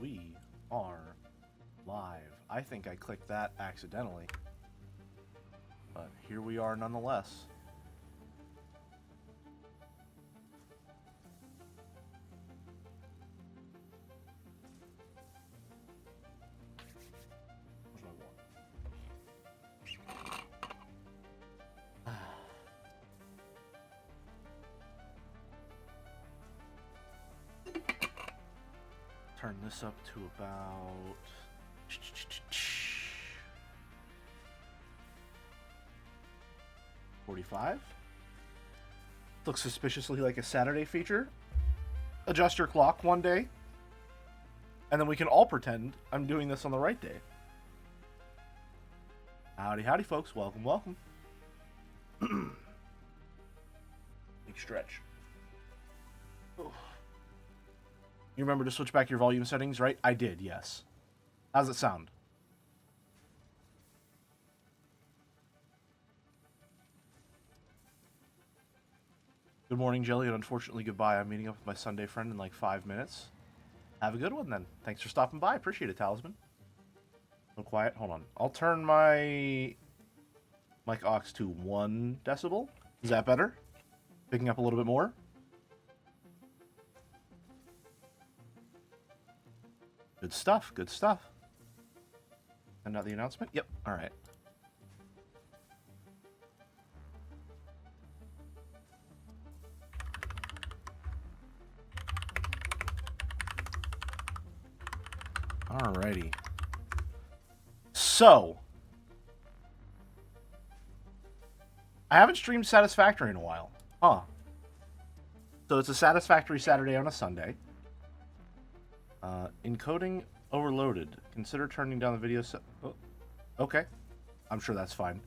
We are live. I think I clicked that accidentally, but here we are nonetheless. Where's my water? Turn this up to about 45. Looks suspiciously like a Saturday feature. Adjust your clock one day, and then we can all pretend I'm doing this on the right day. Howdy, howdy, folks. Welcome, welcome. Big stretch. Oh. You remember to switch back your volume settings, right? I did, yes. How's it sound? Good morning, Jelly, and unfortunately goodbye. I'm meeting up with my Sunday friend in like 5 minutes. Have a good one, then. Thanks for stopping by. Appreciate it, Talisman. So quiet. Hold on. I'll turn my mic aux to 1 decibel. Is that better? Picking up a little bit more? Good stuff. Good stuff. Send out the announcement? Yep. All right. Alrighty. So, I haven't streamed Satisfactory in a while. Huh. So it's a Satisfactory Saturday on a Sunday. Encoding overloaded. Consider turning down the video set. Oh, okay. I'm sure that's fine.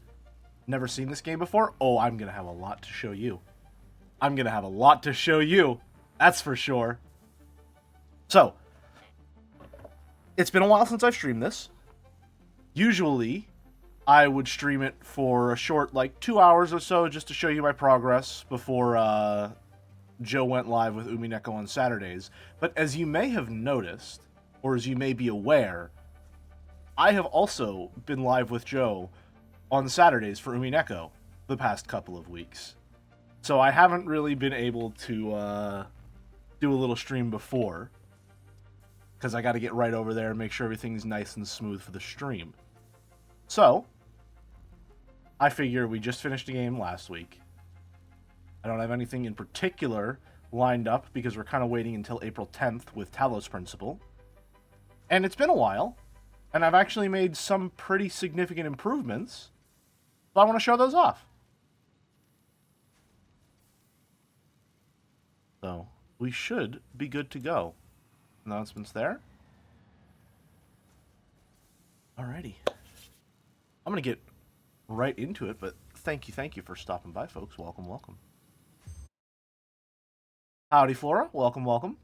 Never seen this game before? Oh, I'm going to have a lot to show you. I'm going to have a lot to show you. That's for sure. So, it's been a while since I've streamed this. Usually, I would stream it for a short, like, 2 hours or so just to show you my progress before Joe went live with Umineko on Saturdays. But as you may have noticed, or as you may be aware, I have also been live with Joe on Saturdays for Umineko the past couple of weeks. So I haven't really been able to do a little stream before, because I got to get right over there and make sure everything's nice and smooth for the stream. So, I figure we just finished a game last week. I don't have anything in particular lined up because we're kind of waiting until April 10th with Talos Principle. And it's been a while, and I've actually made some pretty significant improvements, so I want to show those off. So, we should be good to go. Announcements there. Alrighty. I'm going to get right into it, but thank you for stopping by, folks. Welcome, welcome. Howdy, Flora. Welcome, welcome.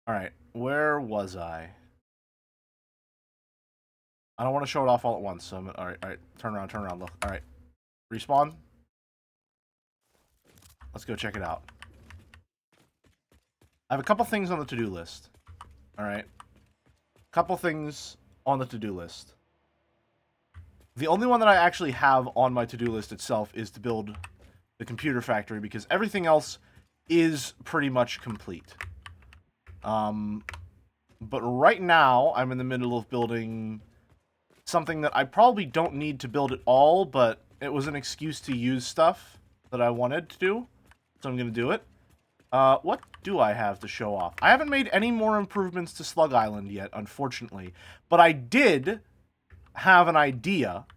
Alright, where was I? I don't want to show it off all at once, so alright, turn around, look. Alright, respawn. Let's go check it out. I have a couple things on the to-do list. Alright. Couple things on the to-do list. The only one that I actually have on my to-do list itself is to build the computer factory, because everything else is pretty much complete. But right now, I'm in the middle of building something that I probably don't need to build at all, but it was an excuse to use stuff that I wanted to do, so I'm going to do it. What do I have to show off? I haven't made any more improvements to Slug Island yet, unfortunately. But I did have an idea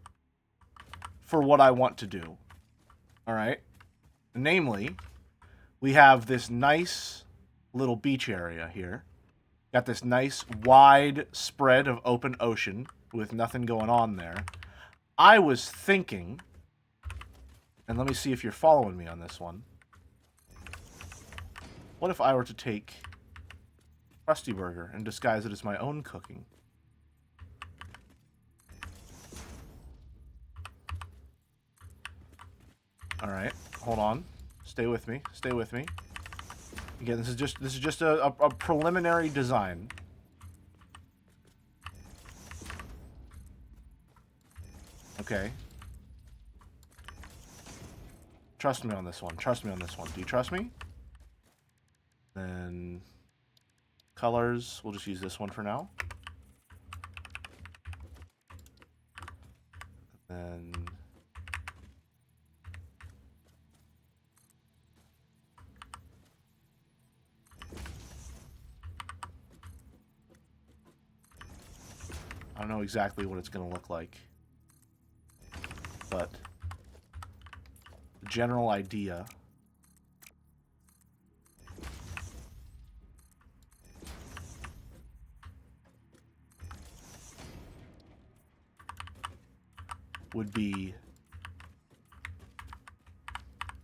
for what I want to do. Alright? Namely, we have this nice little beach area here. Got this nice wide spread of open ocean with nothing going on there. I was thinking, and let me see if you're following me on this one. What if I were to take Krusty Burger and disguise it as my own cooking? Alright, hold on. Stay with me. Stay with me. Again, this is just a preliminary design. Okay. Trust me on this one. Trust me on this one. Do you trust me? Then colors. We'll just use this one for now. And I don't know exactly what it's going to look like, but the general idea would be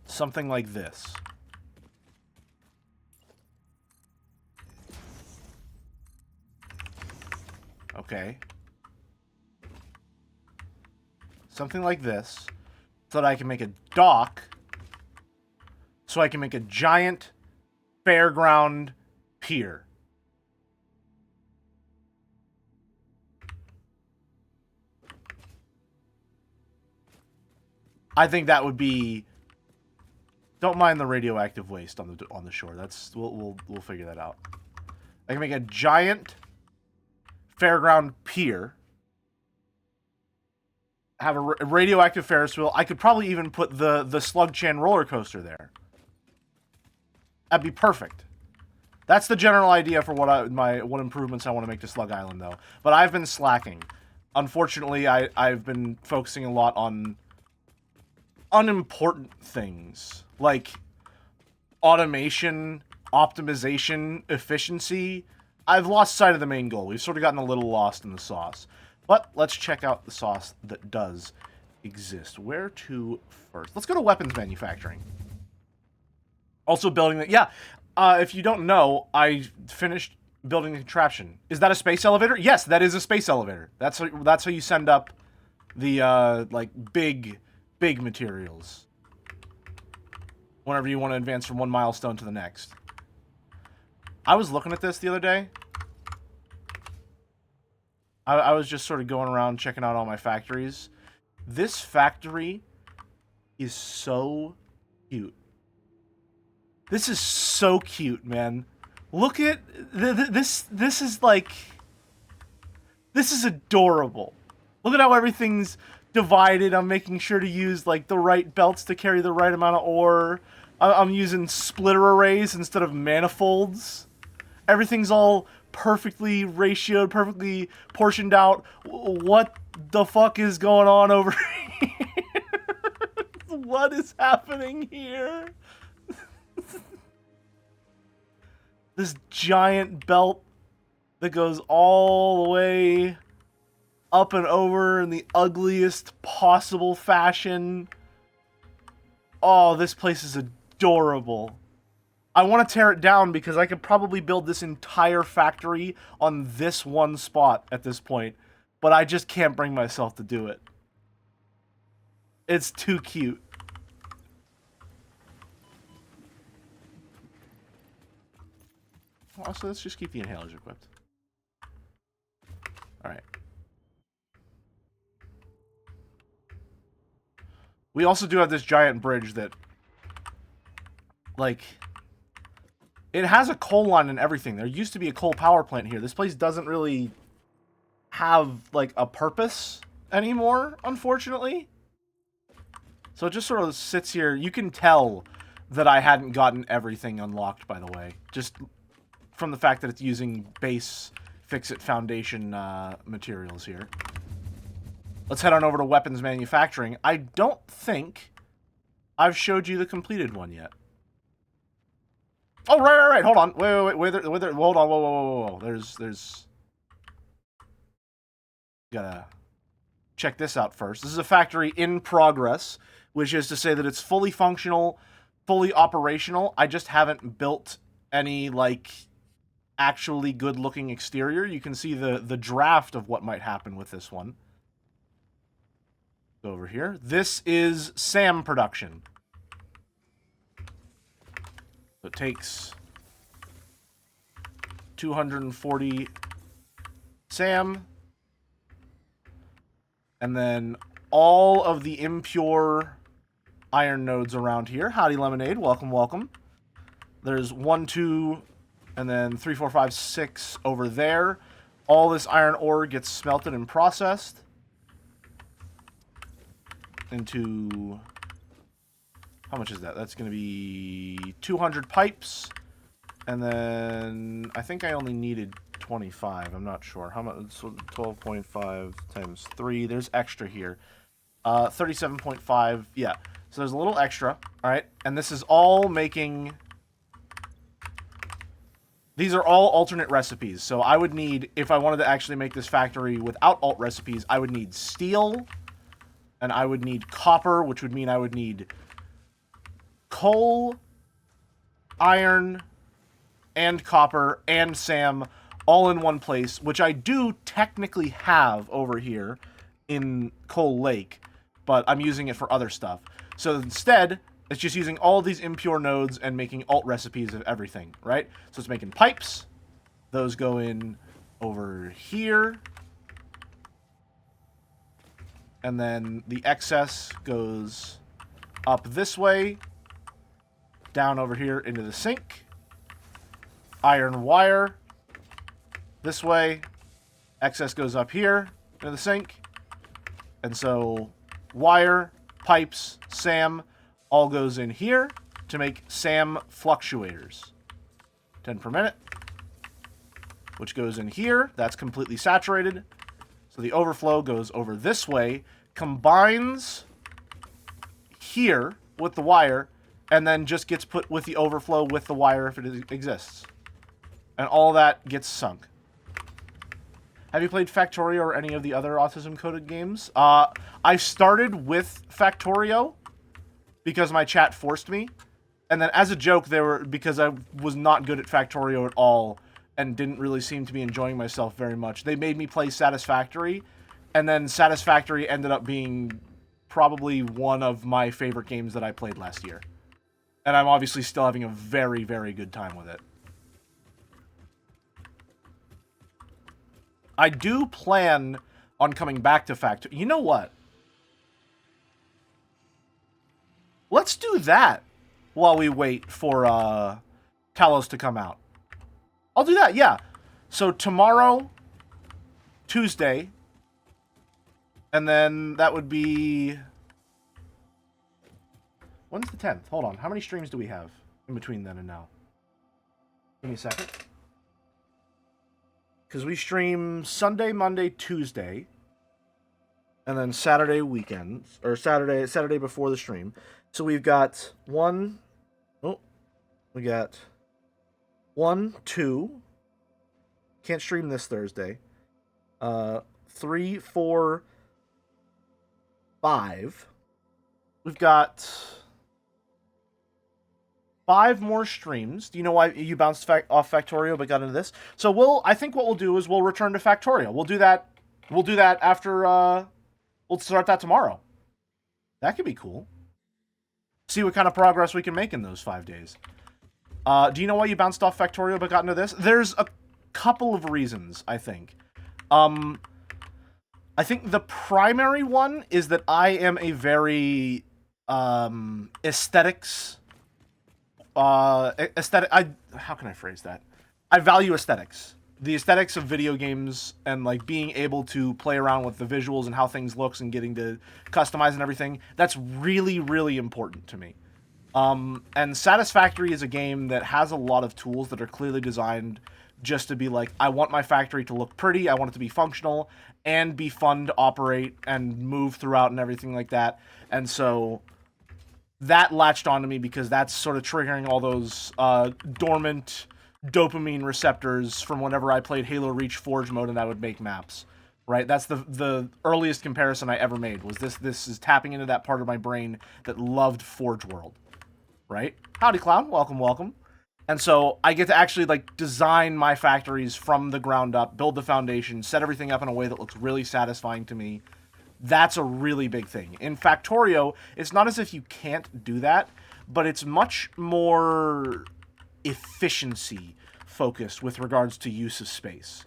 something like this. Okay. Something like this, so that I can make a dock, so I can make a giant fairground pier. I think that would be. Don't mind the radioactive waste on the shore. That's we'll figure that out. I can make a giant fairground pier. Have a radioactive Ferris wheel. I could probably even put the Slug Chan roller coaster there. That'd be perfect. That's the general idea for what improvements I want to make to Slug Island, though. But I've been slacking. Unfortunately, I've been focusing a lot on unimportant things like automation, optimization, efficiency. I've lost sight of the main goal. We've sort of gotten a little lost in the sauce. But let's check out the sauce that does exist. Where to first? Let's go to weapons manufacturing. Also building the... Yeah, if you don't know, I finished building the contraption. Is that a space elevator? Yes, that is a space elevator. That's how you send up the, like, big materials. Whenever you want to advance from one milestone to the next. I was looking at this the other day. I was just sort of going around checking out all my factories. This factory is so cute. This is so cute, man. Look at this. This is like... This is adorable. Look at how everything's divided. I'm making sure to use like the right belts to carry the right amount of ore. I'm using splitter arrays instead of manifolds. Everything's all perfectly ratioed, perfectly portioned out. What the fuck is going on over here? What is happening here? This giant belt that goes all the way up and over in the ugliest possible fashion. Oh, this place is adorable. I want to tear it down because I could probably build this entire factory on this one spot at this point, but I just can't bring myself to do it. It's too cute. Also, let's just keep the inhalers equipped. Alright. We also do have this giant bridge that, like... It has a coal line and everything. There used to be a coal power plant here. This place doesn't really have, like, a purpose anymore, unfortunately. So it just sort of sits here. You can tell that I hadn't gotten everything unlocked, by the way. Just from the fact that it's using base fix-it foundation materials here. Let's head on over to weapons manufacturing. I don't think I've showed you the completed one yet. Oh, right. Hold on. Wait. Hold on. Whoa. There's... Gotta check this out first. This is a factory in progress, which is to say that it's fully functional, fully operational. I just haven't built any, like, actually good-looking exterior. You can see the draft of what might happen with this one. Go over here. This is SAM production. So it takes 240 SAM, and then all of the impure iron nodes around here. Howdy, Lemonade. Welcome, welcome. There's 1, 2, and then 3, 4, 5, 6 over there. All this iron ore gets smelted and processed into... How much is that? That's going to be 200 pipes. And then I think I only needed 25. I'm not sure. How much? So 12.5 times 3. There's extra here. 37.5. Yeah. So there's a little extra. All right. And this is all making... These are all alternate recipes. So I would need, if I wanted to actually make this factory without alt recipes, I would need steel. And I would need copper, which would mean I would need coal, iron, and copper, and SAM, all in one place, which I do technically have over here in Coal Lake, but I'm using it for other stuff. So instead, it's just using all these impure nodes and making alt recipes of everything, right? So it's making pipes. Those go in over here. And then the excess goes up this way, down over here into the sink. Iron wire this way. Excess goes up here into the sink. And so wire, pipes, SAM all goes in here to make SAM fluctuators. 10 per minute. Which goes in here. That's completely saturated. So the overflow goes over this way, combines here with the wire, and then just gets put with the overflow with the wire if it exists. And all that gets sunk. Have you played Factorio or any of the other autism-coded games? I started with Factorio because my chat forced me. And then as a joke, because I was not good at Factorio at all and didn't really seem to be enjoying myself very much, they made me play Satisfactory. And then Satisfactory ended up being probably one of my favorite games that I played last year. And I'm obviously still having a very, very good time with it. I do plan on coming back to Factorio. You know what? Let's do that while we wait for Talos to come out. I'll do that, yeah. So tomorrow, Tuesday, and then that would be... When's the 10th? Hold on. How many streams do we have in between then and now? Give me a second. Because we stream Sunday, Monday, Tuesday, and then Saturday weekends, or Saturday before the stream. So we've got we got 1, 2. Can't stream this Thursday. 3, 4, 5. We've got 5 more streams. Do you know why you bounced off Factorio but got into this? So I think what we'll do is we'll return to Factorio. We'll do that after we'll start that tomorrow. That could be cool. See what kind of progress we can make in those 5 days. Do you know why you bounced off Factorio but got into this? There's a couple of reasons, I think. I think the primary one is that I am a very aesthetics how can I phrase that? I value aesthetics. The aesthetics of video games and like being able to play around with the visuals and how things looks and getting to customize and everything, that's really, really important to me. And Satisfactory is a game that has a lot of tools that are clearly designed just to be like, I want my factory to look pretty, I want it to be functional, and be fun to operate and move throughout and everything like that. And so that latched onto me because that's sort of triggering all those dormant dopamine receptors from whenever I played Halo Reach Forge mode and I would make maps. Right? That's the earliest comparison I ever made, was this is tapping into that part of my brain that loved Forge World. Right? Howdy, Clown. Welcome, welcome. And so I get to actually like design my factories from the ground up, build the foundation, set everything up in a way that looks really satisfying to me. That's a really big thing. In Factorio, it's not as if you can't do that, but it's much more efficiency focused with regards to use of space.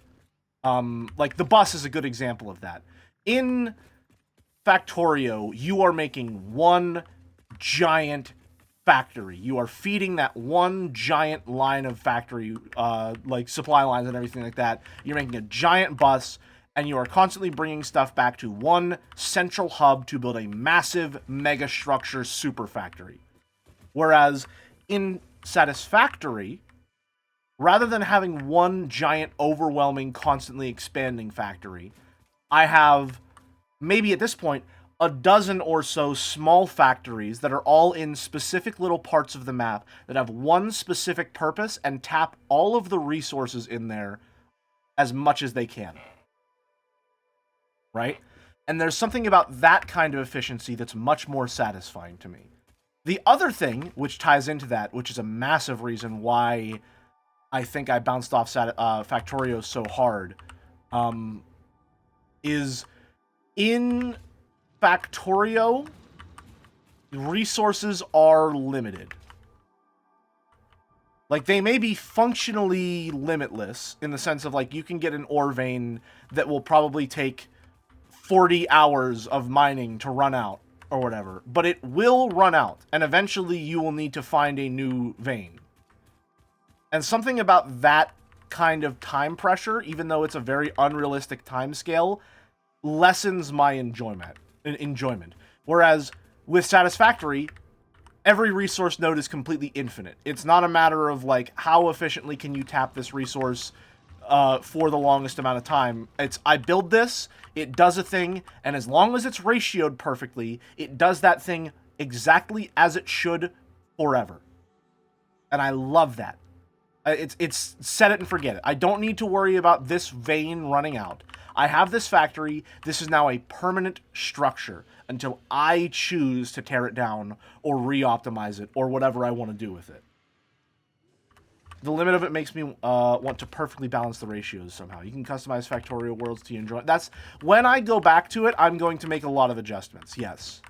Like, the bus is a good example of that. In Factorio, you are making one giant factory. You are feeding that one giant line of factory, like supply lines and everything like that. You're making a giant bus, and you are constantly bringing stuff back to one central hub to build a massive mega structure super factory. Whereas in Satisfactory, rather than having one giant, overwhelming, constantly expanding factory, I have, maybe at this point, a dozen or so small factories that are all in specific little parts of the map that have one specific purpose and tap all of the resources in there as much as they can. Right? And there's something about that kind of efficiency that's much more satisfying to me. The other thing, which ties into that, which is a massive reason why I think I bounced off Factorio so hard, is in Factorio, resources are limited. Like, they may be functionally limitless in the sense of, like, you can get an ore vein that will probably take 40 hours of mining to run out or whatever, but it will run out, and eventually you will need to find a new vein. And something about that kind of time pressure, even though it's a very unrealistic time scale, lessens my enjoyment. Whereas with Satisfactory, every resource node is completely infinite. It's not a matter of, like, how efficiently can you tap this resource for the longest amount of time. It's, I build this, it does a thing, and as long as it's ratioed perfectly, it does that thing exactly as it should forever. And I love that. It's set it and forget it. I don't need to worry about this vein running out. I have this factory. This is now a permanent structure until I choose to tear it down or re-optimize it or whatever I want to do with it. The limit of it makes me want to perfectly balance the ratios somehow. You can customize Factorio worlds to enjoy. That's when I go back to it, I'm going to make a lot of adjustments. Yes.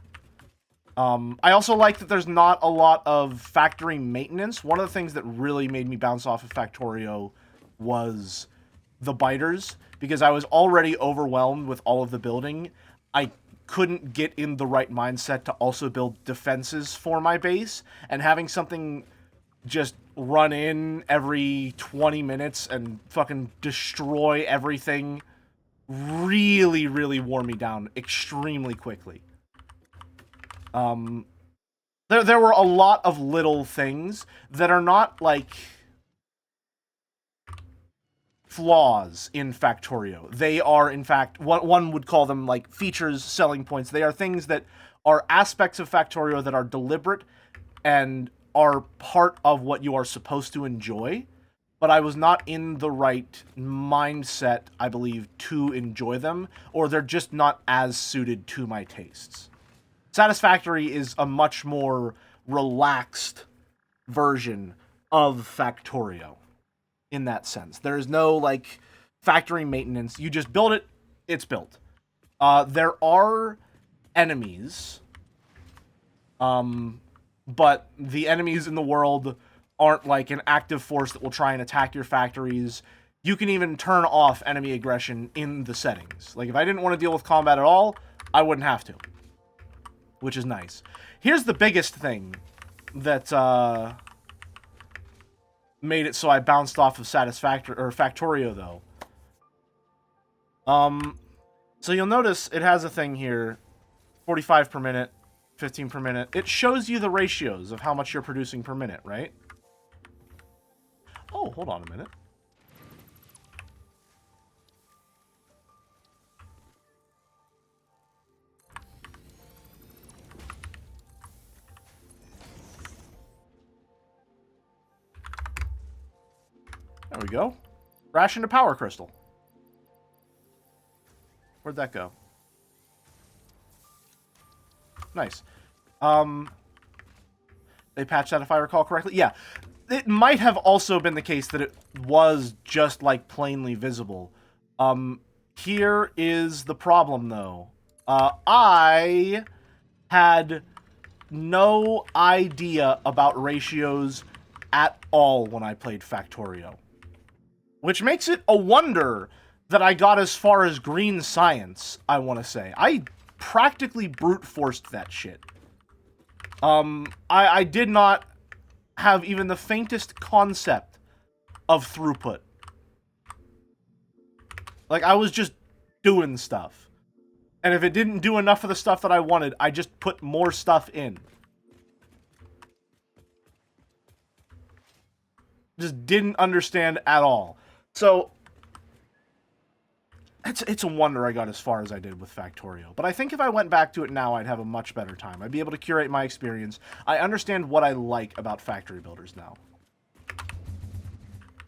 I also like that there's not a lot of factory maintenance. One of the things that really made me bounce off of Factorio was the biters, because I was already overwhelmed with all of the building. I couldn't get in the right mindset to also build defenses for my base, and having something just run in every 20 minutes and fucking destroy everything really, really wore me down extremely quickly. There were a lot of little things that are not, like, flaws in Factorio. They are, in fact, one would call them, like, features, selling points. They are things that are aspects of Factorio that are deliberate and are part of what you are supposed to enjoy, but I was not in the right mindset, I believe, to enjoy them, or they're just not as suited to my tastes. Satisfactory is a much more relaxed version of Factorio in that sense. There is no, like, factory maintenance. You just build it, it's built. There are enemies, but the enemies in the world aren't like an active force that will try and attack your factories. You can even turn off enemy aggression in the settings. Like, if I didn't want to deal with combat at all, I wouldn't have to, which is nice. Here's the biggest thing that made it so I bounced off of Factorio, though. So you'll notice it has a thing here, 45 per minute, 15 per minute. It shows you the ratios of how much you're producing per minute, right? Oh, hold on a minute. There we go. Ration to power crystal. Where'd that go? Nice. They patched that if I recall correctly. Yeah. It might have also been the case that it was just, like, plainly visible. Here is the problem, though. I had no idea about ratios at all when I played Factorio. Which makes it a wonder that I got as far as green science, I want to say. I practically brute forced that shit. I did not have even the faintest concept of throughput. Like, I was just doing stuff. And if it didn't do enough of the stuff that I wanted, I just put more stuff in. Just didn't understand at all. So, it's a wonder I got as far as I did with Factorio. But I think if I went back to it now, I'd have a much better time. I'd be able to curate my experience. I understand what I like about factory builders now.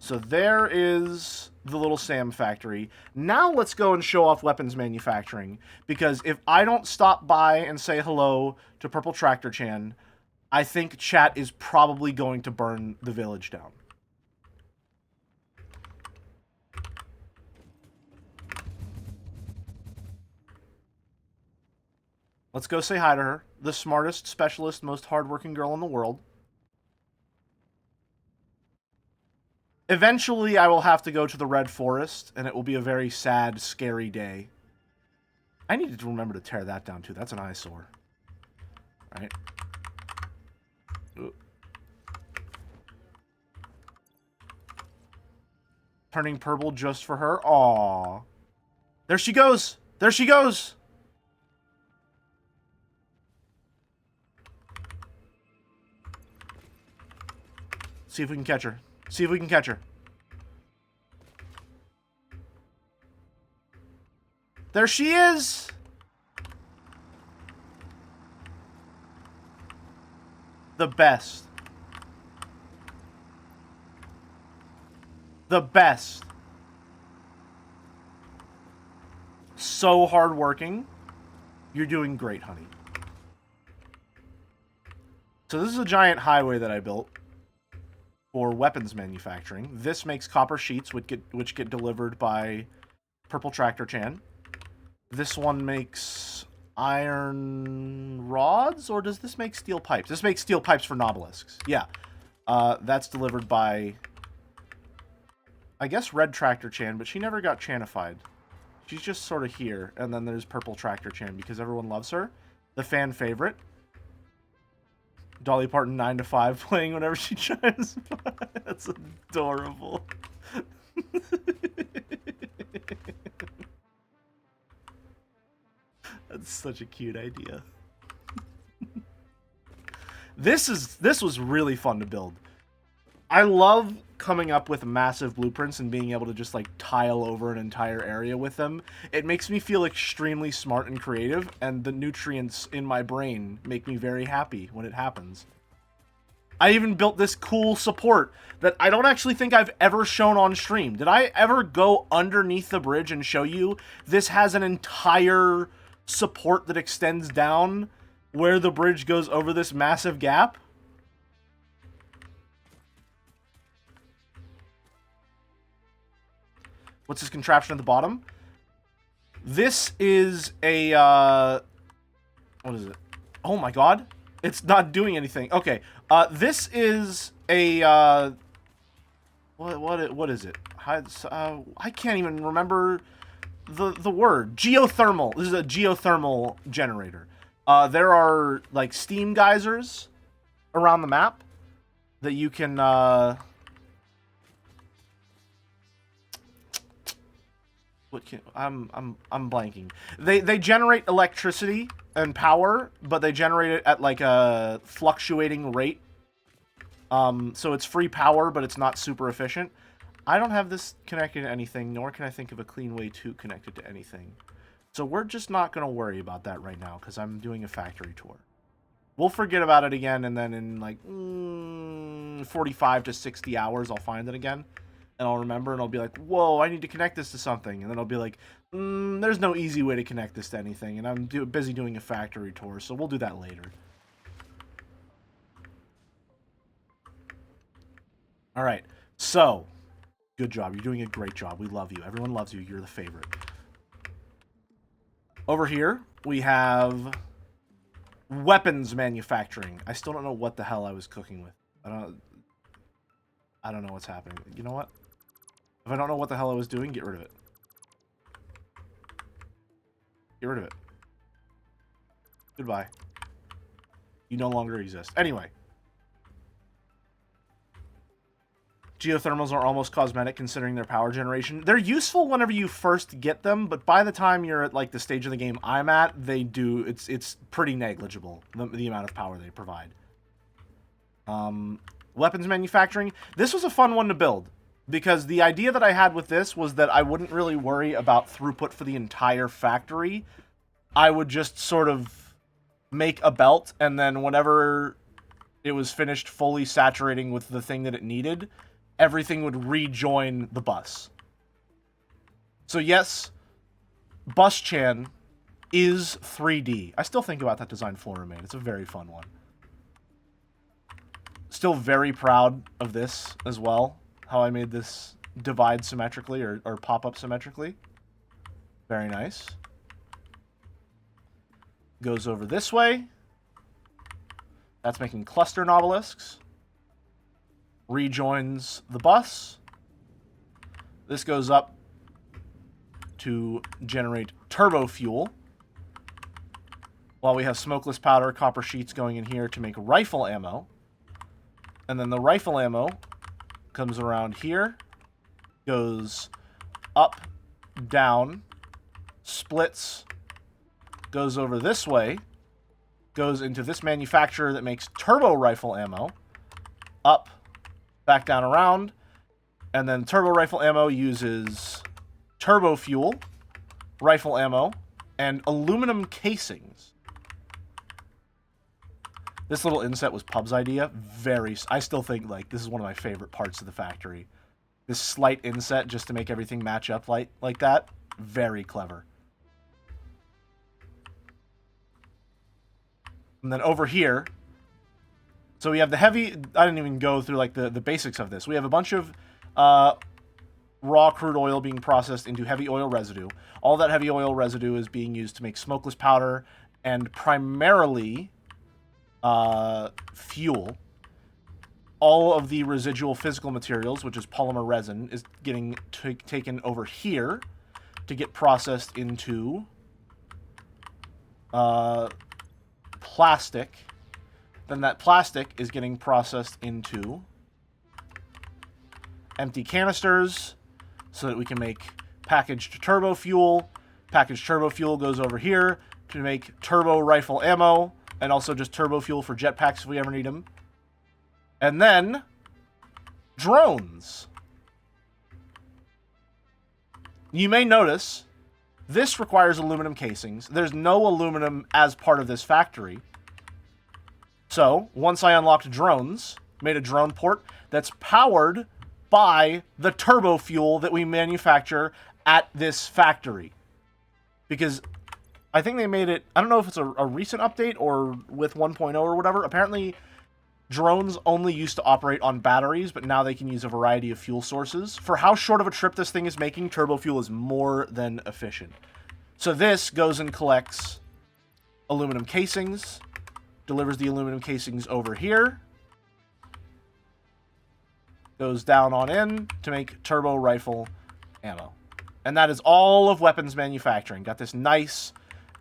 So there is the little Sam factory. Now let's go and show off weapons manufacturing. Because if I don't stop by and say hello to Purple Tractor Chan, I think chat is probably going to burn the village down. Let's go say hi to her. The smartest, specialist, most hardworking girl in the world. Eventually, I will have to go to the Red Forest, and it will be a very sad, scary day. I needed to remember to tear that down, too. That's an eyesore. Right? Ooh. Turning purple just for her. Aww. There she goes! There she goes! See if we can catch her. See if we can catch her. There she is! The best. The best. So hardworking. You're doing great, honey. So this is a giant highway that I built for weapons manufacturing. This makes copper sheets, which get delivered by Purple Tractor Chan. This one makes iron rods, or does this make steel pipes? This makes steel pipes for Nobelisks. Yeah. That's delivered by, I guess, Red Tractor Chan, but she never got Chanified. She's just sort of here. And then there's Purple Tractor Chan, because everyone loves her. The fan favorite. Dolly Parton 9 to 5 playing whenever she chimes by. That's adorable. That's such a cute idea. This was really fun to build. I love coming up with massive blueprints and being able to just like tile over an entire area with them. It makes me feel extremely smart and creative, and the nutrients in my brain make me very happy when it happens. I even built this cool support that I don't actually think I've ever shown on stream. Did I ever go underneath the bridge and show you? This has an entire support that extends down where the bridge goes over this massive gap. What's this contraption at the bottom? This is a, what is it? Oh my god. It's not doing anything. Okay. This is a, what is it? I can't even remember the word. Geothermal. This is a geothermal generator. There are, like, steam geysers around the map that you can, I'm blanking. They generate electricity and power, but they generate it at like a fluctuating rate. So it's free power, but it's not super efficient. I don't have this connected to anything, nor can I think of a clean way to connect it to anything. So we're just not going to worry about that right now, because I'm doing a factory tour. We'll forget about it again, and then in like 45 to 60 hours, I'll find it again. And I'll remember, and I'll be like, whoa, I need to connect this to something. And then I'll be like, there's no easy way to connect this to anything. And I'm busy doing a factory tour, so we'll do that later. All right. So, good job. You're doing a great job. We love you. Everyone loves you. You're the favorite. Over here, we have weapons manufacturing. I still don't know what the hell I was cooking with. I don't know what's happening. You know what? If I don't know what the hell I was doing, get rid of it. Get rid of it. Goodbye. You no longer exist. Anyway. Geothermals are almost cosmetic considering their power generation. They're useful whenever you first get them, but by the time you're at like the stage of the game I'm at, it's pretty negligible, the amount of power they provide. Weapons manufacturing. This was a fun one to build, because the idea that I had with this was that I wouldn't really worry about throughput for the entire factory. I would just sort of make a belt, and then whenever it was finished fully saturating with the thing that it needed, everything would rejoin the bus. So yes, Bus-chan is 3D. I still think about that design floor remain. It's a very fun one. Still very proud of this as well. How I made this divide symmetrically or pop up symmetrically. Very nice. Goes over this way. That's making cluster nobelisks. Rejoins the bus. This goes up to generate turbo fuel. While we have smokeless powder, copper sheets going in here to make rifle ammo. And then the rifle ammo comes around here, goes up, down, splits, goes over this way, goes into this manufacturer that makes turbo rifle ammo, up, back down around, and then turbo rifle ammo uses turbo fuel, rifle ammo, and aluminum casings. This little inset was Pub's idea. I still think, like, this is one of my favorite parts of the factory. This slight inset just to make everything match up like that. Very clever. And then over here, so we have the heavy... I didn't even go through, like, the basics of this. We have a bunch of raw crude oil being processed into heavy oil residue. All that heavy oil residue is being used to make smokeless powder and primarily fuel. All of the residual physical materials, which is polymer resin, is getting taken over here to get processed into plastic. Then that plastic is getting processed into empty canisters so that we can make packaged turbo fuel. Packaged turbo fuel goes over here to make turbo rifle ammo and also just turbo fuel for jetpacks if we ever need them. And then drones. You may notice this requires aluminum casings. There's no aluminum as part of this factory. So, once I unlocked drones, made a drone port that's powered by the turbo fuel that we manufacture at this factory. Because I think they made it, I don't know if it's a recent update or with 1.0 or whatever. Apparently, drones only used to operate on batteries, but now they can use a variety of fuel sources. For how short of a trip this thing is making, turbo fuel is more than efficient. So this goes and collects aluminum casings, delivers the aluminum casings over here, goes down on in to make turbo rifle ammo. And that is all of weapons manufacturing. Got this nice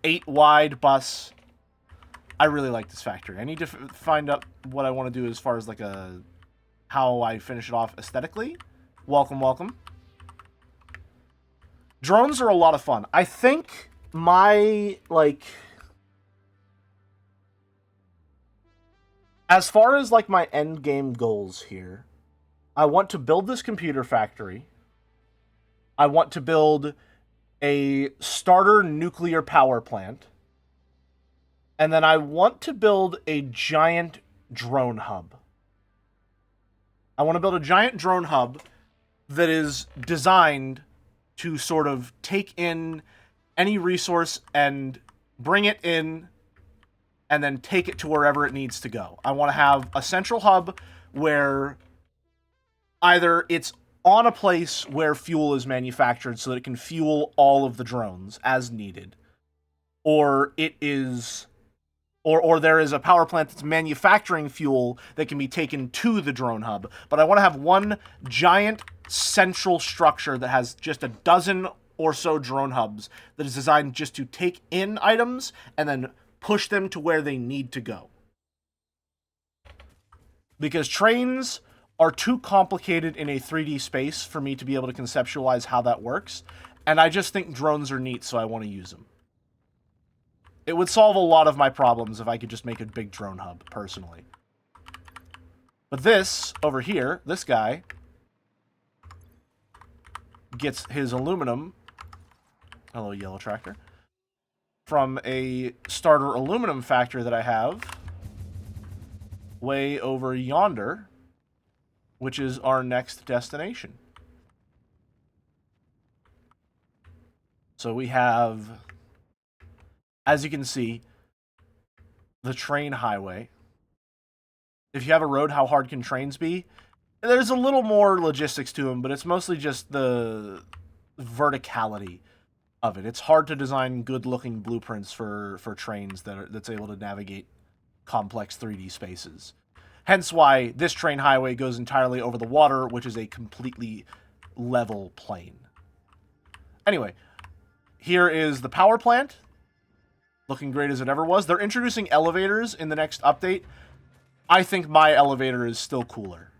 8-wide bus. I really like this factory. I need to find out what I want to do as far as like how I finish it off aesthetically. Welcome, welcome. Drones are a lot of fun. I think my, like, as far as like my end game goals here, I want to build this computer factory. I want to build a starter nuclear power plant. And then I want to build a giant drone hub. I want to build a giant drone hub that is designed to sort of take in any resource and bring it in and then take it to wherever it needs to go. I want to have a central hub where either it's on a place where fuel is manufactured so that it can fuel all of the drones as needed, or it is Or there is a power plant that's manufacturing fuel that can be taken to the drone hub. But I want to have one giant central structure that has just a dozen or so drone hubs that is designed just to take in items and then push them to where they need to go. Because trains are too complicated in a 3D space for me to be able to conceptualize how that works. And I just think drones are neat, so I want to use them. It would solve a lot of my problems if I could just make a big drone hub, personally. But this, over here, this guy, gets his aluminum, hello yellow tractor, from a starter aluminum factory that I have way over yonder, which is our next destination. So we have, as you can see, the train highway. If you have a road, how hard can trains be? There's a little more logistics to them, but it's mostly just the verticality of it. It's hard to design good-looking blueprints for trains that's able to navigate complex 3D spaces. Hence why this train highway goes entirely over the water, which is a completely level plane. Anyway, here is the power plant. Looking great as it ever was. They're introducing elevators in the next update. I think my elevator is still cooler.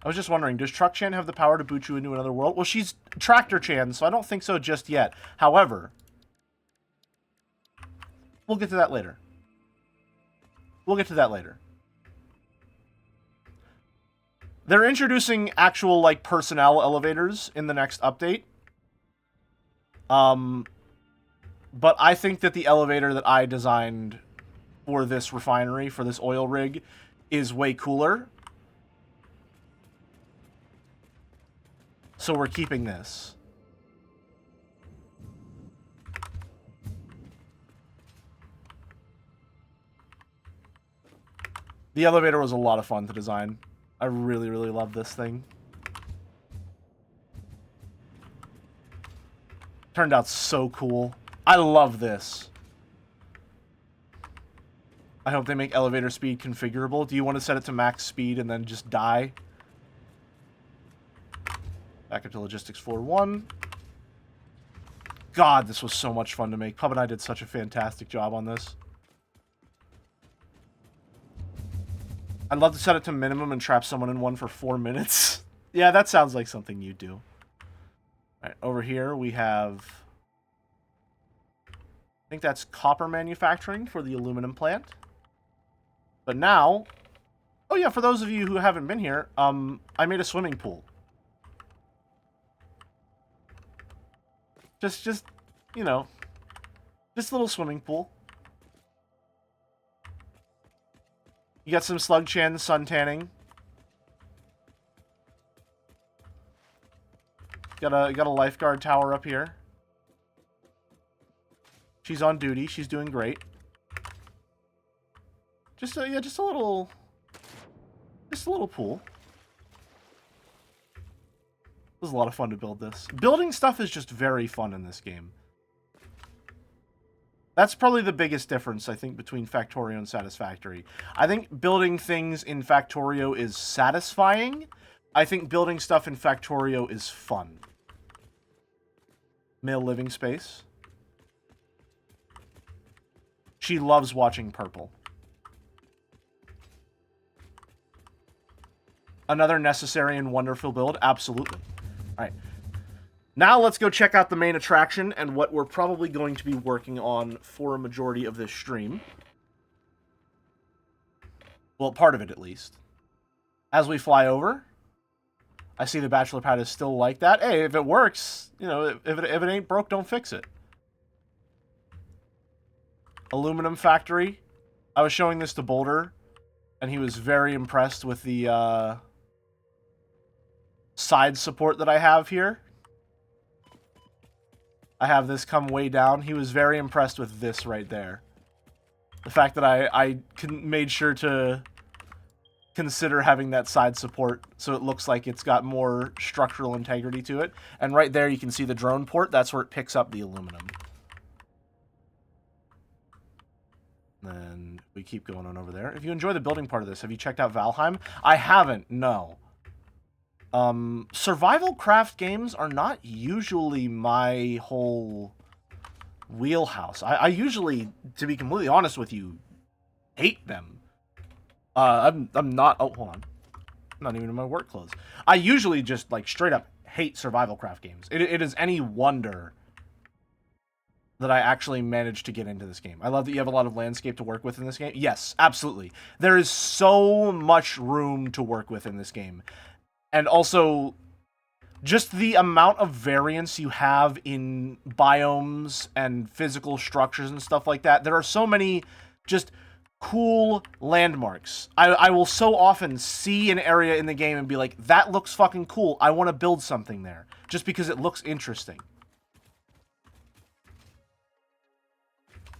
I was just wondering, does Truck Chan have the power to boot you into another world? Well, she's Tractor Chan, so I don't think so just yet. However, we'll get to that later. We'll get to that later. They're introducing actual, like, personnel elevators in the next update. But I think that the elevator that I designed for this refinery, for this oil rig, is way cooler. So we're keeping this. The elevator was a lot of fun to design. I really, really love this thing. Turned out so cool. I love this. I hope they make elevator speed configurable. Do you want to set it to max speed and then just die? Back up to Logistics 4.1. God, this was so much fun to make. Pub and I did such a fantastic job on this. I'd love to set it to minimum and trap someone in one for 4 minutes. Yeah, that sounds like something you do. Alright, over here we have, I think that's copper manufacturing for the aluminum plant. But now, oh yeah, for those of you who haven't been here, I made a swimming pool. Just, you know, just a little swimming pool. You got some Slug Chan sun tanning. Got a lifeguard tower up here. She's on duty. She's doing great. Just a little pool. It was a lot of fun to build this. Building stuff is just very fun in this game. That's probably the biggest difference, I think, between Factorio and Satisfactory. I think building things in Factorio is satisfying. I think building stuff in Factorio is fun. Male living space. She loves watching purple. Another necessary and wonderful build? Absolutely. Alright. Now let's go check out the main attraction and what we're probably going to be working on for a majority of this stream. Well, part of it at least. As we fly over, I see the bachelor pad is still like that. Hey, if it works, you know, if it ain't broke, don't fix it. Aluminum factory. I was showing this to Boulder, and he was very impressed with the side support that I have here. I have this come way down. He was very impressed with this right there. The fact that I made sure to consider having that side support so it looks like it's got more structural integrity to it. And right there you can see the drone port. That's where it picks up the aluminum. keep going on over there. If you enjoy the building part of this, have you checked out Valheim? I haven't, no. Survival craft games are not usually my whole wheelhouse. I usually, to be completely honest with you, hate them. I'm not... Oh, hold on. I'm not even in my work clothes. I usually just, like, straight up hate survival craft games. It is any wonder that I actually managed to get into this game. I love that you have a lot of landscape to work with in this game. Yes, absolutely. There is so much room to work with in this game. And also, just the amount of variance you have in biomes and physical structures and stuff like that. There are so many just cool landmarks. I will so often see an area in the game and be like, that looks fucking cool. I want to build something there. Just because it looks interesting.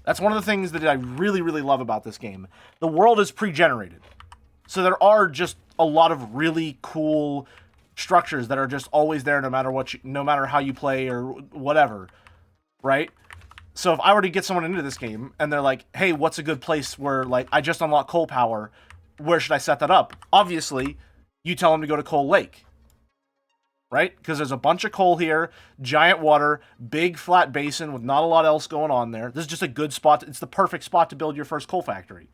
That's one of the things that I really, really love about this game. The world is pre-generated. So there are just a lot of really cool structures that are just always there no matter what no matter how you play or whatever, right? So if I were to get someone into this game and they're like, hey, what's a good place where, like, I just unlocked coal power, where should I set that up? Obviously, you tell them to go to Coal Lake, right? Because there's a bunch of coal here, giant water, big flat basin with not a lot else going on there. This is just a good spot. It's the perfect spot to build your first coal factory,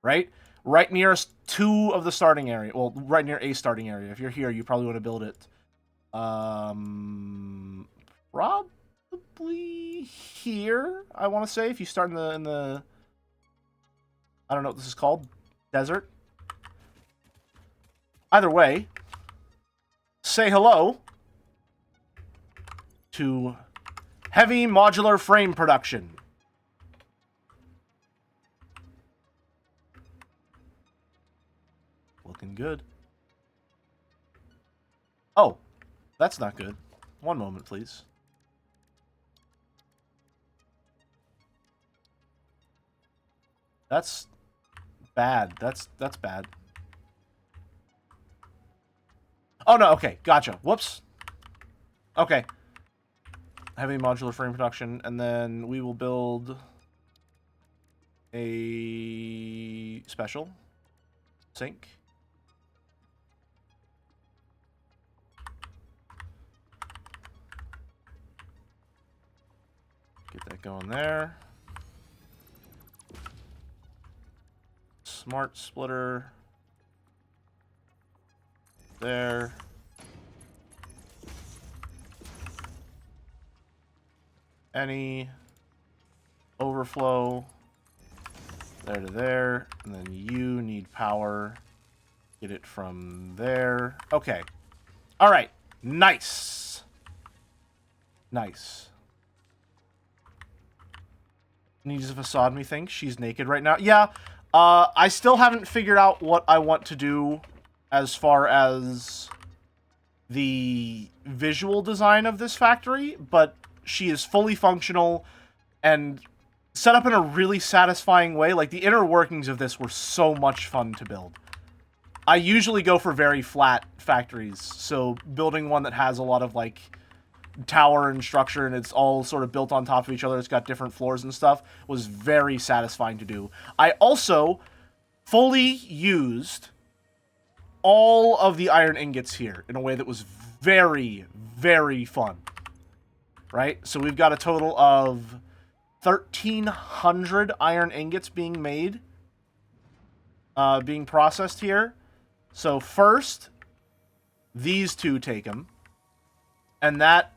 right? Right near two of the starting area. Well, right near a starting area. If you're here, you probably want to build it. Probably here, I want to say. If you start in the I don't know what this is called. Desert. Either way, say hello to heavy modular frame production. Looking good. Oh, that's not good. One moment, please. That's bad. That's bad. Oh, no, okay. Gotcha. Whoops. Okay. Heavy modular frame production, and then we will build a special sink. Get that going there. Smart splitter. There. Any overflow. There to there. And then you need power. Get it from there. Okay. Alright. Nice. Nice. Needs a facade, methinks. She's naked right now. Yeah. I still haven't figured out what I want to do as far as the visual design of this factory, but she is fully functional and set up in a really satisfying way. Like, the inner workings of this were so much fun to build. I usually go for very flat factories, so building one that has a lot of, like, tower and structure and it's all sort of built on top of each other, it's got different floors and stuff, was very satisfying to do. I also fully used all of the iron ingots here in a way that was very, very fun. Right? So we've got a total of 1,300 iron ingots being made, being processed here. So first, these two take them, and that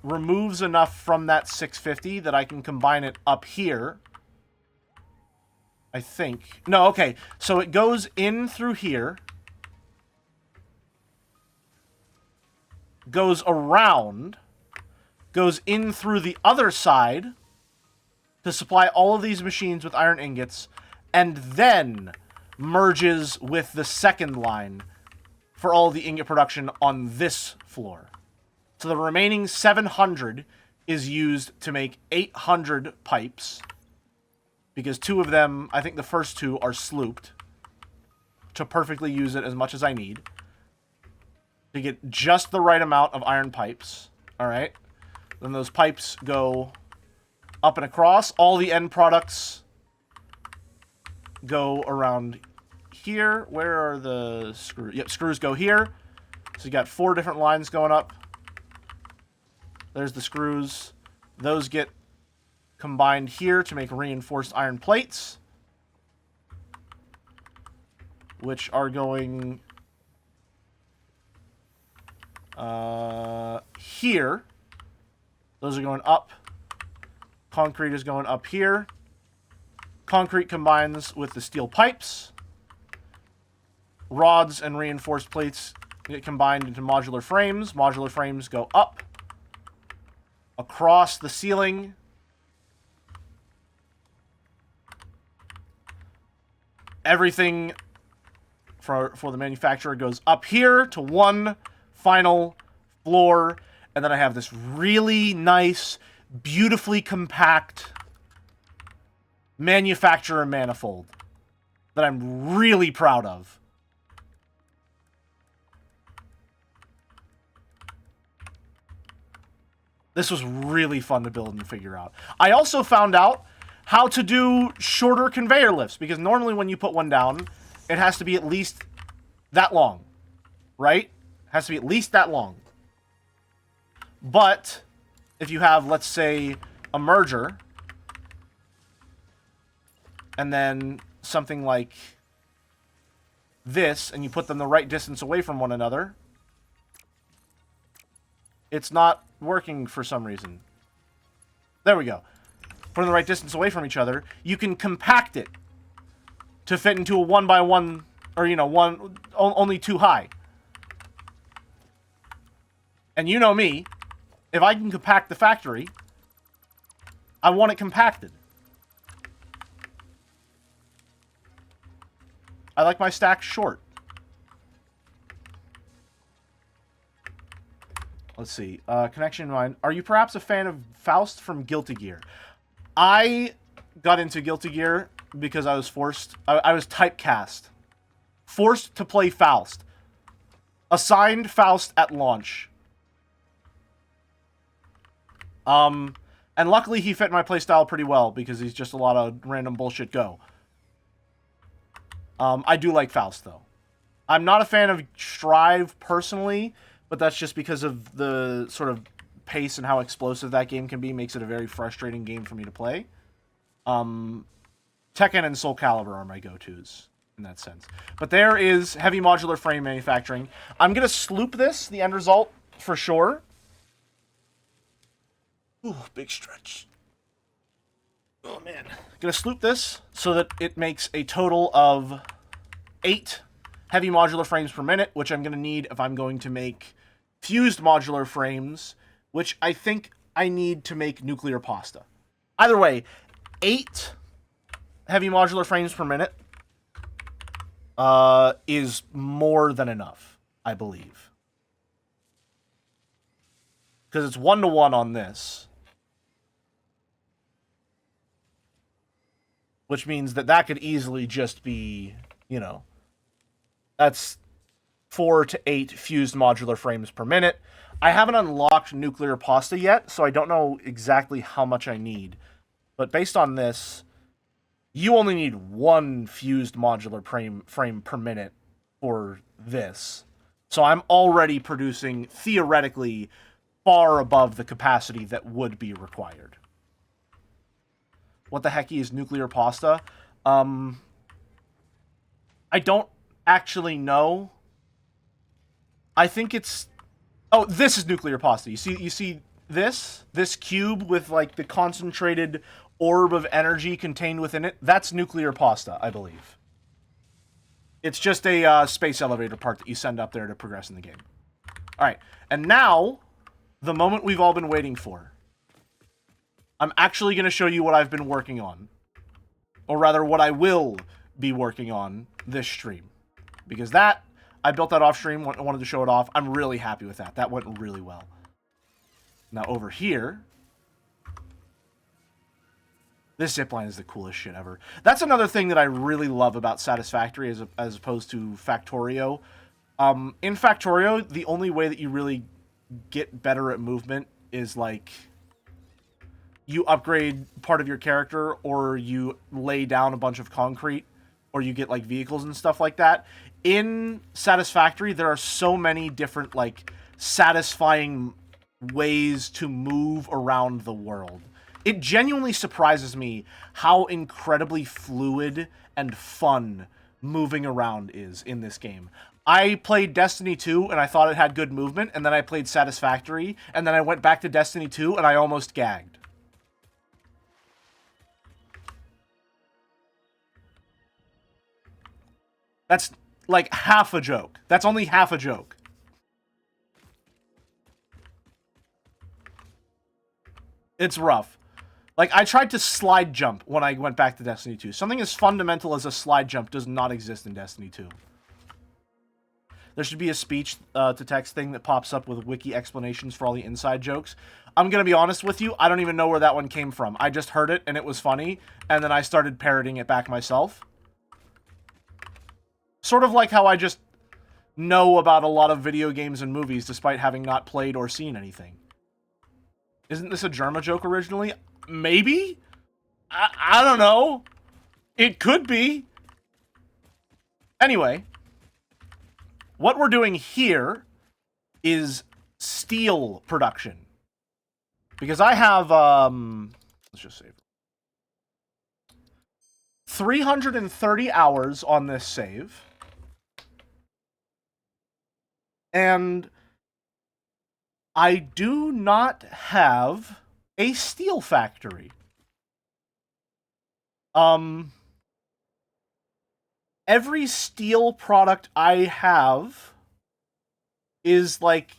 removes enough from that 650 that I can combine it up here. I think. No, okay. So it goes in through here, goes around, goes in through the other side to supply all of these machines with iron ingots, and then merges with the second line for all of the ingot production on this floor. So the remaining 700 is used to make 800 pipes, because two of them, I think the first two, are slooped to perfectly use it as much as I need to get just the right amount of iron pipes. All right. Then those pipes go up and across. All the end products go around here. Where are the screws? Yep, screws go here. So you got 4 different lines going up. There's the screws. Those get combined here to make reinforced iron plates, which are going here. Those are going up. Concrete is going up here. Concrete combines with the steel pipes. Rods and reinforced plates get combined into modular frames. Modular frames go up, across the ceiling. Everything for the manufacturer goes up here to one final floor. And then I have this really nice, beautifully compact manufacturer manifold that I'm really proud of. This was really fun to build and figure out. I also found out how to do shorter conveyor lifts, because normally when you put one down, it has to be at least that long, right? It has to be at least that long. But if you have, let's say, a merger, and then something like this, and you put them the right distance away from one another, it's not working for some reason. There we go. Put them the right distance away from each other. You can compact it to fit into a 1x1, or, you know, only 2 high. And you know me, if I can compact the factory, I want it compacted. I like my stack short. Let's see. Connection in mind. Are you perhaps a fan of Faust from Guilty Gear? I got into Guilty Gear because I was forced. I was typecast. Forced to play Faust. Assigned Faust at launch. And luckily he fit my playstyle pretty well, because he's just a lot of random bullshit go. I do like Faust, though. I'm not a fan of Strive, personally, but that's just because of the sort of pace and how explosive that game can be. Makes it a very frustrating game for me to play. Tekken and Soul Calibur are my go-tos in that sense. But there is heavy modular frame manufacturing. I'm going to sloop this, the end result, for sure. Ooh, big stretch. Oh, man. Gonna sloop this so that it makes a total of 8 heavy modular frames per minute, which I'm gonna need if I'm going to make fused modular frames, which I think I need to make nuclear pasta. Either way, 8 heavy modular frames per minute is more than enough, I believe. Because it's 1-to-1 on this. Which means that could easily just be, you know, that's 4 to 8 fused modular frames per minute. I haven't unlocked nuclear pasta yet, so I don't know exactly how much I need. But based on this, you only need 1 fused modular frame per minute for this. So I'm already producing, theoretically, far above the capacity that would be required. What the heck is nuclear pasta? I don't actually know. I think it's... Oh, this is nuclear pasta. You see this? This cube with, like, the concentrated orb of energy contained within it? That's nuclear pasta, I believe. It's just a space elevator part that you send up there to progress in the game. Alright, and now, the moment we've all been waiting for. I'm actually going to show you what I've been working on. Or rather, what I will be working on this stream. Because that, I built that off stream, wanted to show it off. I'm really happy with that. That went really well. Now over here, this zipline is the coolest shit ever. That's another thing that I really love about Satisfactory as opposed to Factorio. In Factorio, the only way that you really get better at movement is like... you upgrade part of your character, or you lay down a bunch of concrete or you get like vehicles and stuff like that. In Satisfactory, there are so many different like satisfying ways to move around the world. It genuinely surprises me how incredibly fluid and fun moving around is in this game. I played Destiny 2 and I thought it had good movement, and then I played Satisfactory, and then I went back to Destiny 2 and I almost gagged. That's like half a joke. That's only half a joke. It's rough. Like, I tried to slide jump when I went back to Destiny 2. Something as fundamental as a slide jump does not exist in Destiny 2. There should be a speech-to-text thing that pops up with wiki explanations for all the inside jokes. I'm going to be honest with you, I don't even know where that one came from. I just heard it, and it was funny, and then I started parroting it back myself. Sort of like how I just know about a lot of video games and movies despite having not played or seen anything. Isn't this a Germa joke originally? Maybe? I don't know. It could be. Anyway, what we're doing here is steel production. Because I have, let's just save. 330 hours on this save. And I do not have a steel factory. Every steel product I have is like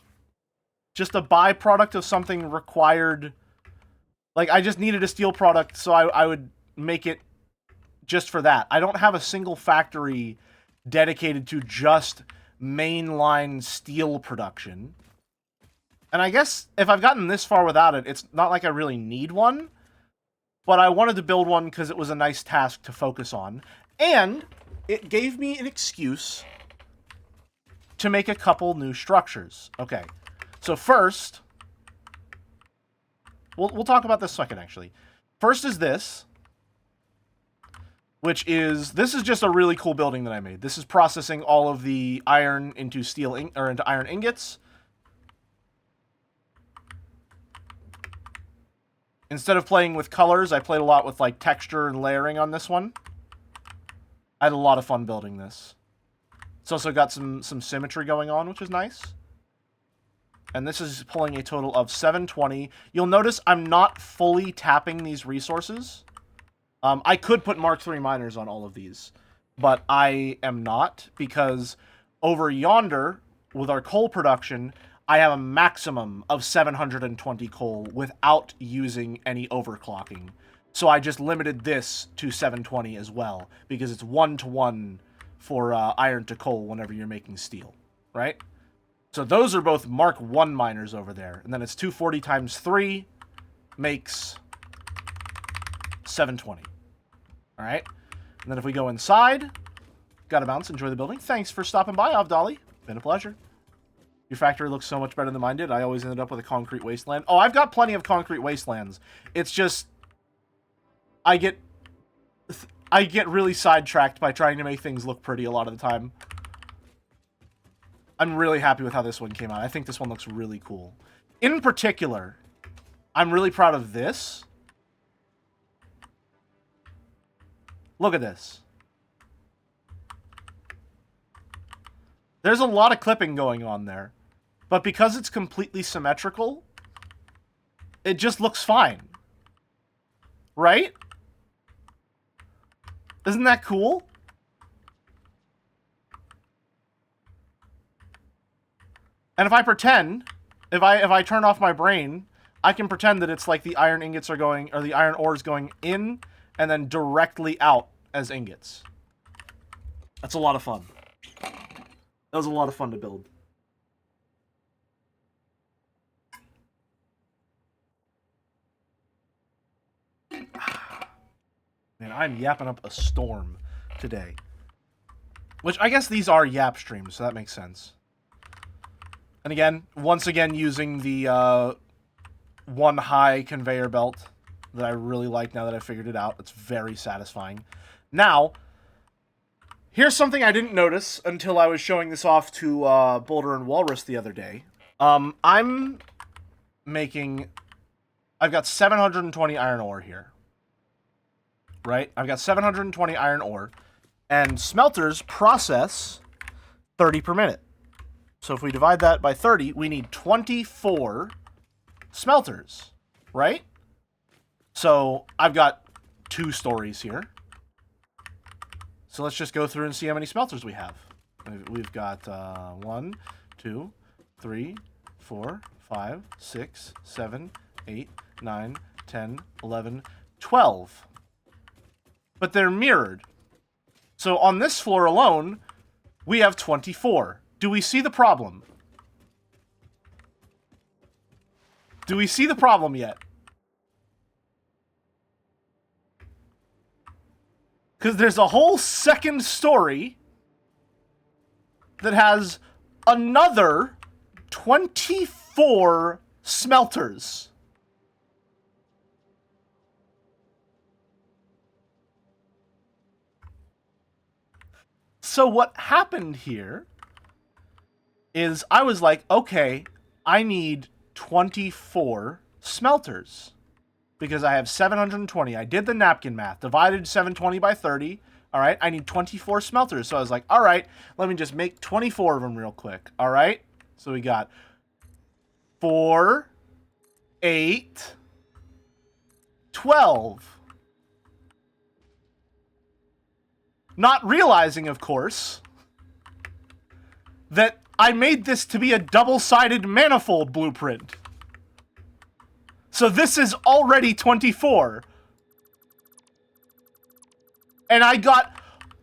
just a byproduct of something required. Like, I just needed a steel product, so I would make it just for that. I don't have a single factory dedicated to just mainline steel production. And I guess if I've gotten this far without it, it's not like I really need one. But I wanted to build one because it was a nice task to focus on. And it gave me an excuse to make a couple new structures. Okay, so first, we'll talk about this second, actually. First is this, which is, this is just a really cool building that I made. This is processing all of the iron into steel, or into iron ingots. Instead of playing with colors, I played a lot with like texture and layering on this one. I had a lot of fun building this. It's also got some symmetry going on, which is nice. And this is pulling a total of 720. You'll notice I'm not fully tapping these resources. I could put Mark III miners on all of these, but I am not, because over yonder, with our coal production, I have a maximum of 720 coal without using any overclocking. So I just limited this to 720 as well, because it's 1-to-1 for iron to coal whenever you're making steel, right? So those are both Mark I miners over there. And then it's 240 times 3 makes 720. All right? And then if we go inside, gotta bounce, enjoy the building. Thanks for stopping by, Avdali. Been a pleasure. Your factory looks so much better than mine did. I always ended up with a concrete wasteland. Oh, I've got plenty of concrete wastelands. It's just, I get really sidetracked by trying to make things look pretty a lot of the time. I'm really happy with how this one came out. I think this one looks really cool. In particular, I'm really proud of this. Look at this. There's a lot of clipping going on there. But because it's completely symmetrical, it just looks fine. Right? Isn't that cool? And if I pretend, if I turn off my brain, I can pretend that it's like the iron ingots are going, or the iron ores going in and then directly out as ingots. That's a lot of fun. That was a lot of fun to build. Man, I'm yapping up a storm today. Which, I guess these are yap streams, so that makes sense. And again, once again, using the one high conveyor belt that I really like now that I figured it out. It's very satisfying. Now, Here's something I didn't notice until I was showing this off to Boulder and Walrus the other day. I'm making... I've got 720 iron ore here. Right? I've got 720 iron ore. And smelters process 30 per minute. So if we divide that by 30, we need 24 smelters. Right? So I've got 2 stories here. So let's just go through and see how many smelters we have. We've got 1, 2, 3, 4, 5, 6, 7, 8, 9, 10, 11, 12. But they're mirrored. So on this floor alone, we have 24. Do we see the problem? Do we see the problem yet? Because there's a whole second story that has another 24 smelters. So what happened here is I was like, okay, I need 24 smelters. Because I have 720. I did the napkin math. Divided 720 by 30. Alright, I need 24 smelters. So I was like, alright, let me just make 24 of them real quick. Alright? So we got 4, 8, 12. Not realizing, of course, that I made this to be a double-sided manifold blueprint. So this is already 24. And I got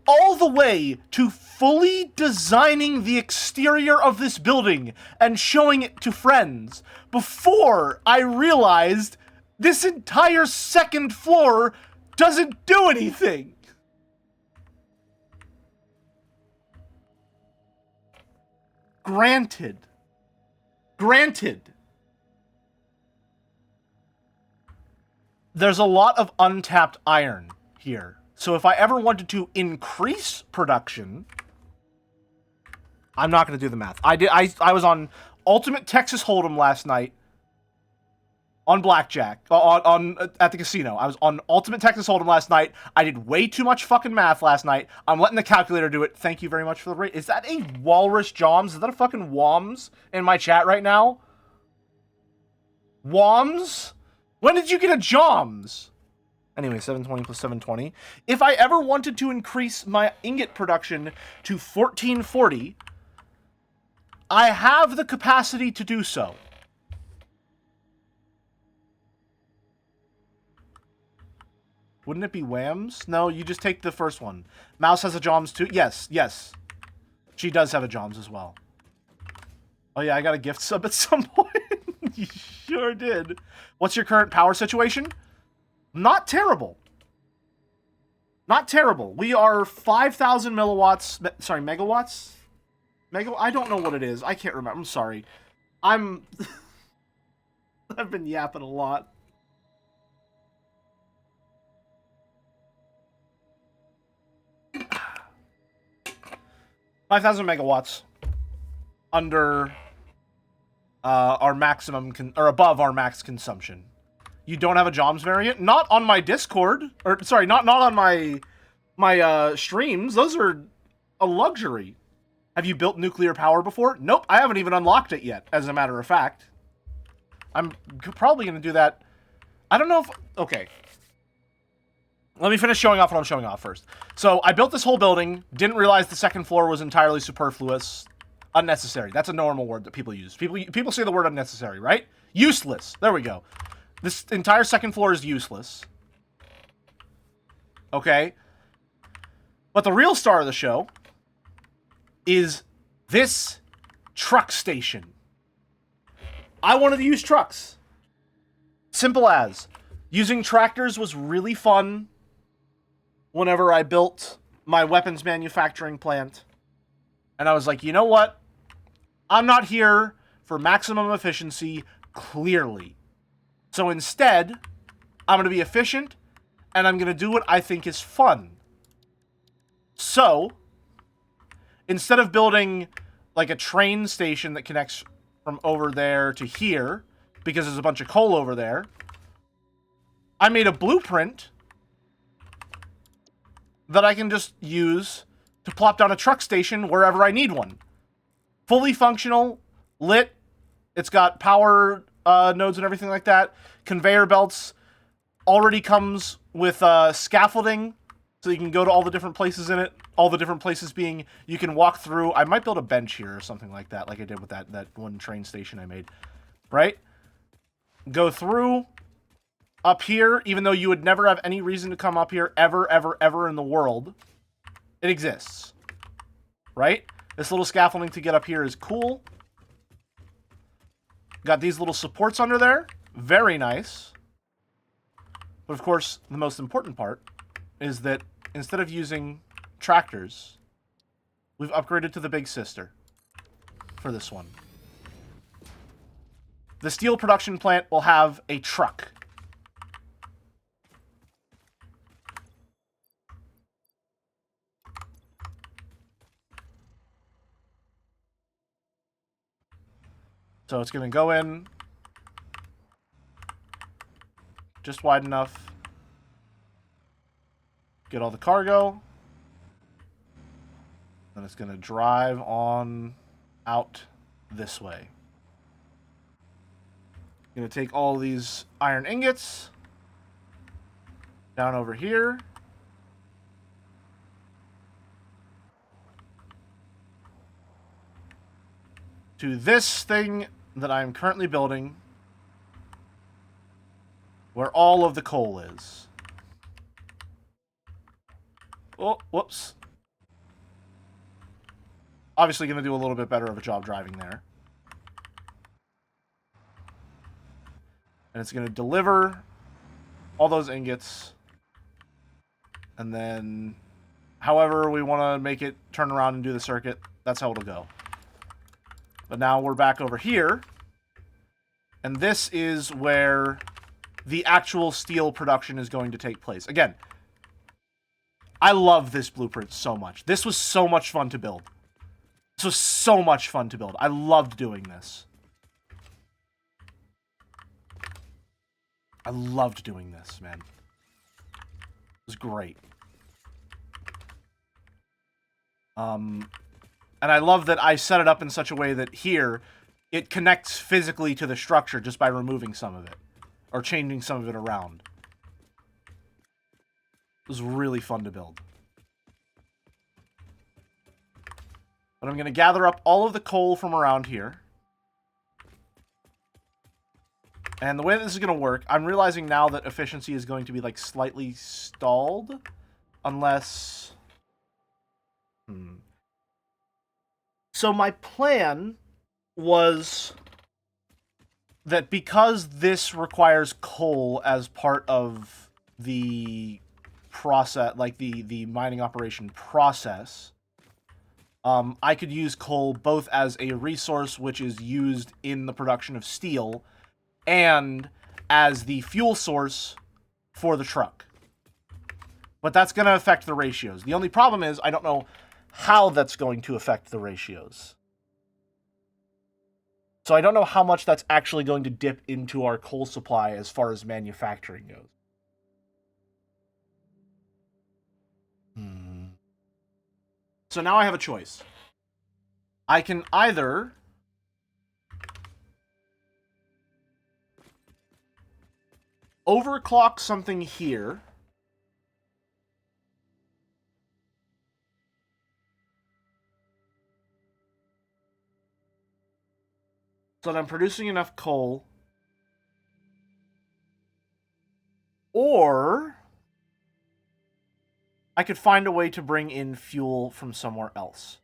all the way to fully designing the exterior of this building and showing it to friends before I realized this entire second floor doesn't do anything. Granted. There's a lot of untapped iron here. So if I ever wanted to increase production, I'm not going to do the math. I was on Ultimate Texas Hold'em last night on blackjack at the casino. I was on Ultimate Texas Hold'em last night. I did way too much fucking math last night. I'm letting the calculator do it. Thank you very much for the rate. Is that a Walrus Joms? Is that a fucking Woms in my chat right now? Woms? When did you get a Joms? Anyway, 720 plus 720. If I ever wanted to increase my ingot production to 1440, I have the capacity to do so. Wouldn't it be Whams? No, you just take the first one. Mouse has a Joms too? Yes. She does have a Joms as well. Oh yeah, I got a gift sub at some point. You sure did. What's your current power situation? Not terrible. Not terrible. We are 5,000 megawatts. I don't know what it is. I can't remember. I'm sorry. I've been yapping a lot. $5,000 megawatts under our maximum or above our max consumption. You don't have a Joms variant? Not on my Discord, or sorry, not on my streams. Those are a luxury. Have you built nuclear power before? Nope, I haven't even unlocked it yet, as a matter of fact. I'm probably going to do that. I don't know if... Okay. Let me finish showing off what I'm showing off first. So, I built this whole building, didn't realize the second floor was entirely superfluous. Unnecessary. That's a normal word that people use. People say the word unnecessary, right? Useless. There we go. This entire second floor is useless. Okay? But the real star of the show is this truck station. I wanted to use trucks. Simple as. Using tractors was really fun whenever I built my weapons manufacturing plant. And I was like, you know what? I'm not here for maximum efficiency, clearly. So instead, I'm going to be efficient, and I'm going to do what I think is fun. So, instead of building like a train station that connects from over there to here, because there's a bunch of coal over there, I made a blueprint that I can just use to plop down a truck station wherever I need one. Fully functional, lit, it's got power nodes and everything like that. Conveyor belts, already comes with scaffolding, so you can go to all the different places in it. All the different places being, you can walk through. I might build a bench here or something like that, like I did with that one train station I made. Right? Go through, up here, even though you would never have any reason to come up here ever, ever, ever in the world. It exists. Right? This little scaffolding to get up here is cool. Got these little supports under there. Very nice. But of course, the most important part is that instead of using tractors, we've upgraded to the big sister for this one. The steel production plant will have a truck. So it's going to go in just wide enough. Get all the cargo. Then it's going to drive on out this way. Going to take all these iron ingots down over here. To this thing that I'm currently building, where all of the coal is. Oh, whoops. Obviously going to do a little bit better of a job driving there. And it's going to deliver all those ingots. And then, however we want to make it turn around and do the circuit, that's how it'll go. But now we're back over here. And this is where the actual steel production is going to take place. Again, I love this blueprint so much. This was so much fun to build. This was so much fun to build. I loved doing this. I loved doing this, man. It was great. And I love that I set it up in such a way that here, it connects physically to the structure just by removing some of it. Or changing some of it around. It was really fun to build. But I'm going to gather up all of the coal from around here. And the way this is going to work, I'm realizing now that efficiency is going to be, like, slightly stalled. Unless... So my plan was that because this requires coal as part of the process, like the mining operation process, I could use coal both as a resource which is used in the production of steel and as the fuel source for the truck. But that's going to affect the ratios. The only problem is I don't know how that's going to affect the ratios. So I don't know how much that's actually going to dip into our coal supply as far as manufacturing goes. So now I have a choice. I can either overclock something here. So that I'm producing enough coal. Or I could find a way to bring in fuel from somewhere else.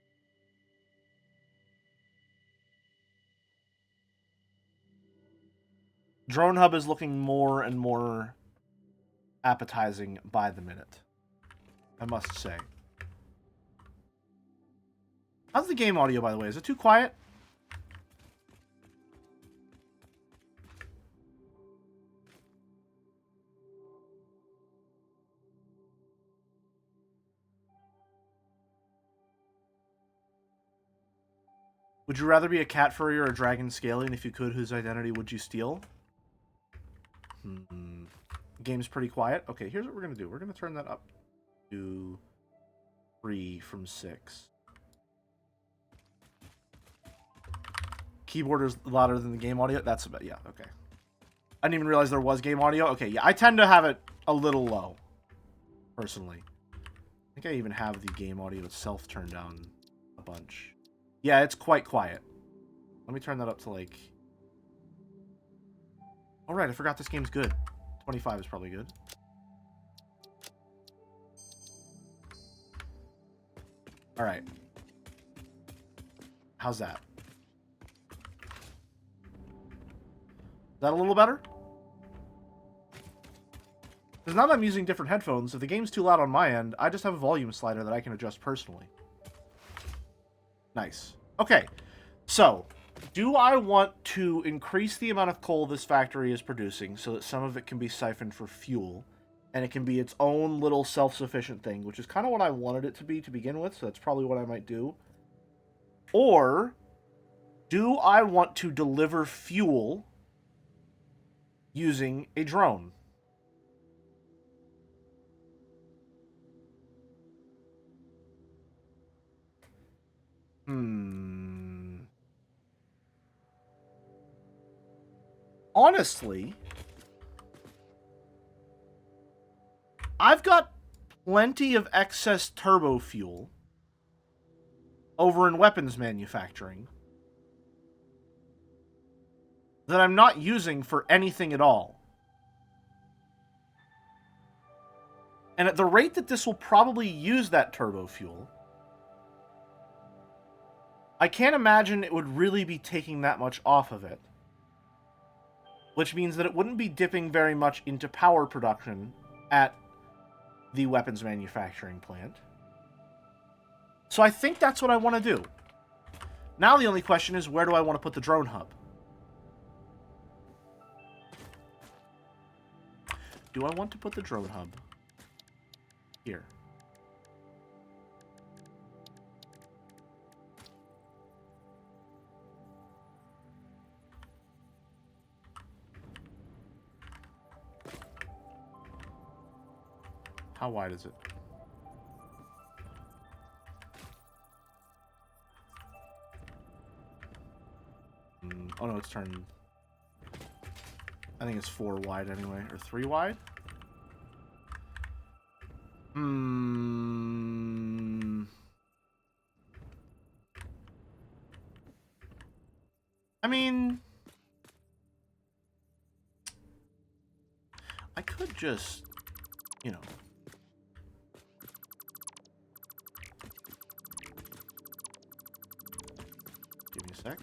Drone Hub is looking more and more appetizing by the minute, I must say. How's the game audio, by the way? Is it too quiet? Would you rather be a cat furry or a dragon scaling? If you could, whose identity would you steal? Game's pretty quiet. Okay, here's what we're going to do. We're going to turn that up to 3 from 6. Keyboard is louder than the game audio. That's about, yeah, okay. I didn't even realize there was game audio. Okay, yeah, I tend to have it a little low, personally. I think I even have the game audio itself turned down a bunch. Yeah, it's quite quiet. Let me turn that up to, like... Oh, right, I forgot this game's good. 25 is probably good. Alright. How's that? Is that a little better? Because now that I'm using different headphones, if the game's too loud on my end, I just have a volume slider that I can adjust personally. Nice. Okay, so, do I want to increase the amount of coal this factory is producing so that some of it can be siphoned for fuel, and it can be its own little self-sufficient thing, which is kind of what I wanted it to be to begin with, so that's probably what I might do. Or, do I want to deliver fuel using a drone? Honestly, I've got plenty of excess turbo fuel over in weapons manufacturing that I'm not using for anything at all. And at the rate that this will probably use that turbo fuel, I can't imagine it would really be taking that much off of it. Which means that it wouldn't be dipping very much into power production at the weapons manufacturing plant. So I think that's what I want to do. Now the only question is, where do I want to put the drone hub? Do I want to put the drone hub here? How wide is it? Oh no, it's turned... I think it's 4 wide anyway, or 3 wide? I mean... I could just, you know... Give me a sec.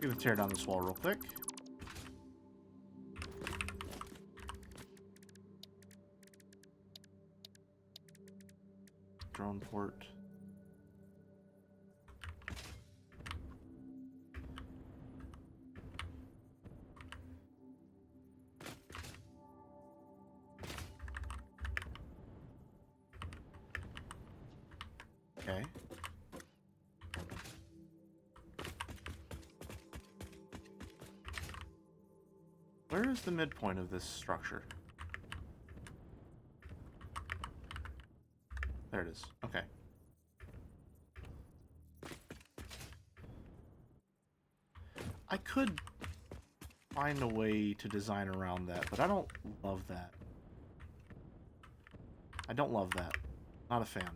I'm gonna tear down this wall real quick. Drone port. Okay. Where is the midpoint of this structure? There it is. Okay. I could find a way to design around that, but I don't love that. I don't love that. Not a fan.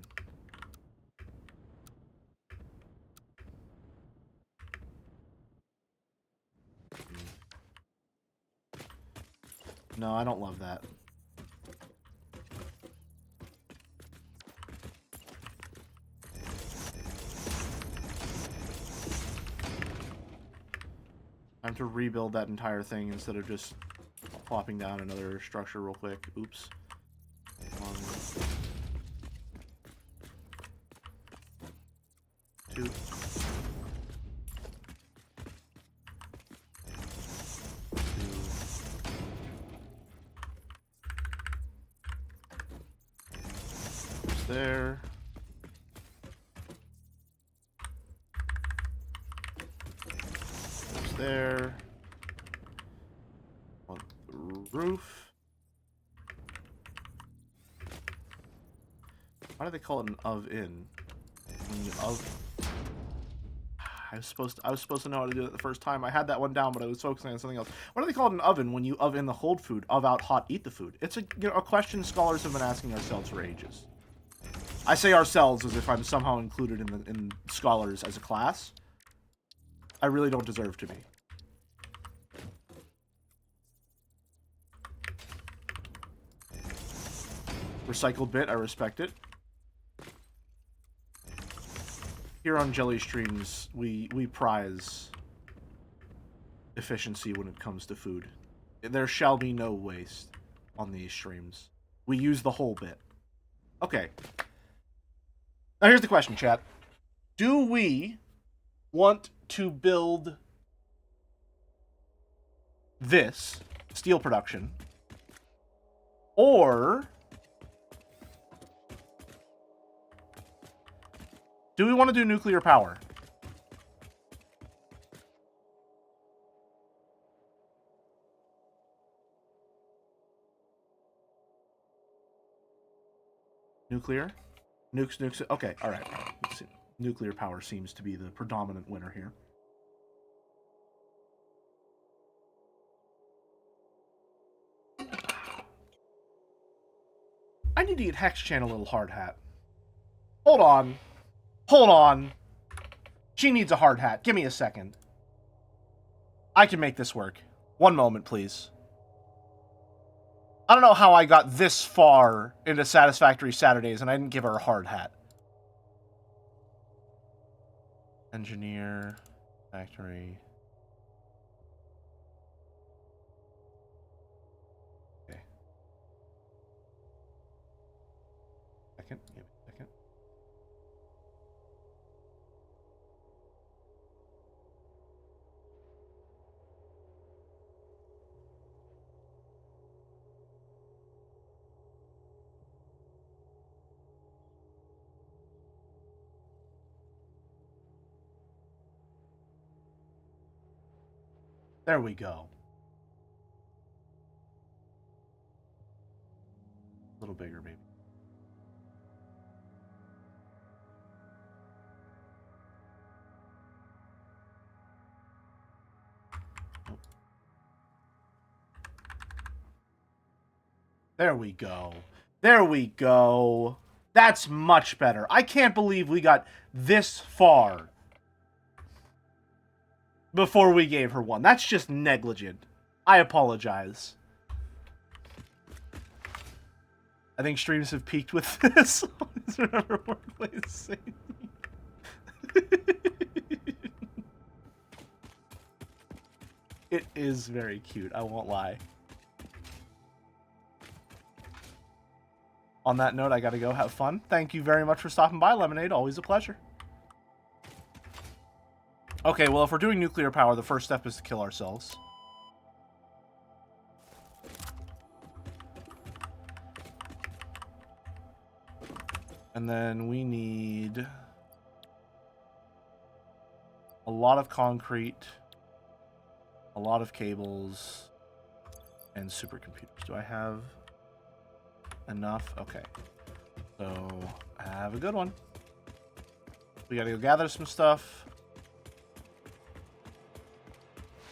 No, I don't love that. Time to rebuild that entire thing instead of just plopping down another structure real quick. Oops. 1, 2. there. Goes there. On the roof. Why do they call it an oven? When you I was supposed to know how to do it the first time. I had that one down, but I was focusing on something else. Why do they call it an oven when you oven the hold food? Of out hot, eat the food. It's a question scholars have been asking ourselves for ages. I say ourselves as if I'm somehow included in scholars as a class. I really don't deserve to be. Recycled bit, I respect it. Here on Jelly Streams, we prize efficiency when it comes to food. There shall be no waste on these streams. We use the whole bit. Okay. Now here's the question, chat. Do we want to build this steel production, or do we want to do nuclear power? Nuclear? Nukes. Okay, alright. Let's see. Nuclear power seems to be the predominant winner here. I need to get Hex Chan a little hard hat. Hold on. Hold on. She needs a hard hat. Give me a second. I can make this work. One moment, please. I don't know how I got this far into Satisfactory Saturdays and I didn't give her a hard hat. Engineer. Factory. Okay. Second. Give me a second. There we go. A little bigger, maybe. There we go. There we go. That's much better. I can't believe we got this far before we gave her one. That's just negligent. I apologize. I think streams have peaked with this. Remember workplace. It is very cute, I won't lie. On that note, I gotta go have fun. Thank you very much for stopping by, Lemonade. Always a pleasure. Okay, well, if we're doing nuclear power, the first step is to kill ourselves. And then we need a lot of concrete, a lot of cables, and supercomputers. Do I have enough? Okay. So, have a good one. We gotta go gather some stuff.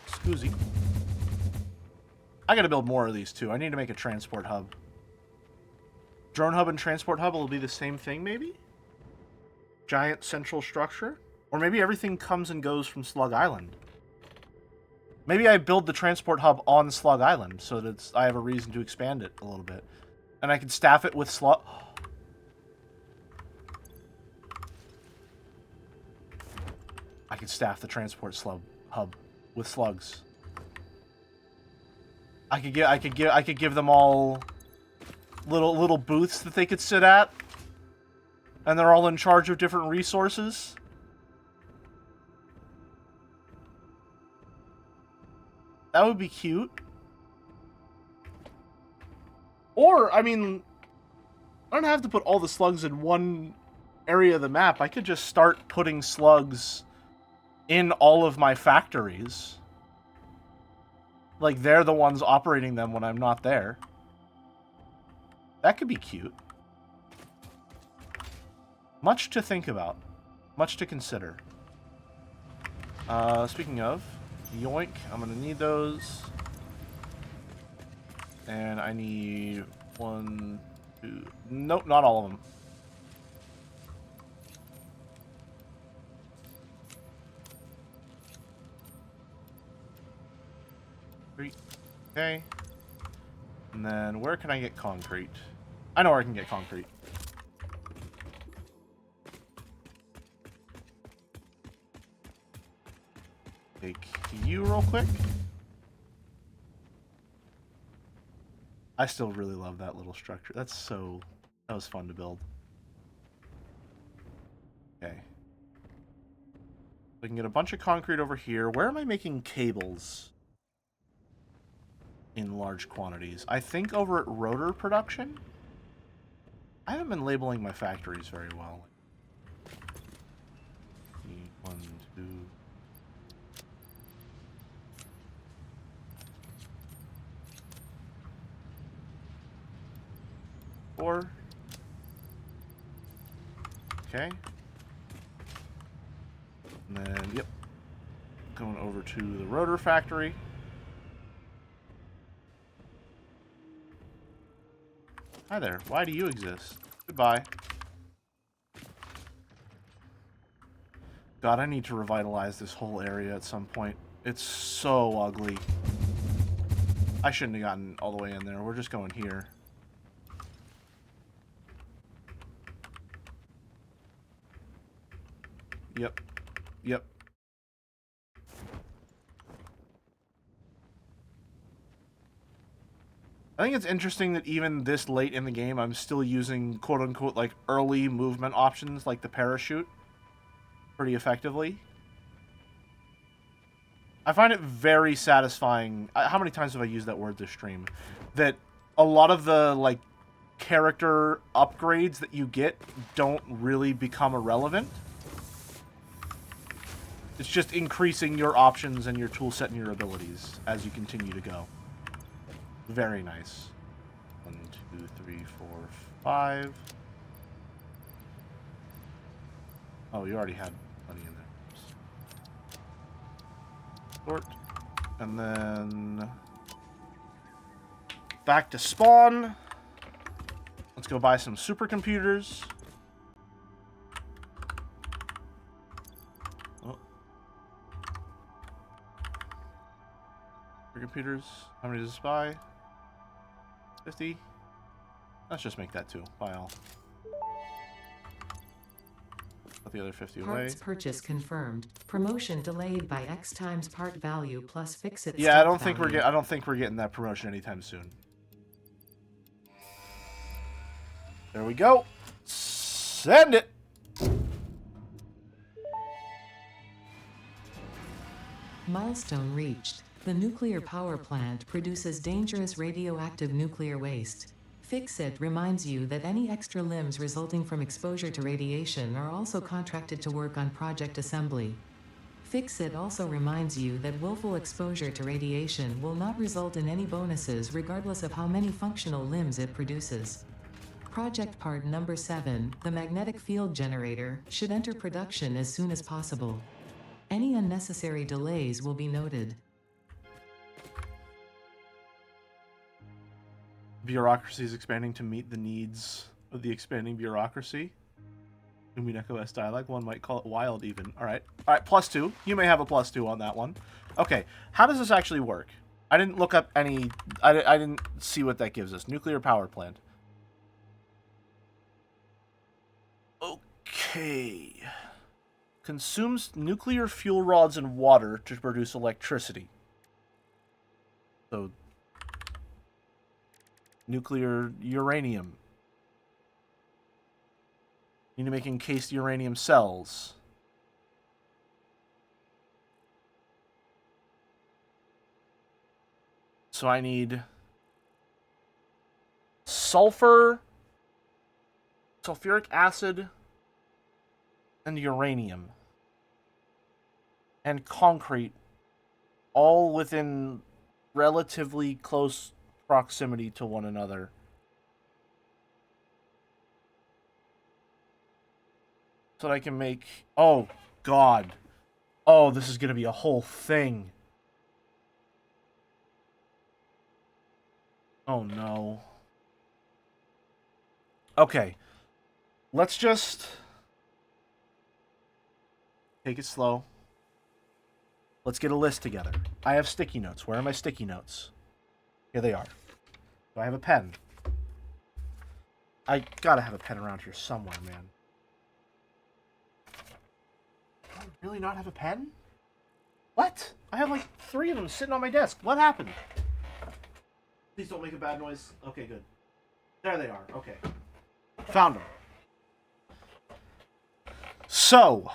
Scoozy. I gotta build more of these too. I need to make a transport hub. Drone hub and transport hub will be the same thing, maybe? Giant central structure? Or maybe everything comes and goes from Slug Island. Maybe I build the transport hub on Slug Island so that I have a reason to expand it a little bit. And I can staff it with slug... I can staff the transport slug hub with slugs. I could give them all little booths that they could sit at, and they're all in charge of different resources. That would be cute. Or, I mean, I don't have to put all the slugs in one area of the map. I could just start putting slugs in all of my factories. Like, they're the ones operating them when I'm not there. That could be cute. Much to think about. Much to consider. Speaking of, yoink, I'm gonna need those. And I need 1, 2... Nope, not all of them. Okay. And then where can I get concrete? I know where I can get concrete. Take you real quick. I still really love that little structure. That was fun to build. Okay. We can get a bunch of concrete over here. Where am I making cables? In large quantities. I think over at rotor production? I haven't been labeling my factories very well. 1, 2... 4. Okay. And then, yep. Going over to the rotor factory. Hi there. Why do you exist? Goodbye. God, I need to revitalize this whole area at some point. It's so ugly. I shouldn't have gotten all the way in there. We're just going here. Yep. Yep. I think it's interesting that even this late in the game, I'm still using quote-unquote, like, early movement options, like the parachute, pretty effectively. I find it very satisfying. How many times have I used that word this stream? That a lot of the, like, character upgrades that you get don't really become irrelevant. It's just increasing your options and your toolset and your abilities as you continue to go. Very nice. 1, 2, 3, 4, 5. Oh, you already had plenty in there. Sort. And then back to spawn. Let's go buy some supercomputers. Oh. Supercomputers. How many does this buy? 50. Let's just make that 2. Buy all. Put the other 50 away. Parts purchase confirmed. Promotion delayed by X times part value plus fix it. Yeah, I don't think we're getting that promotion anytime soon. There we go. Send it. Milestone reached. The nuclear power plant produces dangerous radioactive nuclear waste. Fix-It reminds you that any extra limbs resulting from exposure to radiation are also contracted to work on project assembly. Fix-It also reminds you that willful exposure to radiation will not result in any bonuses regardless of how many functional limbs it produces. Project part number 7, the magnetic field generator, should enter production as soon as possible. Any unnecessary delays will be noted. Bureaucracy is expanding to meet the needs of the expanding bureaucracy. Umineko S dialect, one might call it wild even. Alright, +2. You may have a +2 on that one. Okay, how does this actually work? I didn't look up any... I didn't see what that gives us. Nuclear power plant. Okay. Consumes nuclear fuel rods and water to produce electricity. So... nuclear uranium. You need to make encased uranium cells. So I need sulfur sulfuric acid and uranium and concrete all within relatively close proximity to one another. So that I can make... Oh, God. Oh, this is going to be a whole thing. Oh, no. Okay. Let's just... take it slow. Let's get a list together. I have sticky notes. Where are my sticky notes? Here they are. Do I have a pen? I gotta have a pen around here somewhere, man. Do I really not have a pen? What? I have like 3 of them sitting on my desk. What happened? Please don't make a bad noise. Okay, good. There they are. Okay. Found them. So,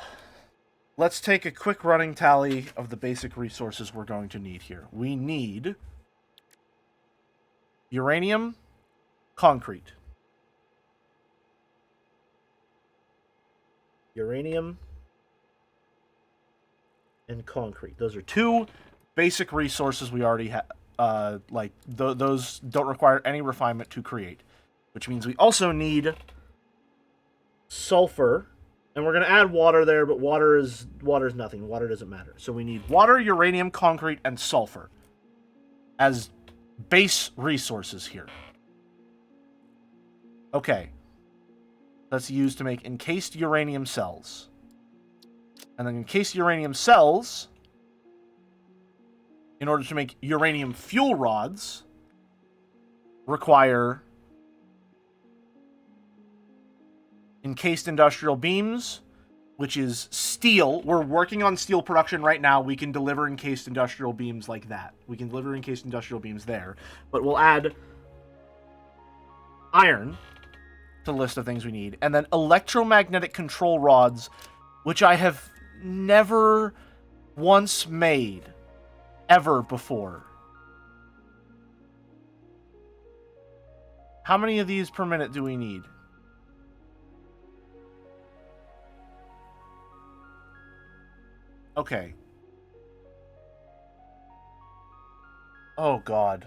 let's take a quick running tally of the basic resources we're going to need here. We need uranium, concrete. Uranium and concrete. Those are 2 basic resources we already have. Those don't require any refinement to create. Which means we also need sulfur. And we're going to add water there, but water is nothing. Water doesn't matter. So we need water, uranium, concrete, and sulfur as base resources here. Okay. That's used to make encased uranium cells. And then encased uranium cells, in order to make uranium fuel rods, require encased industrial beams, which is steel. We're working on steel production right now. We can deliver encased industrial beams like that. We can deliver encased industrial beams there. But we'll add iron to the list of things we need. And then electromagnetic control rods, which I have never once made ever before. How many of these per minute do we need? Okay. Oh, God.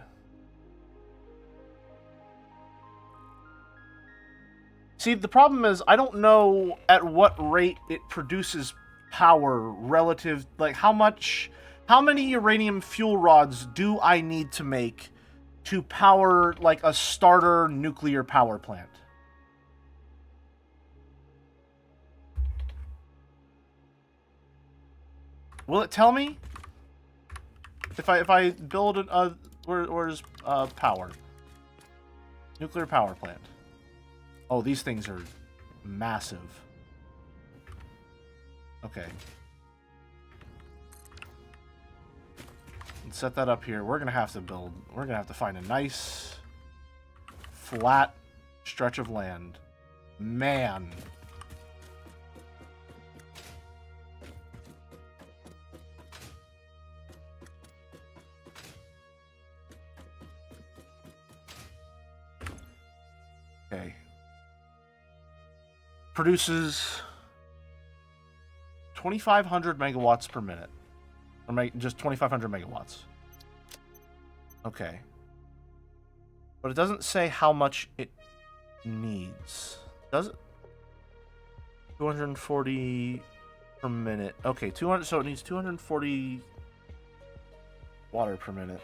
See, the problem is, I don't know at what rate it produces power relative... Like, how many uranium fuel rods do I need to make to power, like, a starter nuclear power plant? Will it tell me? If I build where's power? Nuclear power plant. Oh, these things are massive. Okay. Let's set that up here. We're gonna have to find a nice flat stretch of land. Man. Okay. Produces 2,500 megawatts per minute. Or just 2,500 megawatts. Okay. But it doesn't say how much it needs. Does it? 240 per minute. Okay, 200. So it needs 240 water per minute.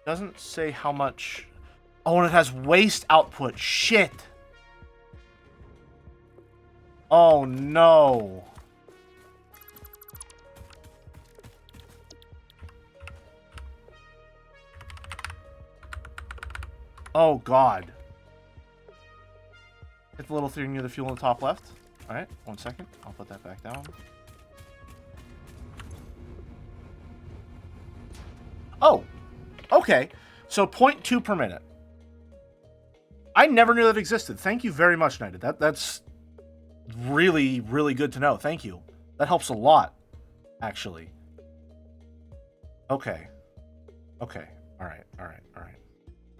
Doesn't say how much. Oh, and it has waste output. Shit. Oh, no. Oh, God. Hit the little thing near the fuel in the top left. Alright, 1 second. I'll put that back down. Oh, okay. So 0.2 per minute. I never knew that existed. Thank you very much, Knighted. That's really, really good to know. Thank you. That helps a lot, actually. Okay. Okay. Alright, alright, alright.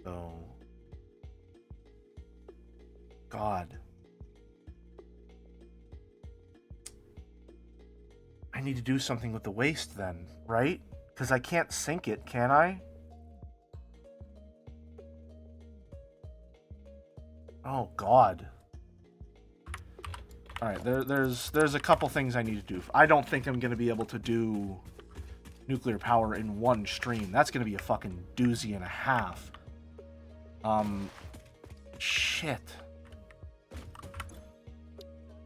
So... God. I need to do something with the waste then, right? Because I can't sink it, can I? Oh, God. Alright, there's a couple things I need to do. I don't think I'm going to be able to do nuclear power in one stream. That's going to be a fucking doozy and a half. Shit.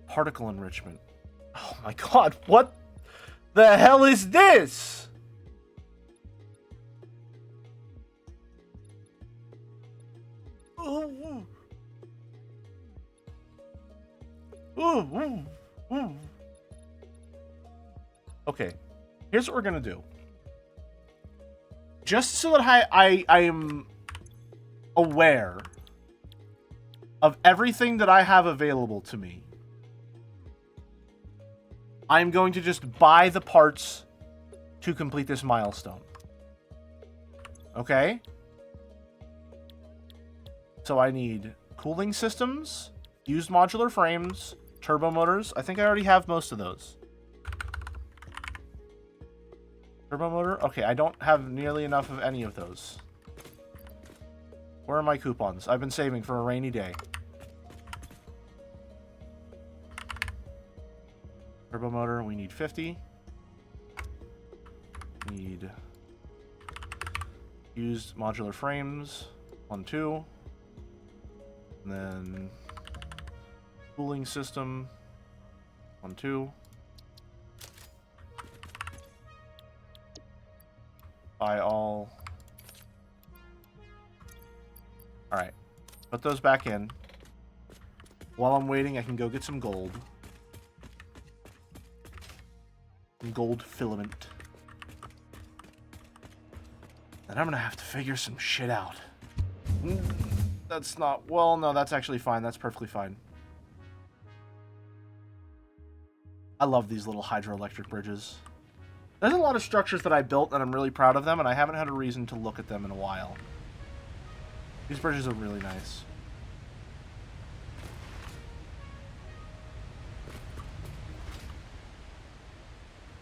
Particle enrichment. Oh my God, what the hell is this? Ooh. Ooh. Ooh. Okay, here's what we're gonna do. Just so that I am aware of everything that I have available to me, I'm going to just buy the parts to complete this milestone. Okay? So I need cooling systems, fused modular frames, turbo motors. I think I already have most of those. Turbo motor? Okay, I don't have nearly enough of any of those. Where are my coupons? I've been saving for a rainy day. Turbo motor, we need 50. Need used modular frames, 1, 2. And then cooling system, 1, 2. Buy all. Alright. Put those back in. While I'm waiting, I can go get some gold. Some gold filament. Then I'm gonna have to figure some shit out. That's not... Well, no, that's actually fine. That's perfectly fine. I love these little hydroelectric bridges. There's a lot of structures that I built, and I'm really proud of them, and I haven't had a reason to look at them in a while. These bridges are really nice.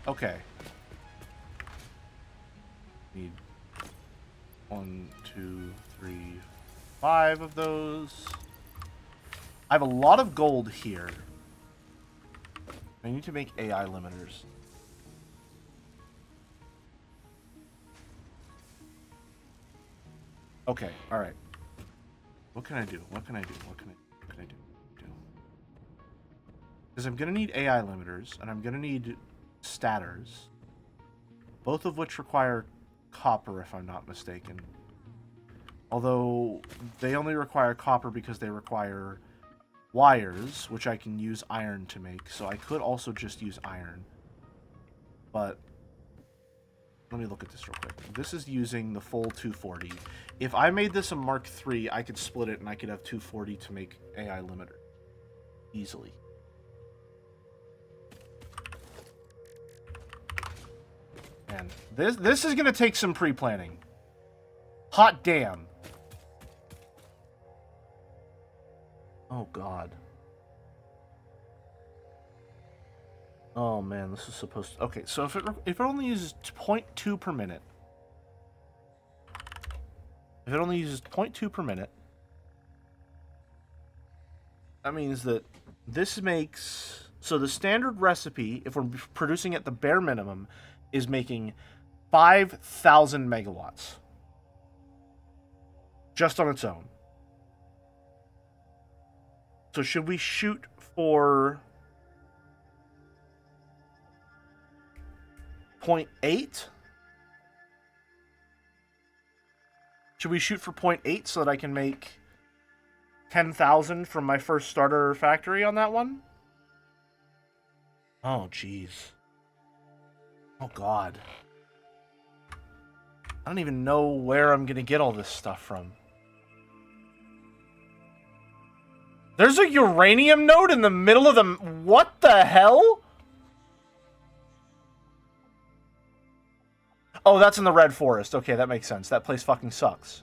Okay. Need 1, 2, 3, 5 of those. I have a lot of gold here. I need to make AI limiters. Okay, alright. What can I do? What can I do? What can I do? Because I'm going to need AI limiters, and I'm going to need statters. Both of which require copper, if I'm not mistaken. Although, they only require copper because they require wires, which I can use iron to make. So I could also just use iron. But let me look at this real quick. This is using the full 240. If I made this a Mark III, I could split it and I could have 240 to make AI limiter. Easily. And this is going to take some pre-planning. Hot damn. Oh, God. Oh, man, this is supposed to... Okay, so if it only uses 0.2 per minute... If it only uses 0.2 per minute... That means that this makes... So the standard recipe, if we're producing at the bare minimum, is making 5,000 megawatts. Just on its own. So should we shoot for 0.8? Should we shoot for 0.8 so that I can make 10,000 from my first starter factory on that one? Oh, jeez. Oh, God. I don't even know where I'm going to get all this stuff from. There's a uranium node in the middle of the... What the hell? Oh, that's in the Red Forest. Okay, that makes sense. That place fucking sucks.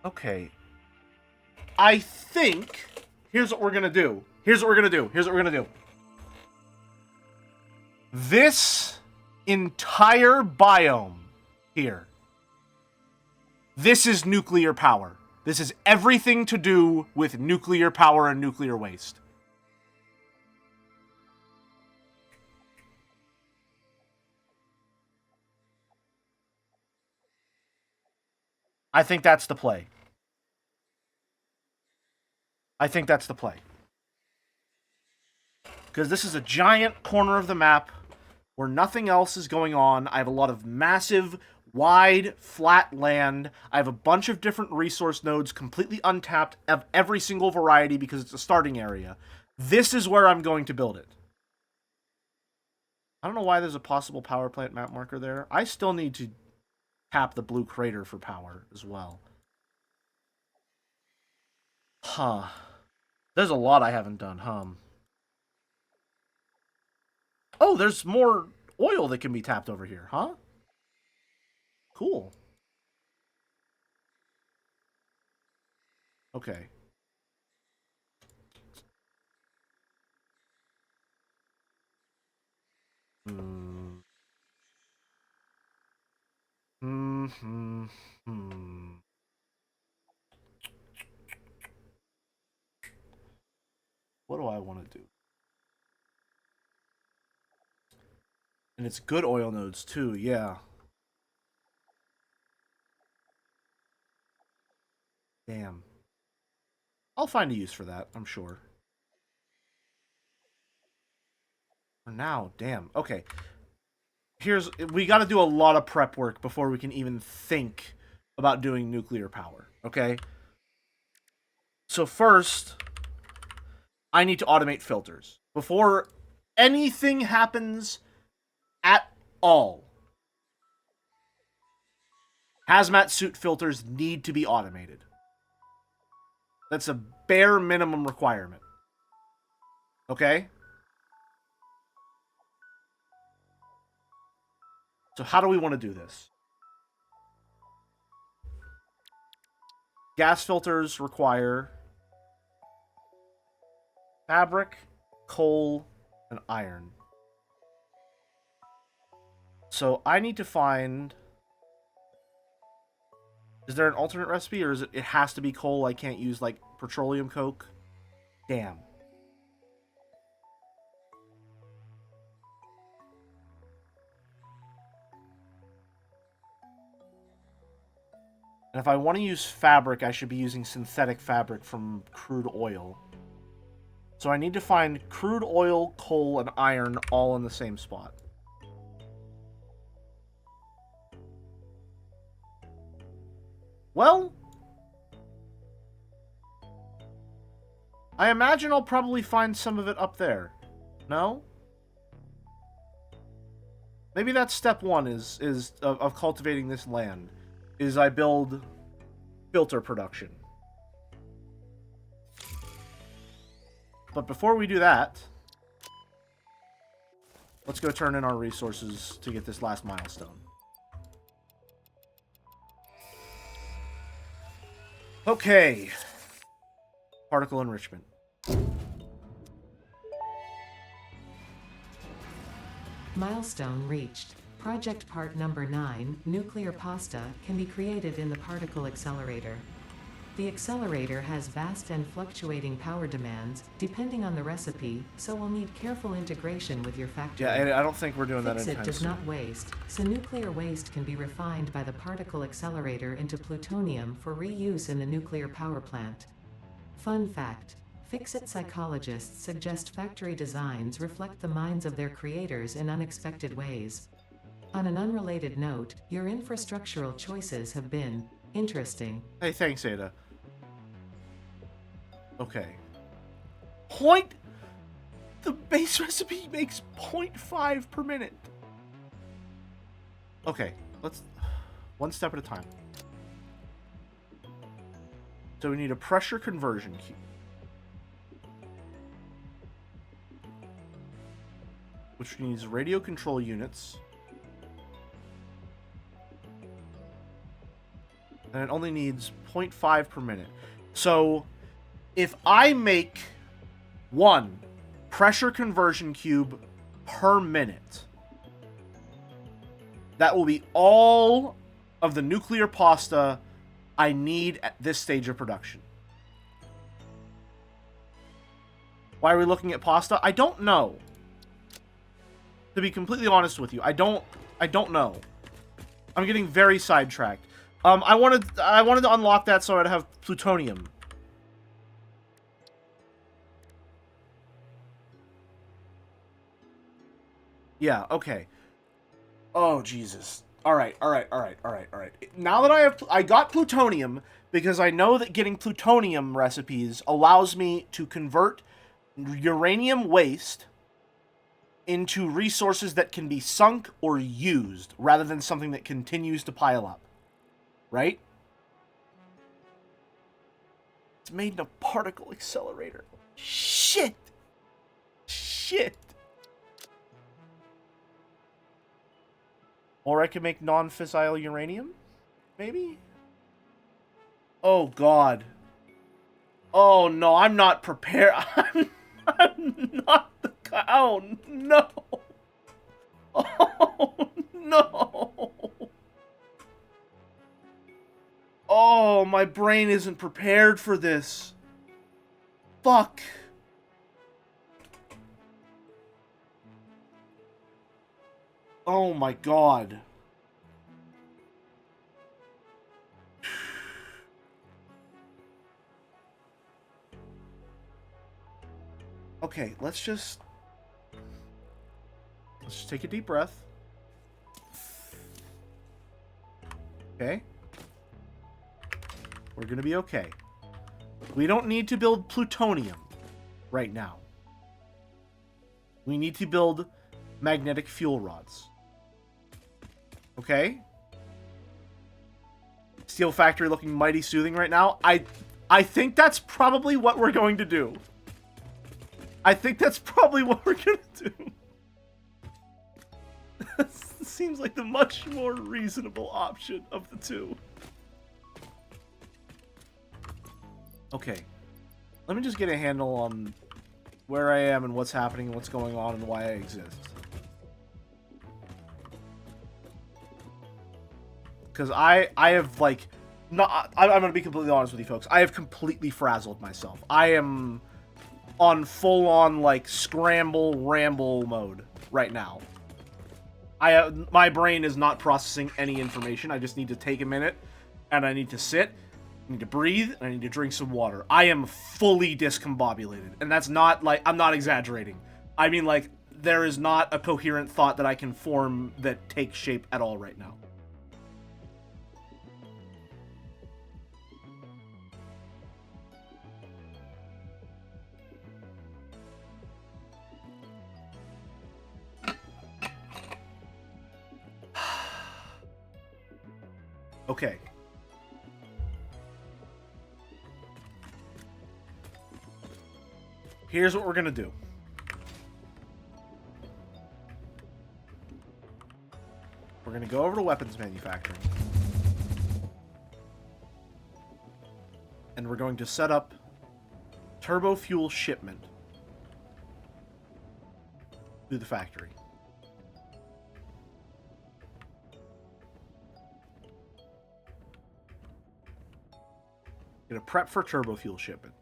Okay. I think Here's what we're gonna do. Here's what we're gonna do. Here's what we're gonna do. This entire biome here. This is nuclear power. This is everything to do with nuclear power and nuclear waste. I think that's the play. I think that's the play. Because this is a giant corner of the map where nothing else is going on. I have a lot of massive, wide, flat land. I have a bunch of different resource nodes completely untapped of every single variety because it's a starting area. This is where I'm going to build it. I don't know why there's a possible power plant map marker there. I still need to tap the blue crater for power as well. Huh. There's a lot I haven't done, Oh, there's more oil that can be tapped over here, huh? Cool. Okay. Hmm. What do I want to do? And it's good oil nodes too, yeah. Damn. I'll find a use for that, I'm sure. For now, damn. Okay. We got to do a lot of prep work before we can even think about doing nuclear power, okay? So first, I need to automate filters. Before anything happens at all, hazmat suit filters need to be automated. That's a bare minimum requirement. Okay? So how do we want to do this? Gas filters require fabric, coal, and iron. So I need to find... Is there an alternate recipe, or is it has to be coal? I can't use, like, petroleum coke? Damn. And if I want to use fabric, I should be using synthetic fabric from crude oil. So I need to find crude oil, coal, and iron all in the same spot. Well, I imagine I'll probably find some of it up there. No? Maybe that's step one of cultivating this land. Is I build filter production. But before we do that, let's go turn in our resources to get this last milestone. Okay. Particle enrichment. Milestone reached. Project part number 9, nuclear pasta, can be created in the particle accelerator. The accelerator has vast and fluctuating power demands, depending on the recipe, so will need careful integration with your factory. Yeah, and I don't think we're doing that Fix anytime it does soon. not waste, so nuclear waste can be refined by the particle accelerator into plutonium for reuse in the nuclear power plant. Fun fact. Fix-It psychologists suggest factory designs reflect the minds of their creators in unexpected ways. On an unrelated note, your infrastructural choices have been interesting. Hey, thanks, Ada. Okay. The base recipe makes 0.5 per minute. Okay, let's... One step at a time. So we need a pressure conversion cube. Which needs radio control units. And it only needs 0.5 per minute. So If I make 1 pressure conversion cube per minute, that will be all of the nuclear pasta I need at this stage of production. Why are we looking at pasta? I don't know. To be completely honest with you, I don't know. I'm getting very sidetracked. I wanted to unlock that so I'd have plutonium. Yeah, okay. Oh, Jesus. Alright. Now that I got plutonium, because I know that getting plutonium recipes allows me to convert uranium waste into resources that can be sunk or used, rather than something that continues to pile up. Right? It's made in a particle accelerator. Shit! Or I can make non-fissile uranium? Maybe? Oh, God. Oh, no, I'm not prepared. I'm not the guy. Oh, no. Oh, no. Oh, my brain isn't prepared for this. Fuck. Oh, my God. Okay, let's just take a deep breath. Okay. We're gonna be okay. We don't need to build plutonium right now. We need to build magnetic fuel rods. Okay? Steel factory looking mighty soothing right now. I think that's probably what we're going to do. I think that's probably what we're gonna do. Seems like the much more reasonable option of the two. Okay. Let me just get a handle on where I am and what's happening and what's going on and why I exist. Because I have, like... I'm going to be completely honest with you folks. I have completely frazzled myself. I am on full-on, like, scramble, ramble mode right now. My brain is not processing any information. I just need to take a minute, and I need to sit, I need to breathe, and I need to drink some water. I am fully discombobulated, and that's not, like, I'm not exaggerating. I mean, like, there is not a coherent thought that I can form that takes shape at all right now. Okay. Here's what we're gonna do. We're gonna go over to weapons manufacturing. And we're going to set up turbo fuel shipment to the factory. Gonna prep for turbo fuel shipment.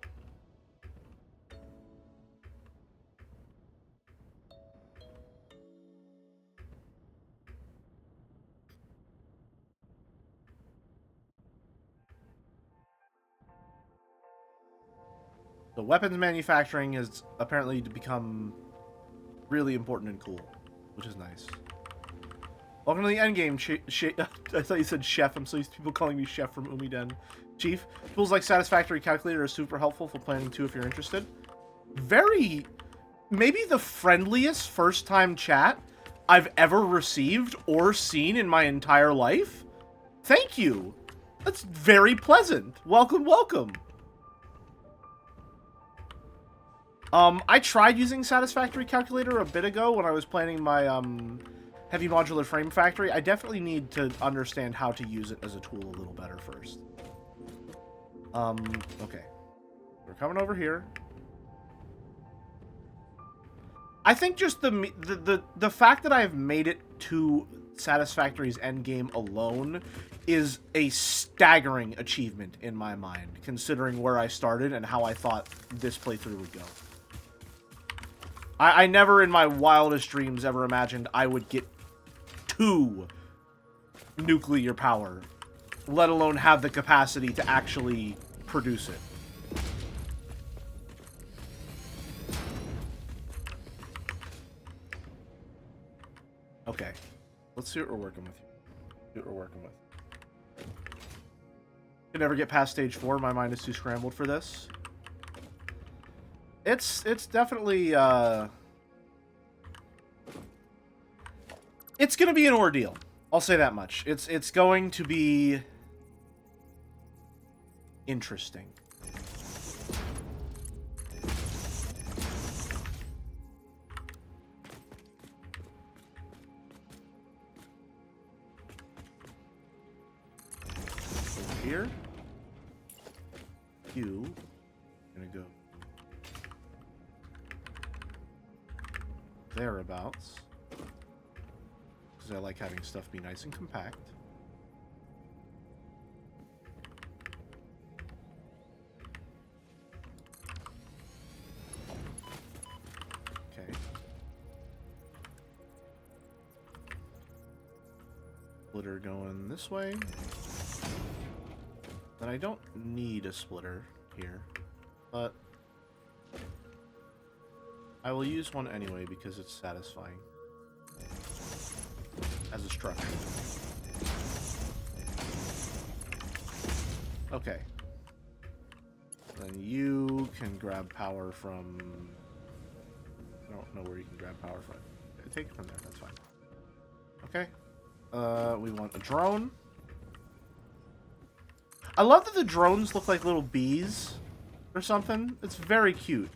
So weapons manufacturing has apparently become really important and cool, which is nice. Welcome to the endgame, I thought you said chef. I'm so used to people calling me chef from Umiden. Chief, tools like Satisfactory Calculator are super helpful for planning too if you're interested. Maybe the friendliest first-time chat I've ever received or seen in my entire life. Thank you. That's very pleasant. Welcome, welcome. I tried using Satisfactory Calculator a bit ago when I was planning my, heavy modular frame factory. I definitely need to understand how to use it as a tool a little better first. Okay. We're coming over here. I think just the fact that I've made it to Satisfactory's endgame alone is a staggering achievement in my mind, considering where I started and how I thought this playthrough would go. I never in my wildest dreams ever imagined I would get to nuclear power, let alone have the capacity to actually produce it. Okay, let's see what we're working with. See what we're working with. Could never get past stage 4. My mind is too scrambled for this. It's definitely it's gonna be an ordeal. I'll say that much. It's going to be interesting. Here, you gonna go thereabouts because I like having stuff be nice and compact. Okay. Splitter going this way. Then I don't need a splitter here, but I will use one anyway because it's satisfying as a structure. Okay. Then you can grab power from... I don't know where you can grab power from. Take it from there, that's fine. Okay. We want a drone. I love that the drones look like little bees or something. It's very cute.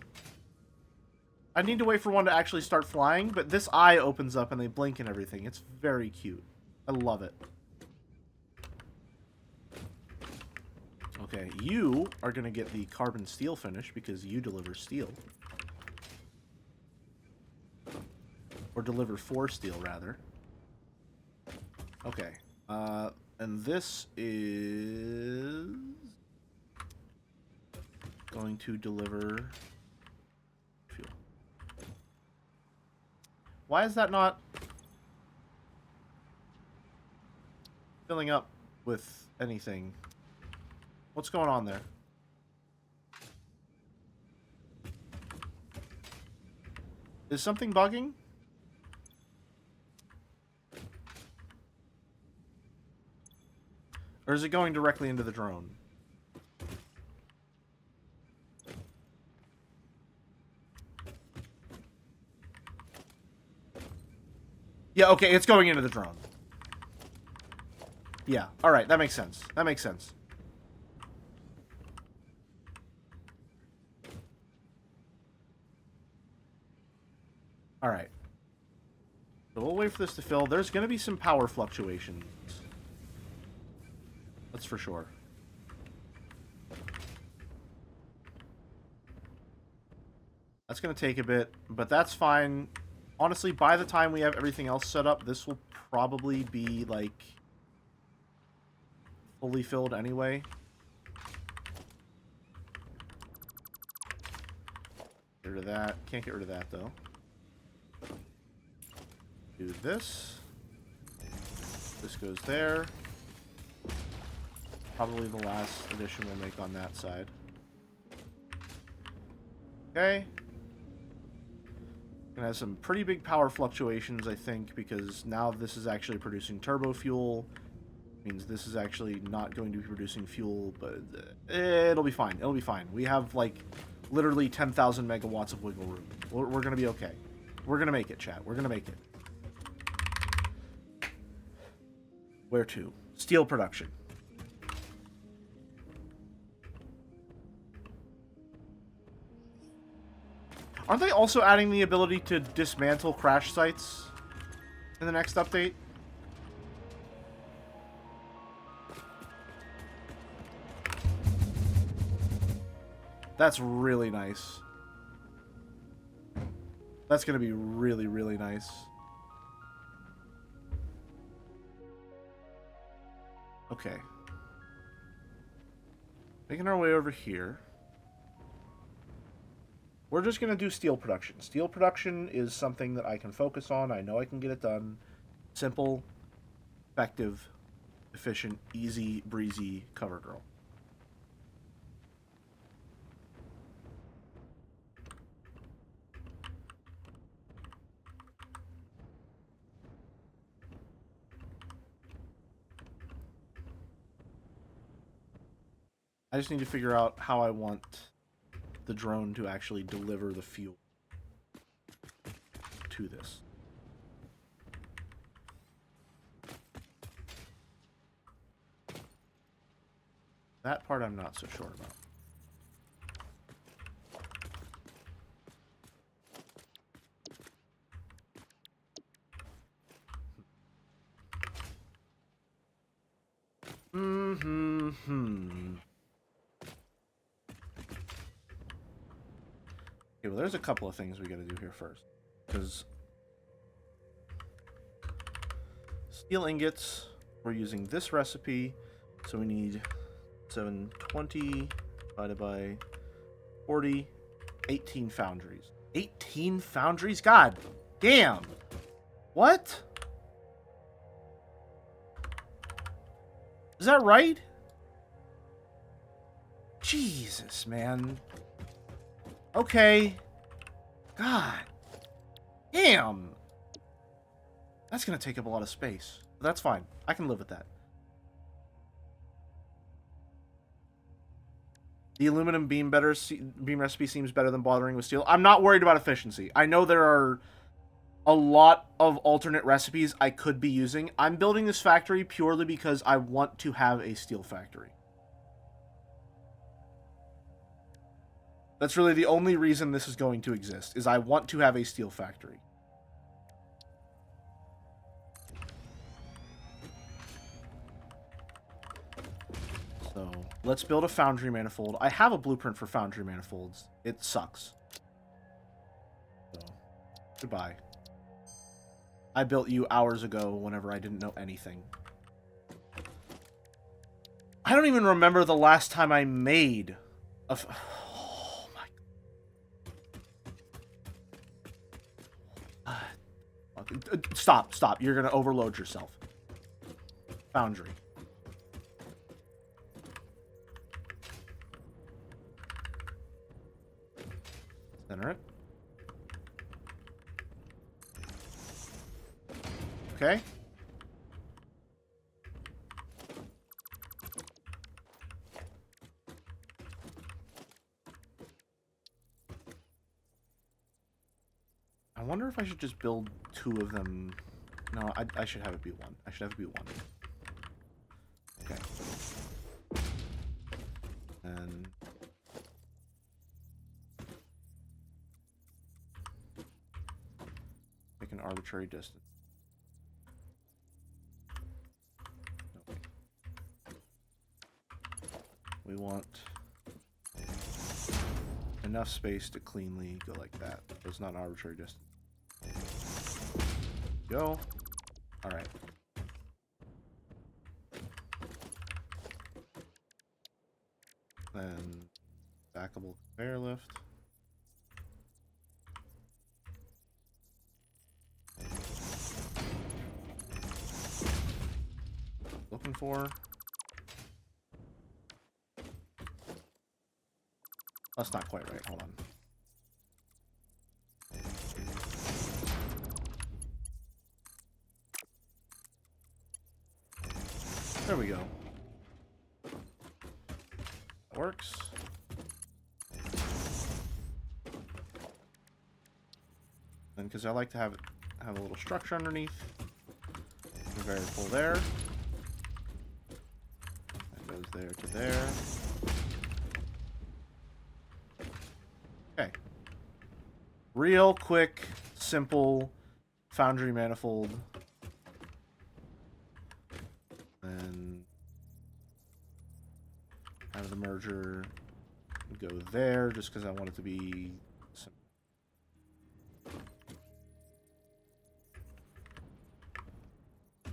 I need to wait for one to actually start flying, but this eye opens up and they blink and everything. It's very cute. I love it. Okay, you are going to get the carbon steel finish because you deliver steel. Or deliver 4 steel, rather. Okay. And this is going to deliver fuel. Why is that not filling up with anything? What's going on there? Is something bugging? Or is it going directly into the drone? Yeah, okay, it's going into the drone. Yeah, alright, that makes sense. That makes sense. Alright. So we'll wait for this to fill. There's going to be some power fluctuations. That's for sure. That's going to take a bit, but that's fine. Honestly, by the time we have everything else set up, this will probably be, like, fully filled anyway. Get rid of that. Can't get rid of that, though. Do this. This goes there. Probably the last addition we'll make on that side. Okay. Gonna have some pretty big power fluctuations, I think, because now this is actually producing turbo fuel. Means this is actually not going to be producing fuel, but it'll be fine. It'll be fine. We have, like, literally 10,000 megawatts of wiggle room. We're gonna be okay. We're gonna make it, chat. We're gonna make it. Where to? Steel production. Aren't they also adding the ability to dismantle crash sites in the next update? That's really nice. That's going to be really, really nice. Okay. Making our way over here. We're just going to do steel production. Steel production is something that I can focus on. I know I can get it done. Simple, effective, efficient, easy, breezy cover girl. I just need to figure out how I want the drone to actually deliver the fuel to this. That part I'm not so sure about. Okay, well, there's a couple of things we gotta do here first. Because steel ingots, we're using this recipe, so we need 720 divided by 40, 18 foundries. 18 foundries? God damn! What? Is that right? Jesus, man. Okay. God. Damn. That's gonna take up a lot of space. But that's fine. I can live with that. The aluminum beam recipe seems better than bothering with steel. I'm not worried about efficiency. I know there are a lot of alternate recipes I could be using. I'm building this factory purely because I want to have a steel factory. That's really the only reason this is going to exist, is I want to have a steel factory. So, let's build a foundry manifold. I have a blueprint for foundry manifolds. It sucks. So, goodbye. I built you hours ago whenever I didn't know anything. I don't even remember the last time I made a... Oh my... Stop. You're going to overload yourself. Foundry. Center it. Okay. I wonder if I should just build 2 of them. No, I should have it be 1. I should have it be 1. Okay. And... make an arbitrary distance. Okay. We want enough space to cleanly go like that. So it's not an arbitrary distance. Go. Alright. Then stackable conveyor lift. Looking for. That's not quite right. Hold on. There we go. That works. And because I like to have a little structure underneath. Conveyor pull there. That goes there to there. Okay. Real quick, simple foundry manifold. Then have the merger go there just because I want it to be...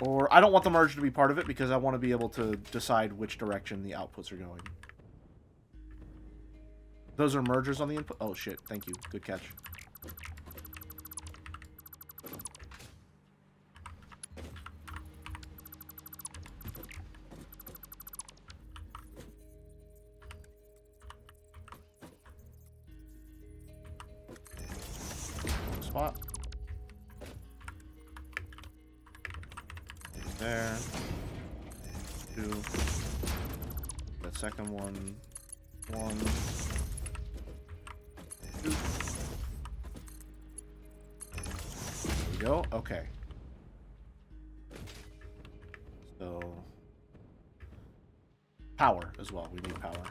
Or I don't want the merge to be part of it because I want to be able to decide which direction the outputs are going. Those are mergers on the input? Oh shit, thank you. Good catch. Spot. There. 2. That second one. 1. 2. There we go. Okay. So... Power as well. We need power.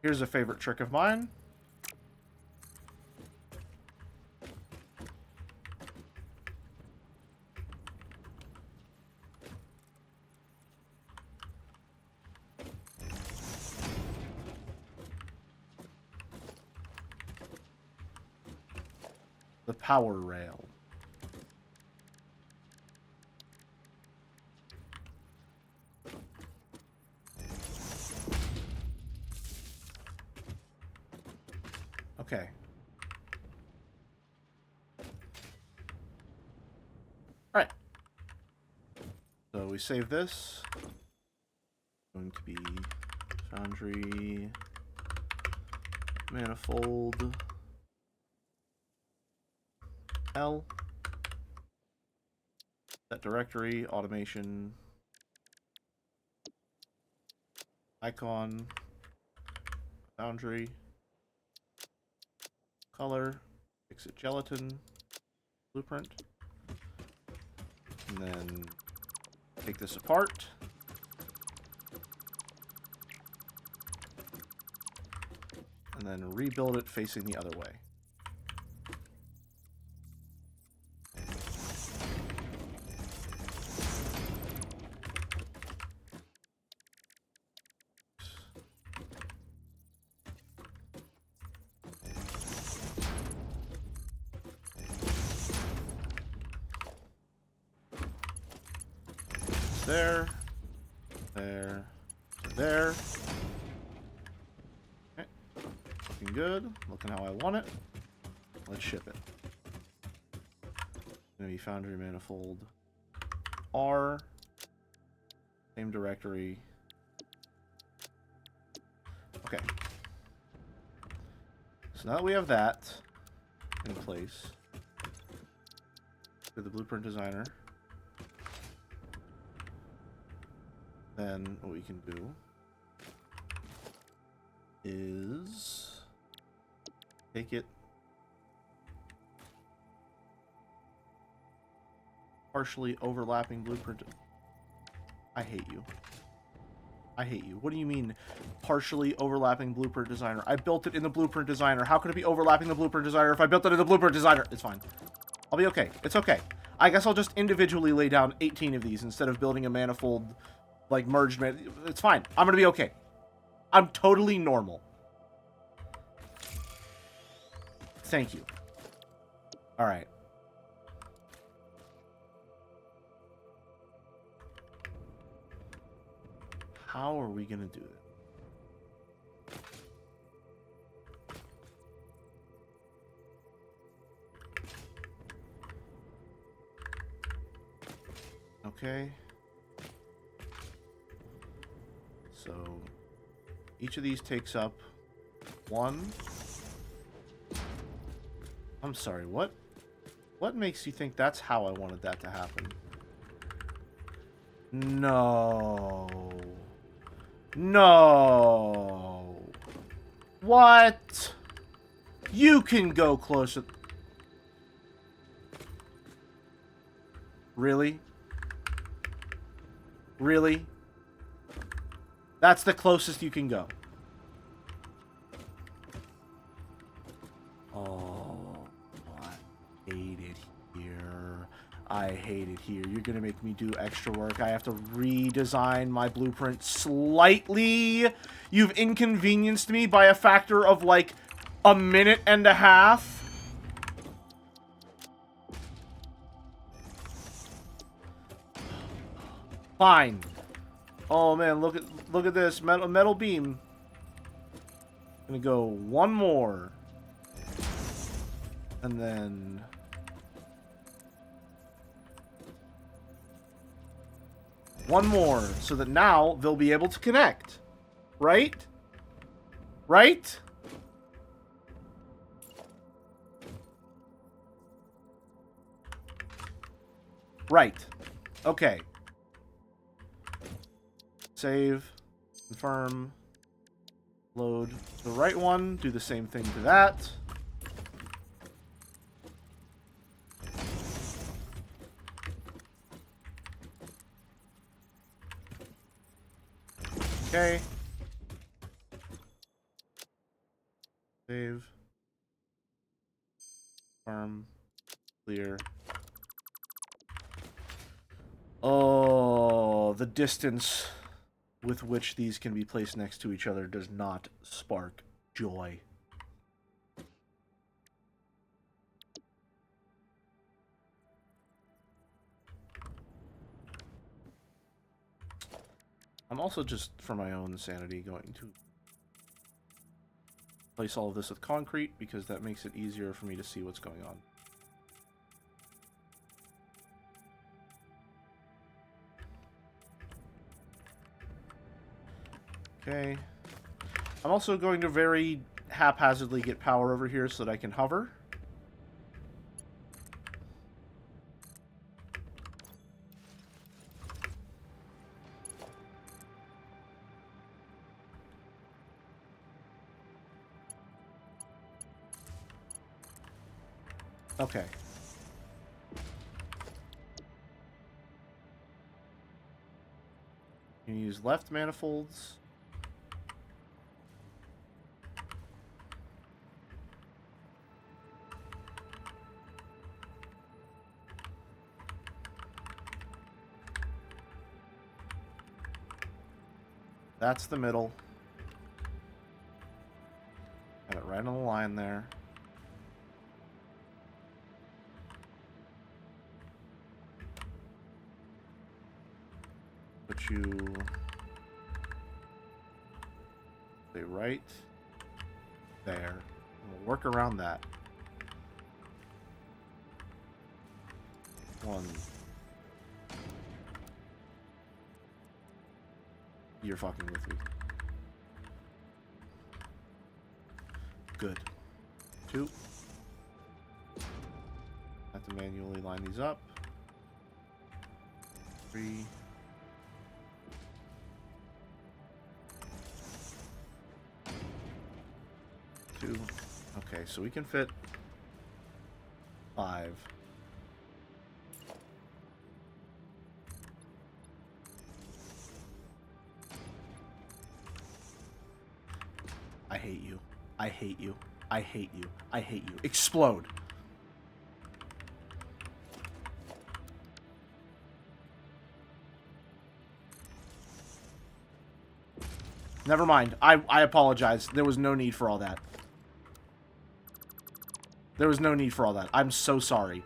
Here's a favorite trick of mine. The power rail. Okay. Alright. So we save this. Going to be Foundry, Manifold, L, Set Directory, Automation, Icon, Foundry, Color, Fixit Gelatin, Blueprint, and then take this apart. And then rebuild it facing the other way. There. There. There. Okay. Looking good. Looking how I want it. Let's ship it. Gonna be Foundry Manifold R. Same directory. Okay. So now that we have that in place, with the Blueprint Designer, then what we can do is take it, partially overlapping Blueprint. I hate you. I hate you. What do you mean partially overlapping Blueprint Designer? I built it in the Blueprint Designer. How could it be overlapping the Blueprint Designer if I built it in the Blueprint Designer? It's fine. I'll be okay. It's okay. I guess I'll just individually lay down 18 of these instead of building a manifold, like, merged man. It's fine. I'm gonna be okay. I'm totally normal. Thank you. Alright. How are we gonna do it? Okay. So each of these takes up 1. I'm sorry, what? What makes you think that's how I wanted that to happen? No. No. What? You can go closer. Really? Really? That's the closest you can go. Oh, I hate it here. I hate it here. You're gonna make me do extra work. I have to redesign my blueprint slightly. You've inconvenienced me by a factor of, like, a minute and a half. Fine. Oh man, look at this metal beam. Gonna go one more, and then one more, so that now they'll be able to connect. Right? Right? Right. Okay. Save. Confirm. Load the right one. Do the same thing to that. Okay. Save. Confirm. Clear. Oh, the distance with which these can be placed next to each other does not spark joy. I'm also just, for my own sanity, going to place all of this with concrete because that makes it easier for me to see what's going on. Okay. I'm also going to very haphazardly get power over here so that I can hover. Okay. You can use left manifolds. That's the middle. Got it right on the line there. Put you... stay right there. We'll work around that. One. You're fucking with me. Good. 2. Have to manually line these up. 3. 2. Okay, so we can fit 5. I hate you. I hate you. I hate you. I hate you. Explode. Never mind. I apologize. There was no need for all that. There was no need for all that. I'm so sorry.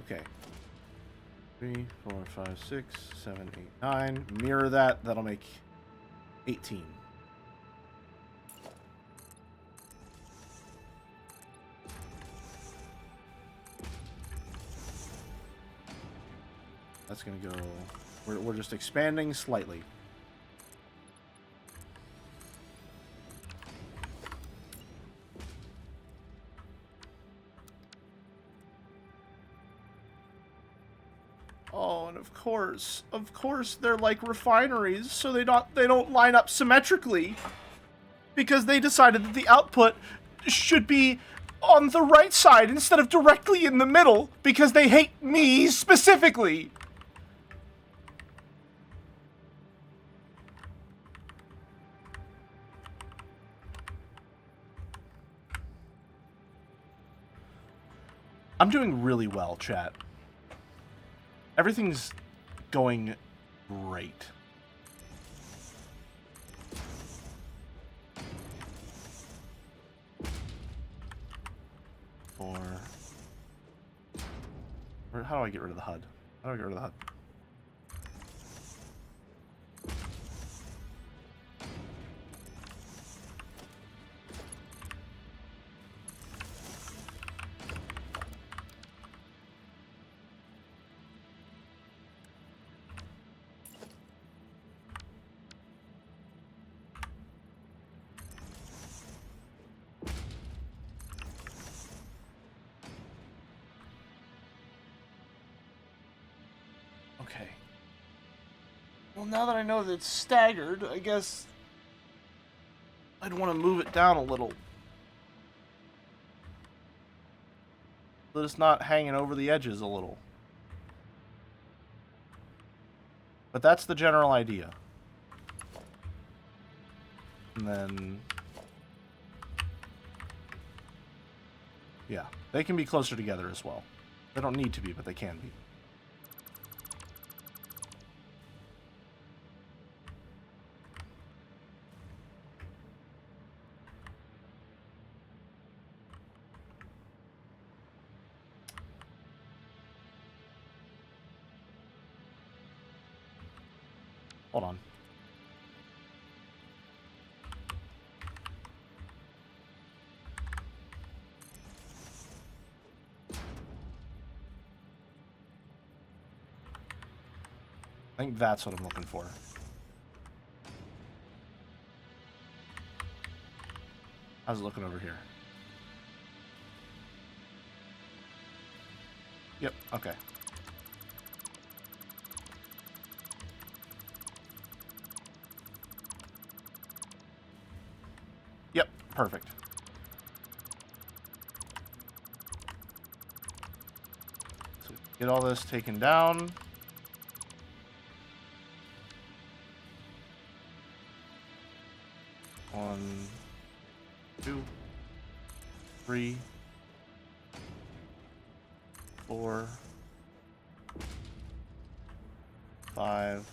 Okay. 3, 4, 5, 6, 7, 8, 9. Mirror that. That'll make 18. That's gonna go... We're just expanding slightly. Oh, and of course, they're like refineries, so they don't line up symmetrically, because they decided that the output should be on the right side instead of directly in the middle because they hate me specifically. I'm doing really well, chat. Everything's going great. How do I get rid of the HUD? How do I get rid of the HUD? Okay. Well, now that I know that it's staggered, I guess I'd want to move it down a little. So that it's not hanging over the edges a little. But that's the general idea. And then... yeah, they can be closer together as well. They don't need to be, but they can be. Hold on. I think that's what I'm looking for. How's it looking over here? Yep, okay. Yep, perfect. So get all this taken down. One, 2, 3, 4, 5.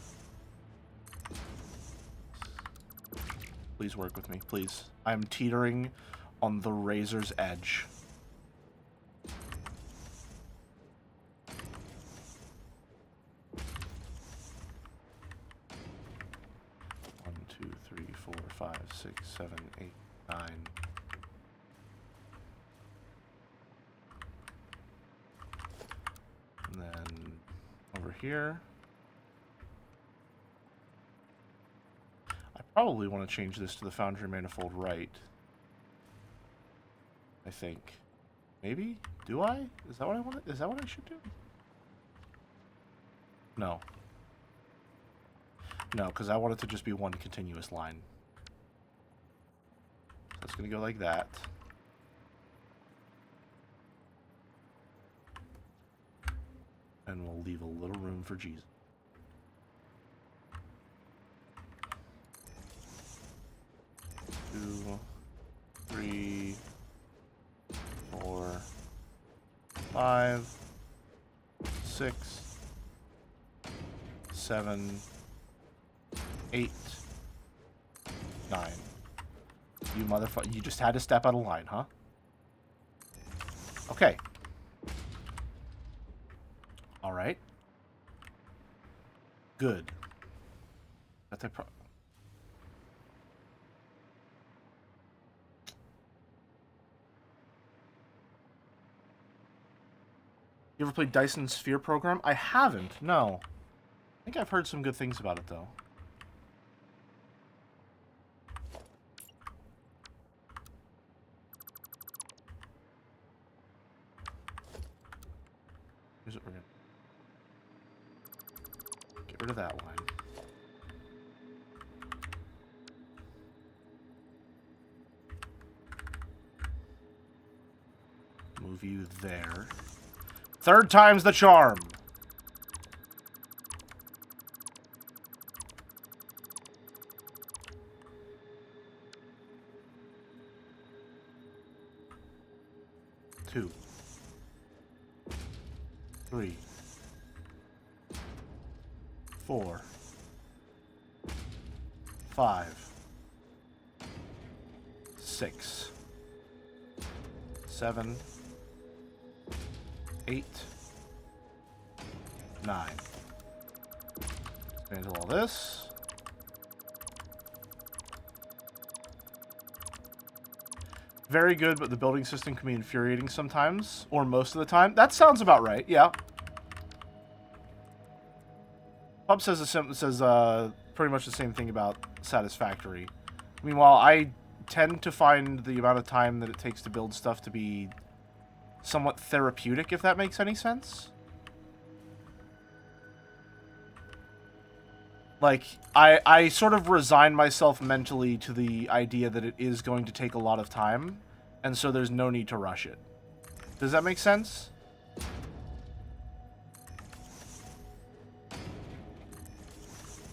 Please work with me, please. I'm teetering on the razor's edge. One, 2, 3, 4, 5, 6, 7, 8, 9. And then over here. I probably want to change this to the Foundry Manifold right. I think. Maybe? Do I? Is that what I want? Is that what I should do? No. No, because I want it to just be one continuous line. So it's going to go like that. And we'll leave a little room for Jesus. Two, 3, 4, 5, 6, 7, 8, 9. You motherfucker, you just had to step out of line, huh? Okay. Alright. Good. That's a You ever played Dyson Sphere Program? I haven't, no. I think I've heard some good things about it, though. Here's what we're gonna... get rid of that line. move you there. Third time's the charm. Two. 3. 4. 5. 6. 7. 8. 9. Handle all this. Very good, but the building system can be infuriating sometimes, or most of the time. That sounds about right, yeah. Pub says pretty much the same thing about Satisfactory. Meanwhile, I tend to find the amount of time that it takes to build stuff to be somewhat therapeutic, if that makes any sense. Like, I sort of resign myself mentally to the idea that it is going to take a lot of time, and so there's no need to rush it. Does that make sense?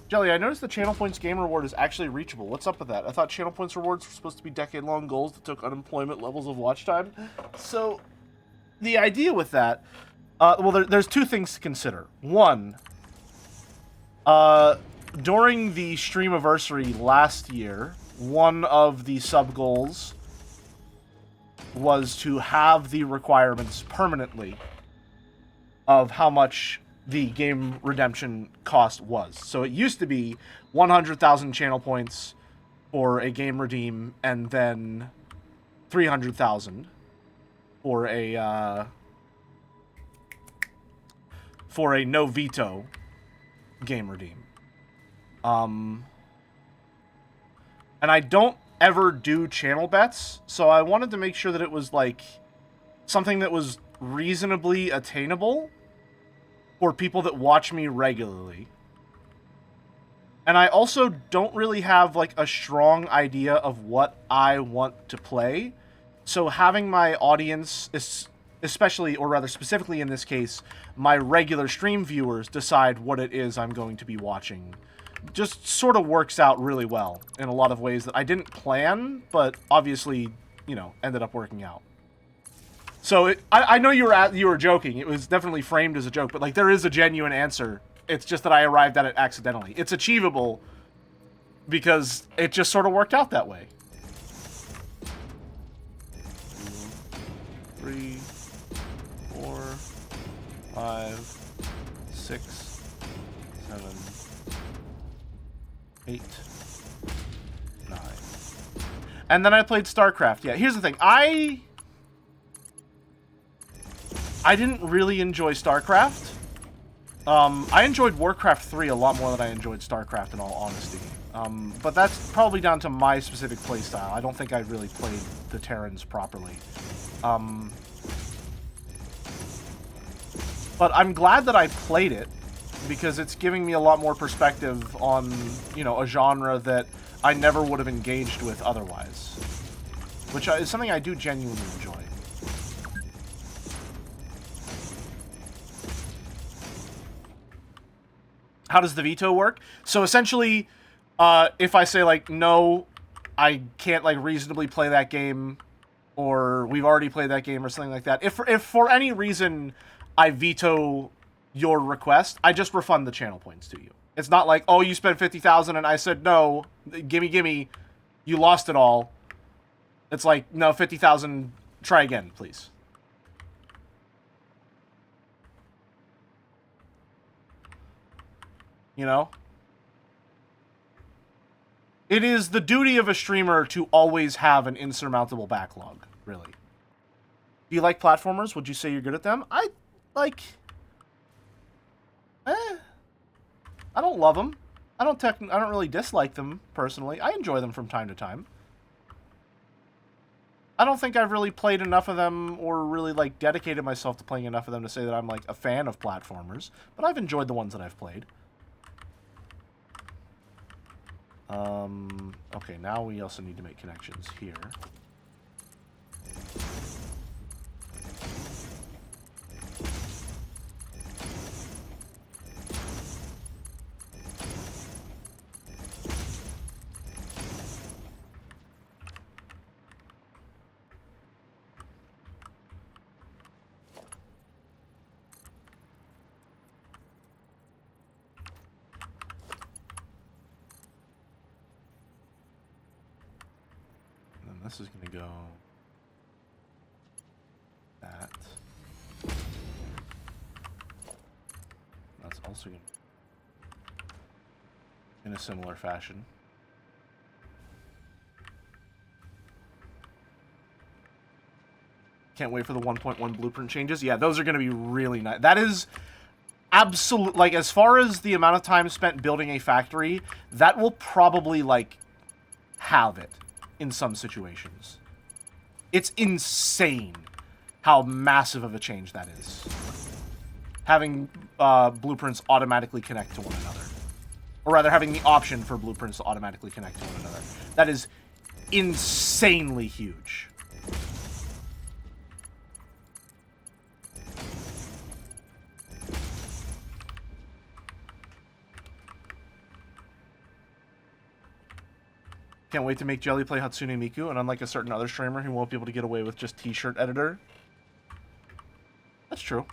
Jelly, I noticed the Channel Points game reward is actually reachable. What's up with that? I thought Channel Points rewards were supposed to be decade-long goals that took unemployment levels of watch time. So, the idea with that... well, there's two things to consider. One... during the Streamiversary last year, one of the sub-goals was to have the requirements permanently of how much the game redemption cost was. So it used to be 100,000 channel points for a game redeem, and then 300,000 for a no veto game redeem. And I don't ever do channel bets, so I wanted to make sure that it was like something that was reasonably attainable for people that watch me regularly. And I also don't really have like a strong idea of what I want to play. So having my audience, especially, or rather specifically in this case, my regular stream viewers decide what it is I'm going to be watching, just sort of works out really well in a lot of ways that I didn't plan, but obviously, you know, ended up working out. So I know you were joking. It was definitely framed as a joke, but like there is a genuine answer. It's just that I arrived at it accidentally. It's achievable because it just sort of worked out that way. 2, 3, 4, 5, 6, 7, 8, 9. And then I played StarCraft. Yeah, here's the thing. I didn't really enjoy StarCraft. I enjoyed Warcraft 3 a lot more than I enjoyed StarCraft, in all honesty. But that's probably down to my specific playstyle. I don't think I really played the Terrans properly. But I'm glad that I played it, because it's giving me a lot more perspective on, you know, a genre that I never would have engaged with otherwise. Which is something I do genuinely enjoy. How does the veto work? So essentially, if I say, like, no, I can't, like, reasonably play that game, or we've already played that game, or something like that, if for any reason I veto your request, I just refund the channel points to you. It's not like, oh, you spent 50,000 and I said no, gimme, you lost it all. It's like, no, 50,000, try again, please. You know? It is the duty of a streamer to always have an insurmountable backlog, really. Do you like platformers? Would you say you're good at them? I don't love them. I don't really dislike them, personally. I enjoy them from time to time. I don't think I've really played enough of them, or really, like, dedicated myself to playing enough of them to say that I'm, like, a fan of platformers. But I've enjoyed the ones that I've played. Okay, now we also need to make connections here. this is gonna go that. That's also gonna in a similar fashion. Can't wait for the 1.1 blueprint changes. Yeah, those are going to be really nice. That is absolute, like, as far as the amount of time spent building a factory, that will probably, like, have it in some situations. It's insane how massive of a change that is. Having blueprints automatically connect to one another. Or rather, having the option for blueprints to automatically connect to one another. That is insanely huge. Can't wait to make Jelly play Hatsune Miku, and unlike a certain other streamer, he won't be able to get away with just t-shirt editor. That's true.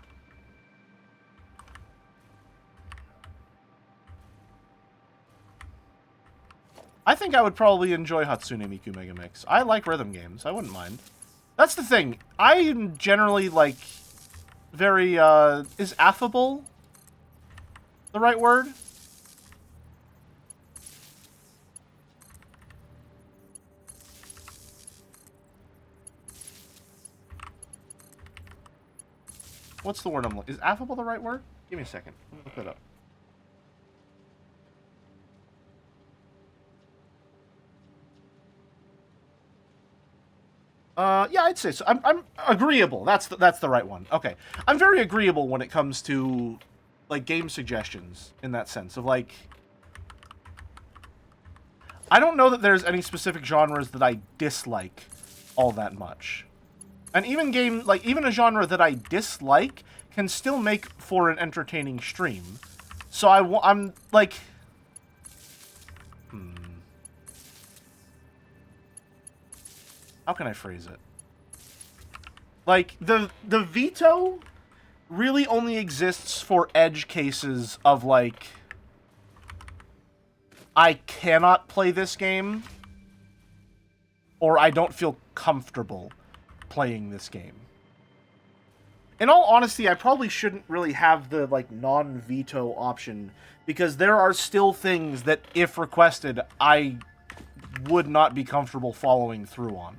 I think I would probably enjoy Hatsune Miku Mega Mix. I like rhythm games. I wouldn't mind. That's the thing. I am generally, like, very, is affable the right word? What's the word I'm looking? Is affable the right word? Give me a second. Let me look that up. Yeah, I'd say so. I'm agreeable. That's the right one. Okay. I'm very agreeable when it comes to, like, game suggestions in that sense of, like, I don't know that there's any specific genres that I dislike all that much. And even even a genre that I dislike can still make for an entertaining stream. So I'm like, how can I phrase it? Like, the veto really only exists for edge cases of, like, I cannot play this game, or I don't feel comfortable playing this game. In all honesty, I probably shouldn't really have the, like, non-veto option, because there are still things that, if requested, I would not be comfortable following through on.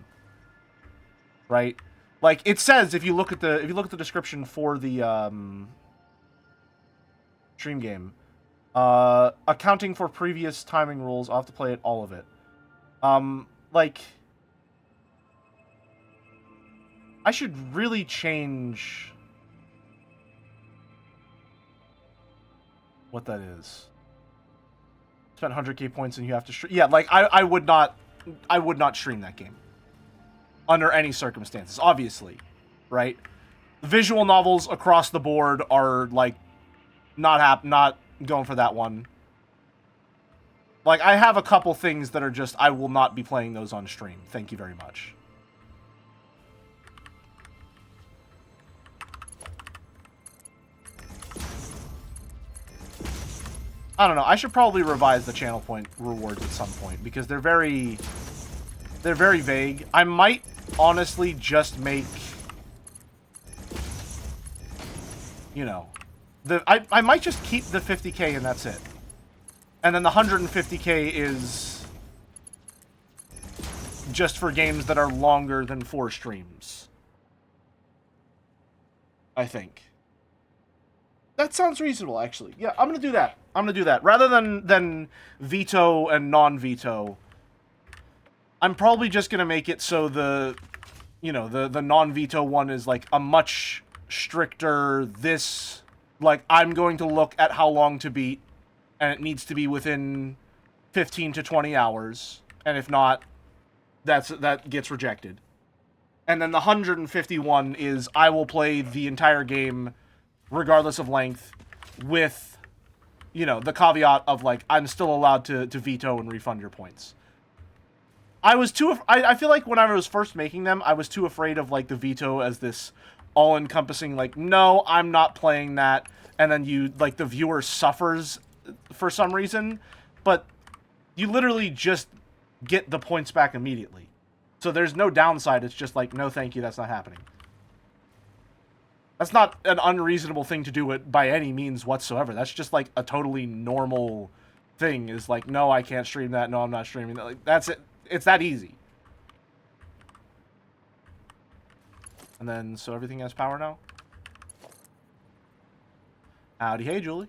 Right? Like, it says, if you look at the description for the stream game, accounting for previous timing rules, I'll have to play it, all of it. Like, I should really change what that is. Spent 100k points and you have to stream. Yeah, like, I would not stream that game under any circumstances, obviously, right? Visual novels across the board are, like, not going for that one. Like, I have a couple things that are just, I will not be playing those on stream. Thank you very much. I don't know. I should probably revise the channel point rewards at some point, because they're very vague. I might honestly just make, you know, I might just keep the 50k and that's it. And then the 150k is just for games that are longer than 4 streams. I think. That sounds reasonable, actually. Yeah, I'm gonna do that. I'm gonna do that. Rather than veto and non-veto, I'm probably just gonna make it so the non-veto one is, like, a much stricter, like, I'm going to look at how long to beat, and it needs to be within 15 to 20 hours, and if not, that gets rejected. And then the 151 is, I will play the entire game, regardless of length, with, you know, the caveat of, like, I'm still allowed to veto and refund your points. I feel like when I was first making them, I was too afraid of, like, the veto as this all-encompassing, like, no, I'm not playing that, and then the viewer suffers for some reason, but you literally just get the points back immediately. So there's no downside. It's just like, no thank you, that's not happening. That's not an unreasonable thing to do it by any means whatsoever. That's just like a totally normal thing, is like, no, I can't stream that, no, I'm not streaming that. Like, that's it. It's that easy. And then, so everything has power now? Howdy, hey, Julie.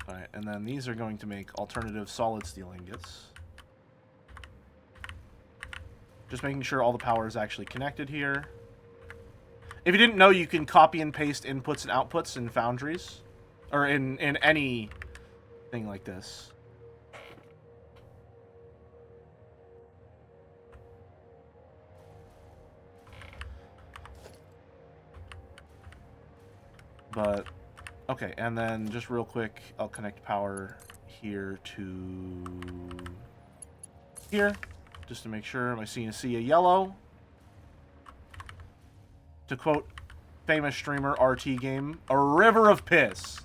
Alright, and then these are going to make alternative solid steel ingots. Just making sure all the power is actually connected here. If you didn't know, you can copy and paste inputs and outputs in foundries. Or in any thing like this. But, okay, and then just real quick, I'll connect power here to here. Just to make sure. Am I seeing a yellow? To quote famous streamer RT Game, a river of piss.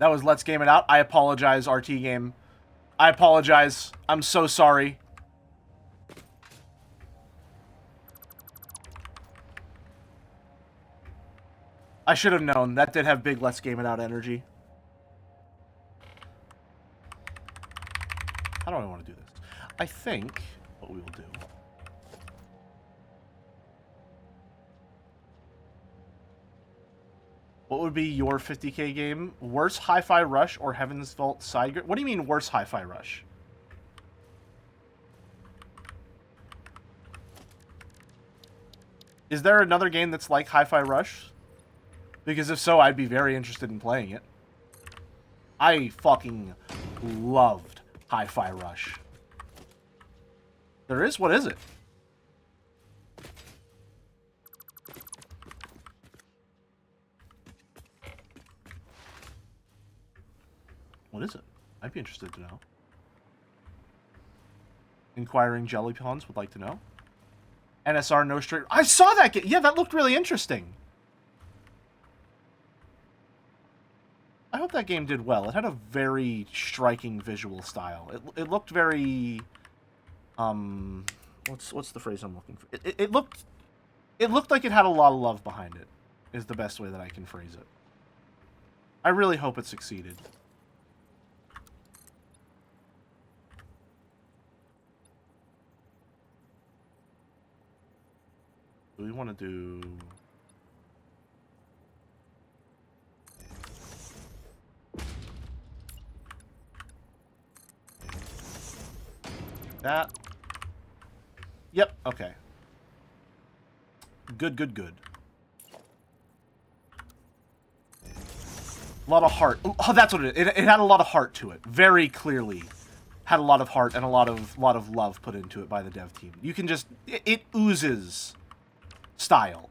That was Let's Game It Out. I apologize, RT Game. I apologize. I'm so sorry. I should have known. That did have big Let's Game It Out energy. How do I want to do this? I think what we will do... What would be your 50k game? Worst Hi-Fi Rush or Heaven's Vault Side Grid? What do you mean, worst Hi-Fi Rush? Is there another game that's like Hi-Fi Rush? Because if so, I'd be very interested in playing it. I fucking loved Hi-Fi Rush. There is? What is it? What is it? I'd be interested to know. Inquiring Jelly Pawns would like to know. NSR No Straight... I saw that game! Yeah, that looked really interesting. I hope that game did well. It had a very striking visual style. It looked very... What's the phrase I'm looking for? It looked like it had a lot of love behind it, is the best way that I can phrase it. I really hope it succeeded. Do we want to do... that? Yep, okay. Good. A lot of heart. Oh, that's what it is. It had a lot of heart to it. Very clearly. Had a lot of heart and a lot of love put into it by the dev team. You can just... It oozes style.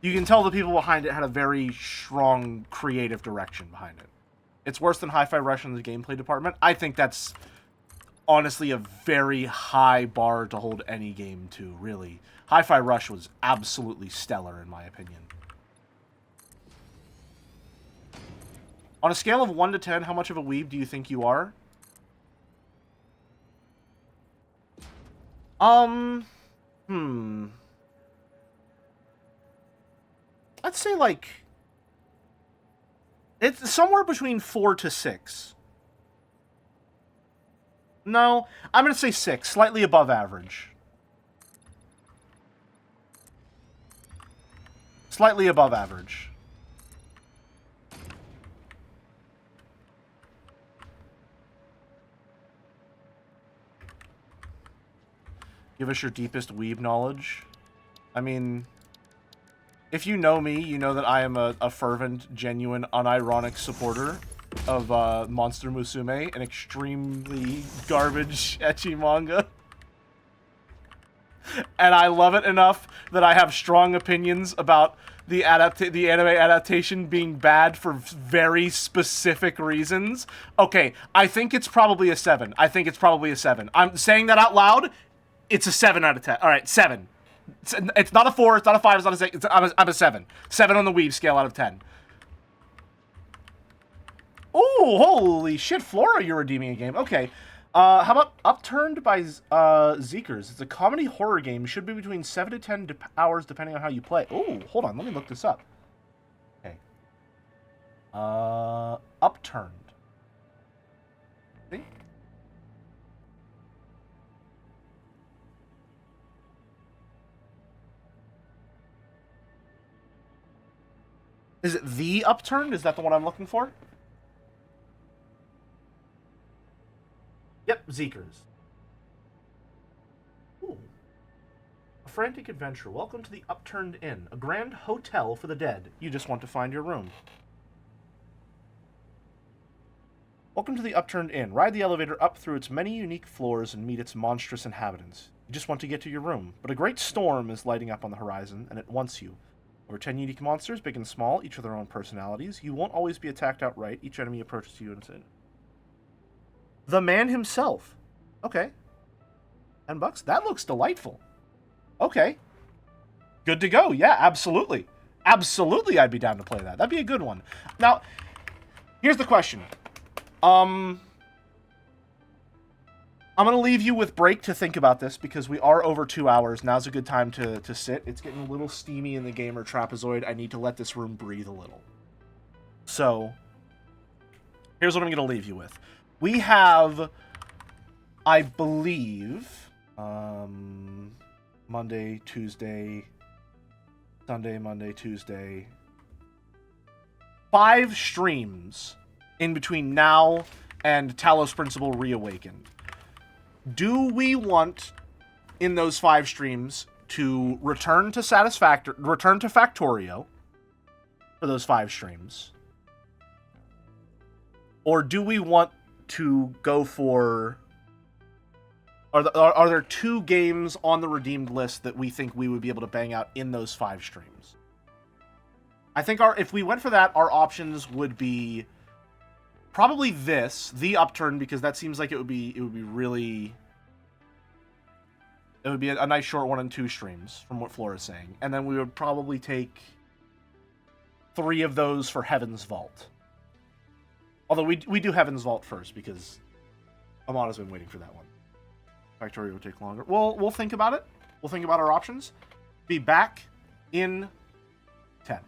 You can tell the people behind it had a very strong creative direction behind it. It's worse than Hi-Fi Rush in the gameplay department. I think that's honestly a very high bar to hold any game to, really. Hi-Fi Rush was absolutely stellar, in my opinion. On a scale of 1 to 10, how much of a weeb do you think you are? I'd say, like... It's somewhere between 4 to 6. No, I'm going to say 6. Slightly above average. Slightly above average. Give us your deepest weeb knowledge. I mean... If you know me, you know that I am a fervent, genuine, unironic supporter of Monster Musume, an extremely garbage ecchi manga. And I love it enough that I have strong opinions about the anime adaptation being bad for very specific reasons. Okay, I think it's probably a 7. I think it's probably a 7. I'm saying that out loud. It's a 7 out of 10. All right, 7. It's not a 4. It's not a 5. It's not a 6. I'm a 7. 7 on the weave scale out of 10. Oh, holy shit, Flora, you're redeeming a game. Okay. How about Upturned by Zeekers? It's a comedy horror game. Should be between 7 to 10 hours depending on how you play. Oh, hold on. Let me look this up. Okay. Upturned. See? Is it The Upturned? Is that the one I'm looking for? Yep, Zeekers. Ooh. A frantic adventure. Welcome to the Upturned Inn, a grand hotel for the dead. You just want to find your room. Welcome to the Upturned Inn. Ride the elevator up through its many unique floors and meet its monstrous inhabitants. You just want to get to your room, but a great storm is lighting up on the horizon, and it wants you. Over 10 unique monsters, big and small, each with their own personalities. You won't always be attacked outright. Each enemy approaches you and it's the man himself. Okay. $10? That looks delightful. Okay. Good to go. Yeah, absolutely. Absolutely, I'd be down to play that. That'd be a good one. Now, here's the question. I'm going to leave you with break to think about this because we are over 2 hours. Now's a good time to sit. It's getting a little steamy in the gamer trapezoid. I need to let this room breathe a little. So, here's what I'm going to leave you with. We have, I believe, Monday, Tuesday, Sunday, Monday, Tuesday, 5 streams in between now and Talos Principle Reawakened. Do we want, in those 5 streams, to return to Factorio for those 5 streams? Or do we want to go for... Are there 2 games on the redeemed list that we think we would be able to bang out in those 5 streams? I think if we went for that, our options would be probably The Upturn, because that seems like it would be really... It would be a nice short 1 and 2 streams, from what Flora's saying. And then we would probably take 3 of those for Heaven's Vault. Although we do Heaven's Vault first, because Amada's been waiting for that one. Factory will take longer. We'll think about it. We'll think about our options. Be back in 10.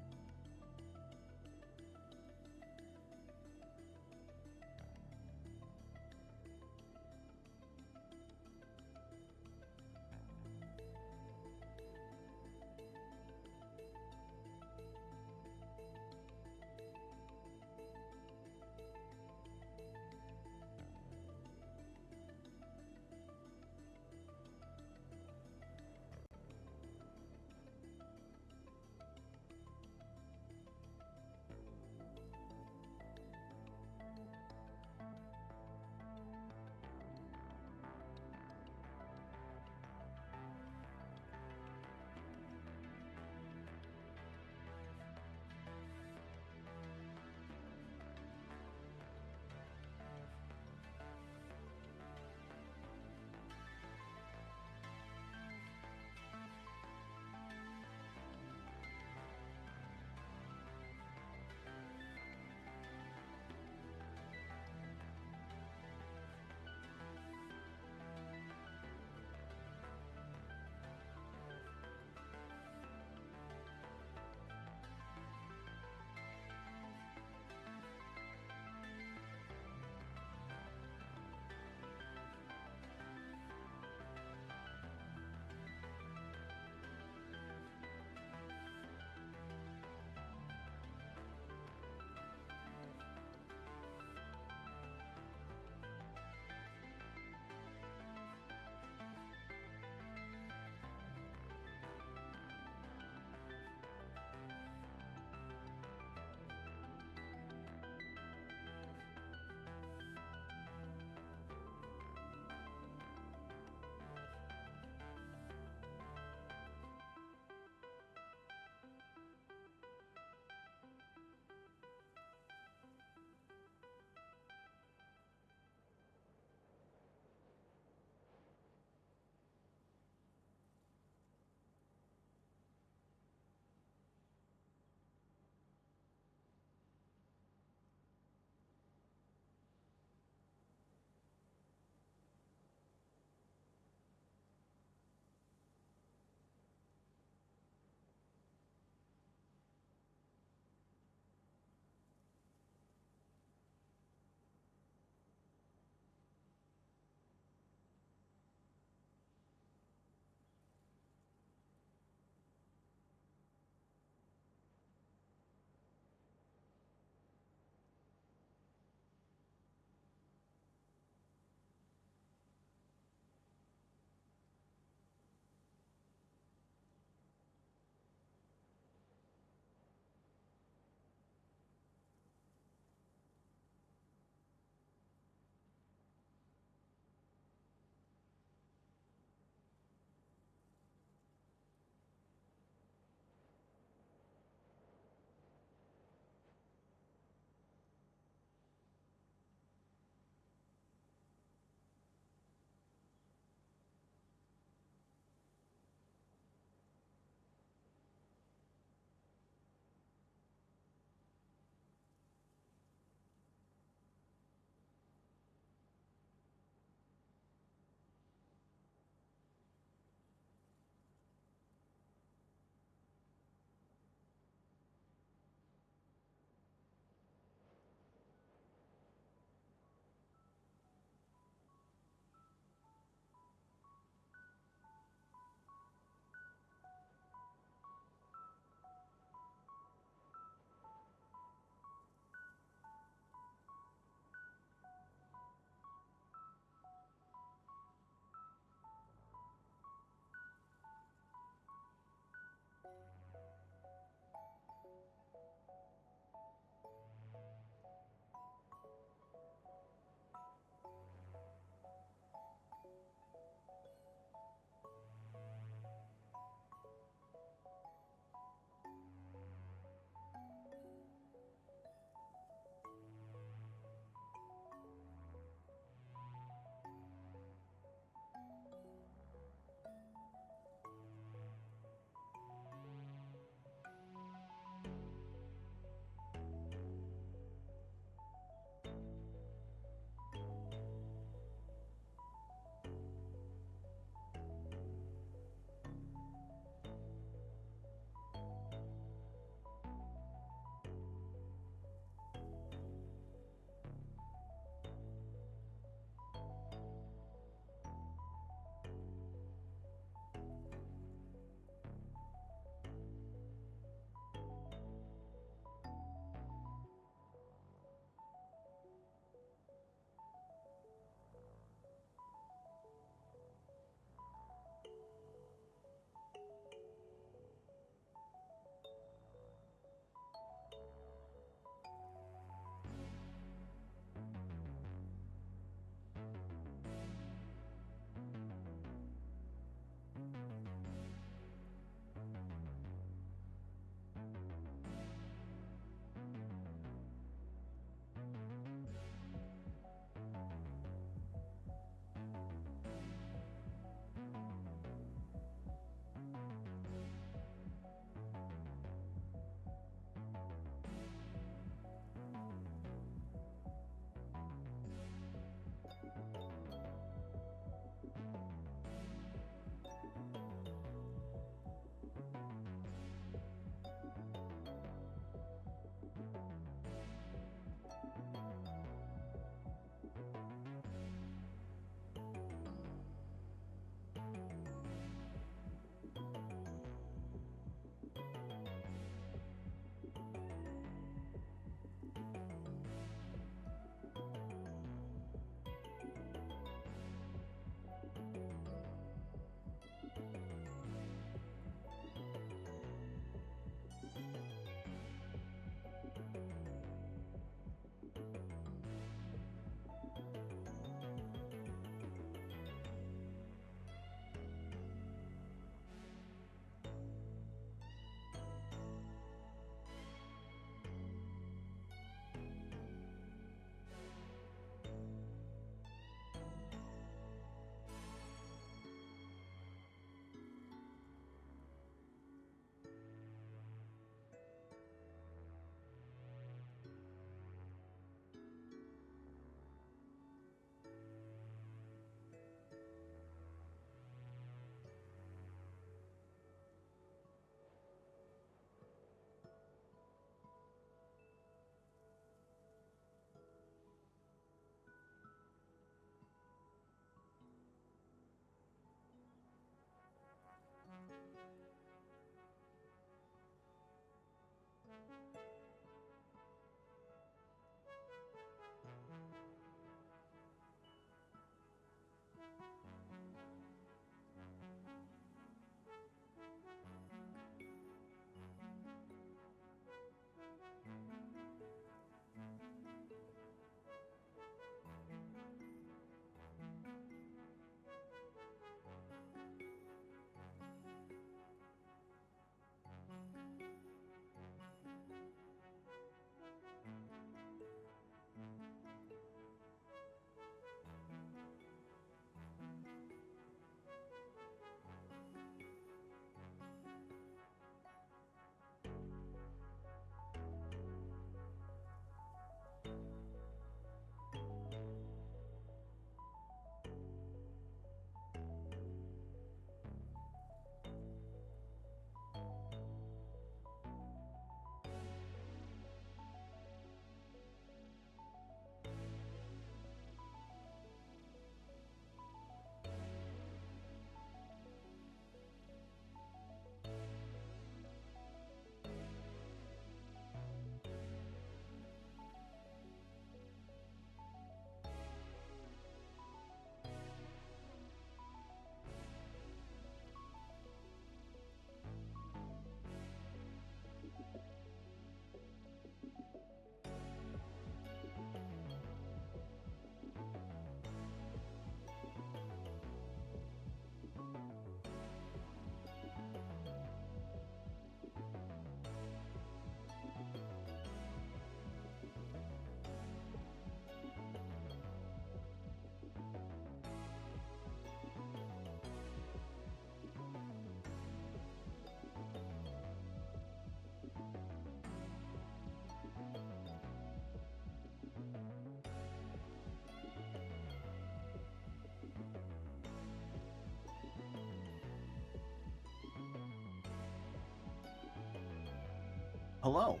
Hello.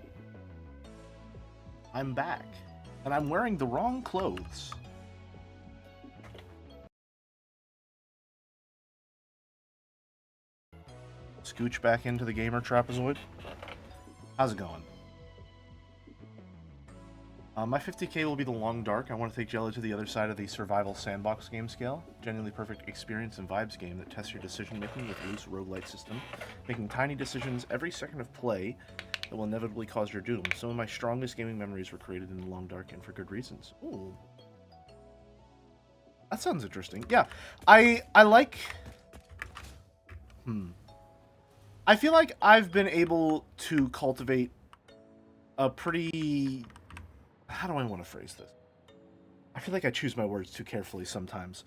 I'm back. And I'm wearing the wrong clothes. Scooch back into the gamer trapezoid. How's it going? My 50k will be the long dark. I want to take Jelly to the other side of the survival sandbox game scale. Genuinely perfect experience and vibes game that tests your decision making with a loose roguelite system, making tiny decisions every second of play that will inevitably cause your doom. Some of my strongest gaming memories were created in the long dark, and for good reasons. Ooh. That sounds interesting. Yeah, I like... I feel like I've been able to cultivate a pretty... How do I want to phrase this? I feel like I choose my words too carefully sometimes.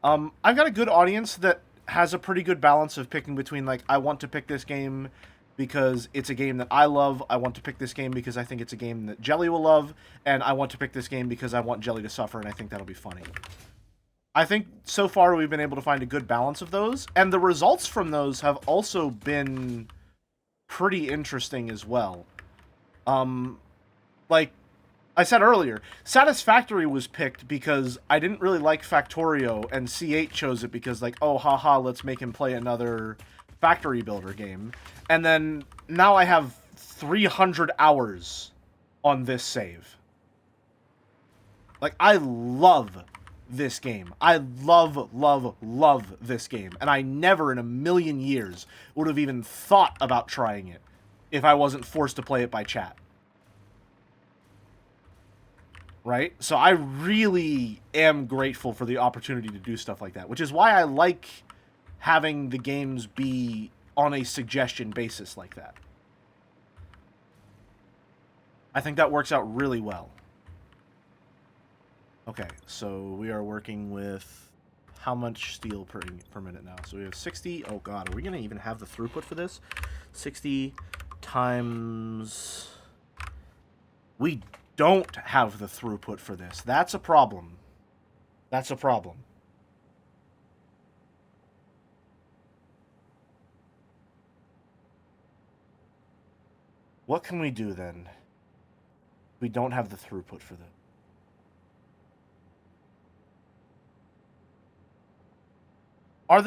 I've got a good audience that has a pretty good balance of picking between, like, I want to pick this game because it's a game that I love, I want to pick this game because I think it's a game that Jelly will love, and I want to pick this game because I want Jelly to suffer, and I think that'll be funny. I think so far we've been able to find a good balance of those, and the results from those have also been pretty interesting as well. Like I said earlier, Satisfactory was picked because I didn't really like Factorio, and C8 chose it because, like, oh, haha, let's make him play another factory builder game. And then now I have 300 hours on this save. Like, I love this game. I love, love, love this game. And I never in a million years would have even thought about trying it if I wasn't forced to play it by chat. Right? So I really am grateful for the opportunity to do stuff like that, which is why I like having the games be on a suggestion basis like that. I think that works out really well. Okay, so we are working with how much steel per minute now? So we have 60. Oh god, are we going to even have the throughput for this? 60 times... We don't have the throughput for this. That's a problem. That's a problem. What can we do then? We don't have the throughput for this.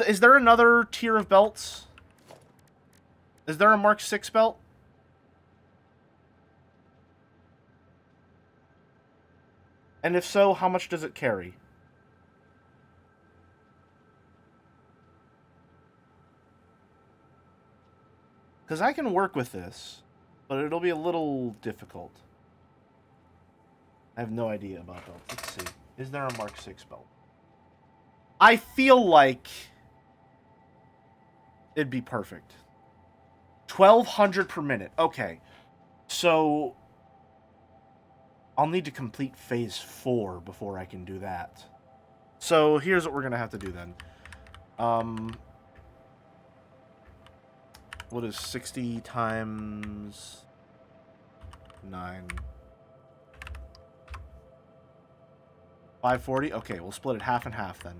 Is there another tier of belts? Is there a Mark 6 belt? And if so, how much does it carry? Because I can work with this, but it'll be a little difficult. I have no idea about belts. Let's see. Is there a Mark 6 belt? I feel like it'd be perfect. 1,200 per minute. Okay. So I'll need to complete phase 4 before I can do that. So here's what we're going to have to do then. What is 60 times 9? 540? Okay, we'll split it half and half then.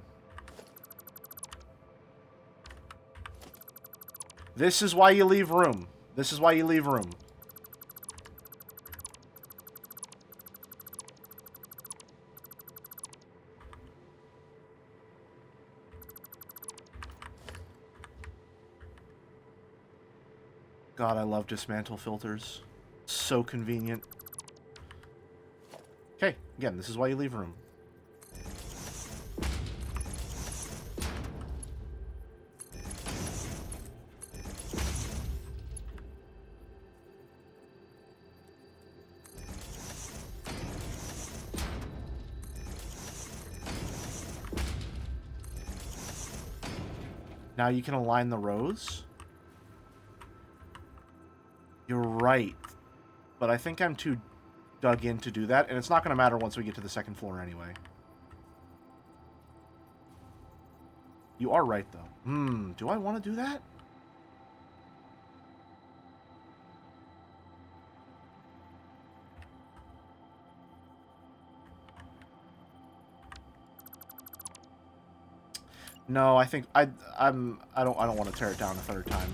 This is why you leave room. This is why you leave room. God, I love dismantle filters. So convenient. Okay, again, this is why you leave room. Now you can align the rows. You're right. But I think I'm too dug in to do that, and it's not going to matter once we get to the second floor anyway. You are right, though. Do I want to do that? No, I think I don't want to tear it down a third time.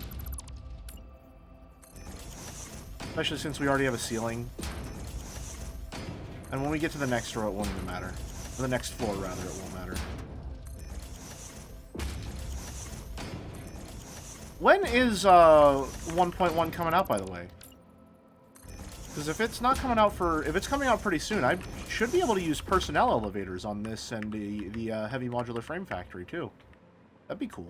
Especially since we already have a ceiling. And when we get to the next row, it won't even matter. Or the next floor, rather, it won't matter. When is 1.1 coming out, by the way? Because if it's not coming out if it's coming out pretty soon, I should be able to use personnel elevators on this and the heavy modular frame factory too. That'd be cool.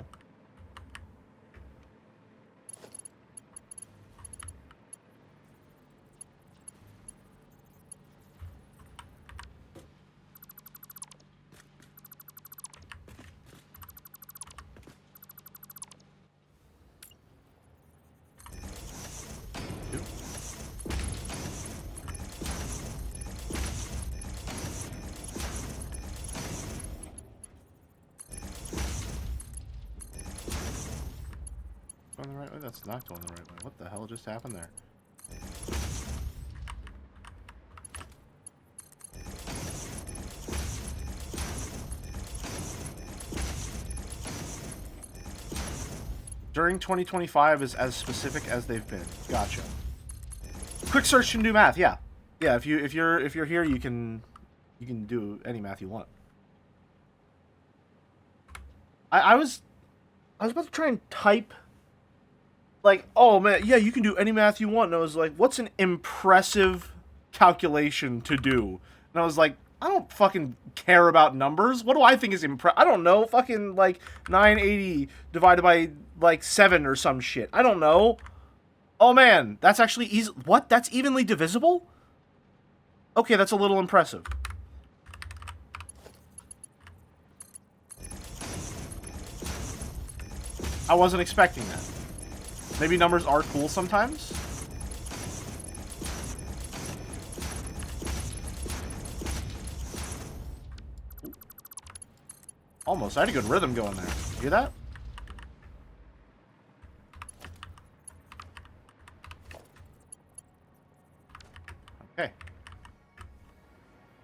Going the right way? That's not going the right way. What the hell just happened there? During 2025 is as specific as they've been. Gotcha. Quick search can do math. Yeah, yeah. If you're here, you can do any math you want. I was about to try and type. Like, oh man, yeah, you can do any math you want. And I was like, what's an impressive calculation to do? And I was like, I don't fucking care about numbers. What do I think is I don't know. Fucking, like, 980 divided by, like, 7 or some shit. I don't know. Oh man, that's actually easy. What? That's evenly divisible? Okay, that's a little impressive. I wasn't expecting that. Maybe numbers are cool sometimes? Ooh. Almost. I had a good rhythm going there. You hear that? Okay.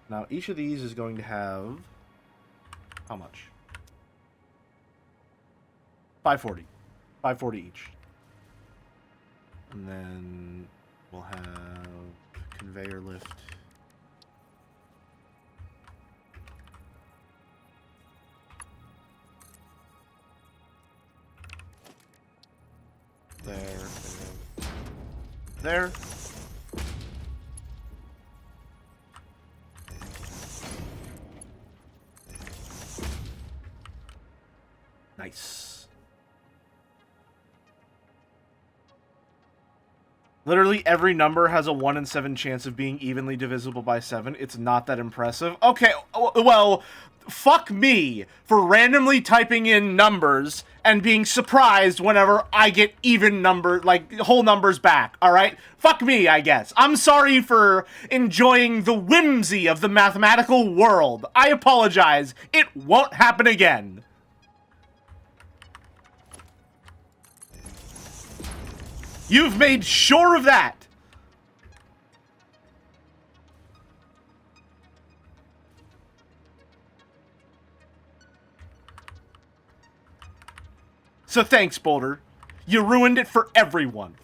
Now, each of these is going to have... how much? 540. 540 each. And then we'll have conveyor lift. There. Nice. Literally every number has a 1 in 7 chance of being evenly divisible by 7. It's not that impressive. Okay, well, fuck me for randomly typing in numbers and being surprised whenever I get even whole numbers back, alright? Fuck me, I guess. I'm sorry for enjoying the whimsy of the mathematical world. I apologize. It won't happen again. You've made sure of that! So thanks, Boulder. You ruined it for everyone.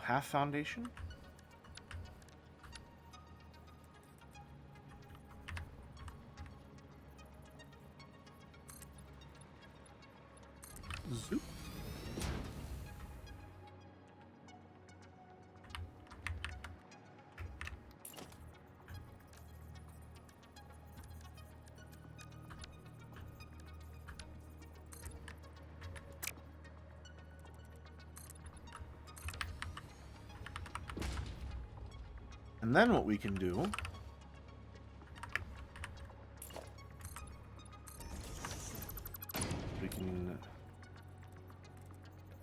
Half foundation? Zoop. And then what we can do we can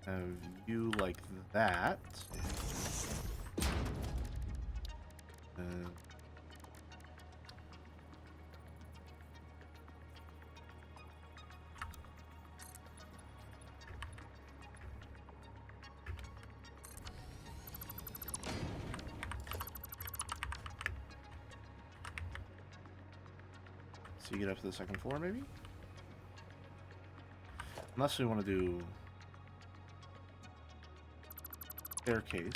have you like that. So you get up to the second floor, maybe? Unless we want to do staircase.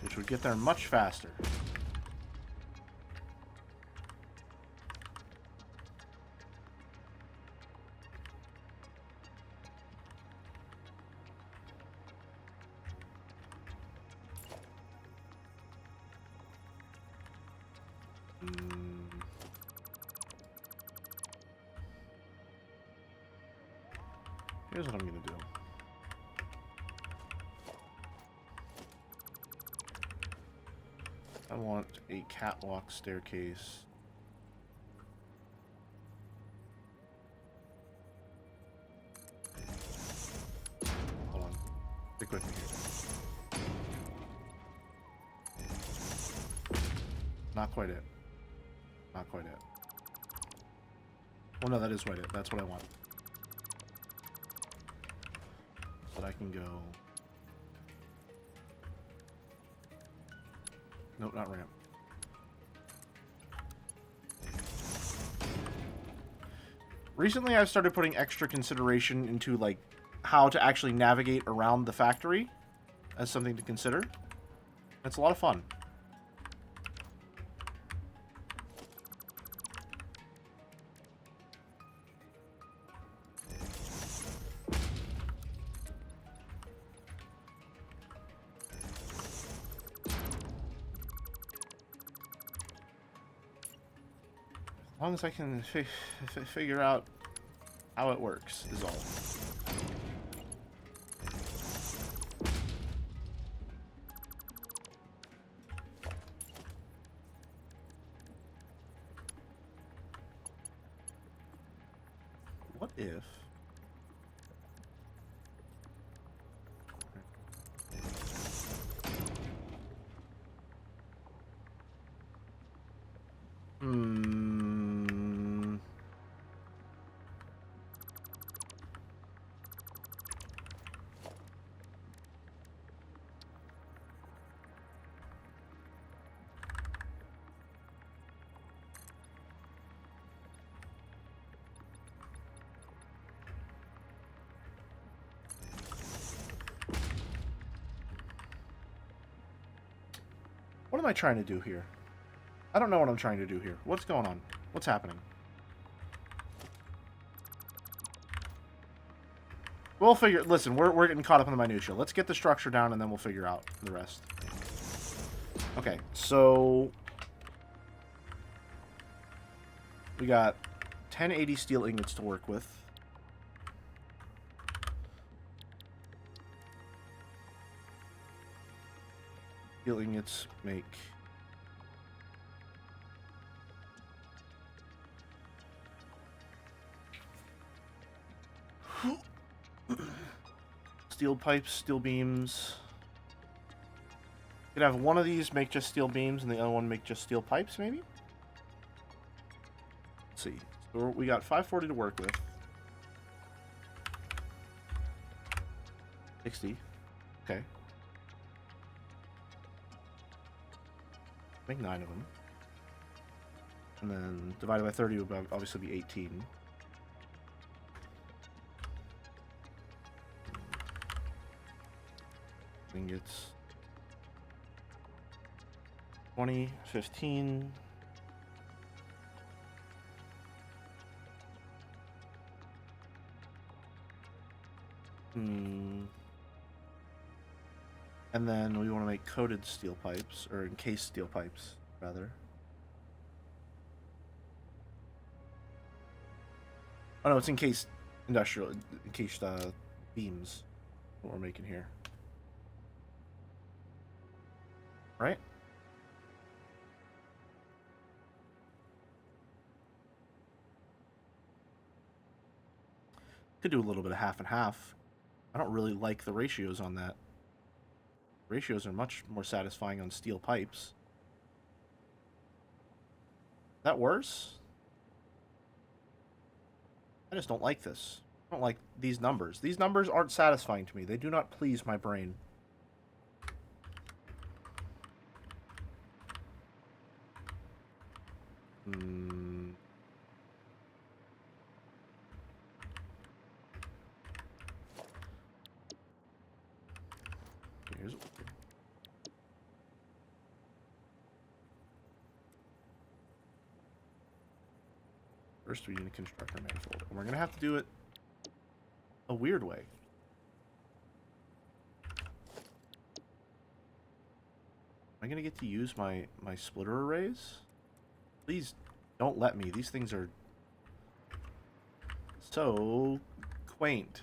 Which would get there much faster. Here's what I'm going to do. I want a catwalk staircase. Hold on. Stick with me here. Not quite it. Not quite it. Well, no, that is right it. That's what I want. So that I can go... Nope, not ramp. Recently, I've started putting extra consideration into, like, how to actually navigate around the factory as something to consider. It's a lot of fun. As long as I can figure out how it works, is all. What if... What am I trying to do here? I don't know what I'm trying to do here. What's going on? What's happening? We'll figure... Listen, we're getting caught up in the minutia. Let's get the structure down and then we'll figure out the rest. Okay, so... We got 1080 steel ingots to work with. Steel ingots make... steel pipes, steel beams. Could have one of these make just steel beams and the other one make just steel pipes, maybe? Let's see. So we got 540 to work with. 60. Okay. Make 9 of them. And then divided by 30 would obviously be 18. Ingots. 20, 15. And then we want to make coated steel pipes, or encased steel pipes, rather. Oh no, it's encased industrial, encased beams, what we're making here. Right? Could do a little bit of half and half. I don't really like the ratios on that. Ratios are much more satisfying on steel pipes. That worse? I just don't like this. I don't like these numbers. These numbers aren't satisfying to me. They do not please my brain. First, we need to construct our manifold. And we're going to have to do it a weird way. Am I going to get to use my splitter arrays? Please don't let me. These things are so quaint.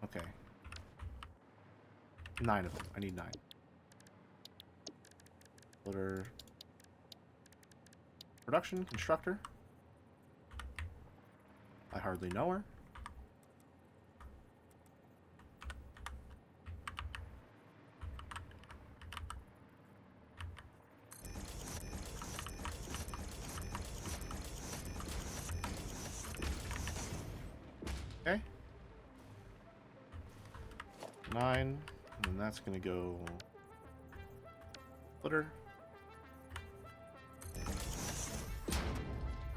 Okay. 9 of them. I need 9. Splitter. Production, constructor. I hardly know her. Okay. 9, and then that's gonna go splitter.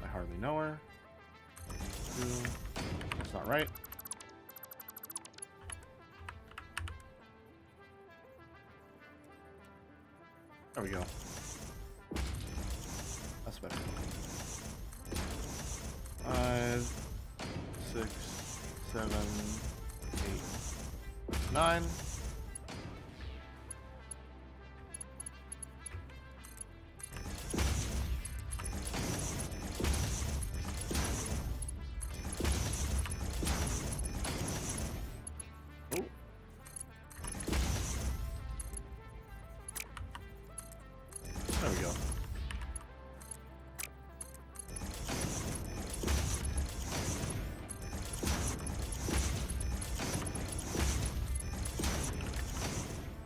I hardly know her. 2. That's not right. There we go. That's better. 5, 6, 7, 8, 9. Oh. There we go.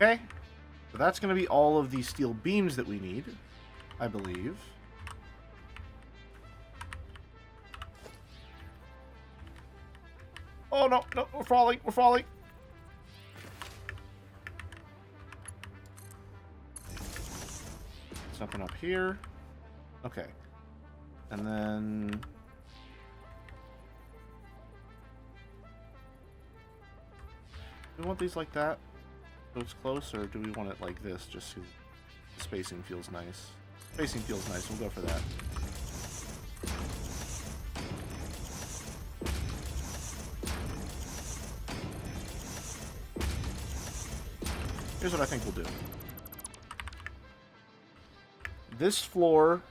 Okay, so that's going to be all of the steel beams that we need, I believe. Oh no, no, we're falling, we're falling. Something up here. Okay. And then... do we want these like that? So it's close, or do we want it like this, just so the spacing feels nice? Spacing feels nice, we'll go for that. Here's what I think we'll do. This floor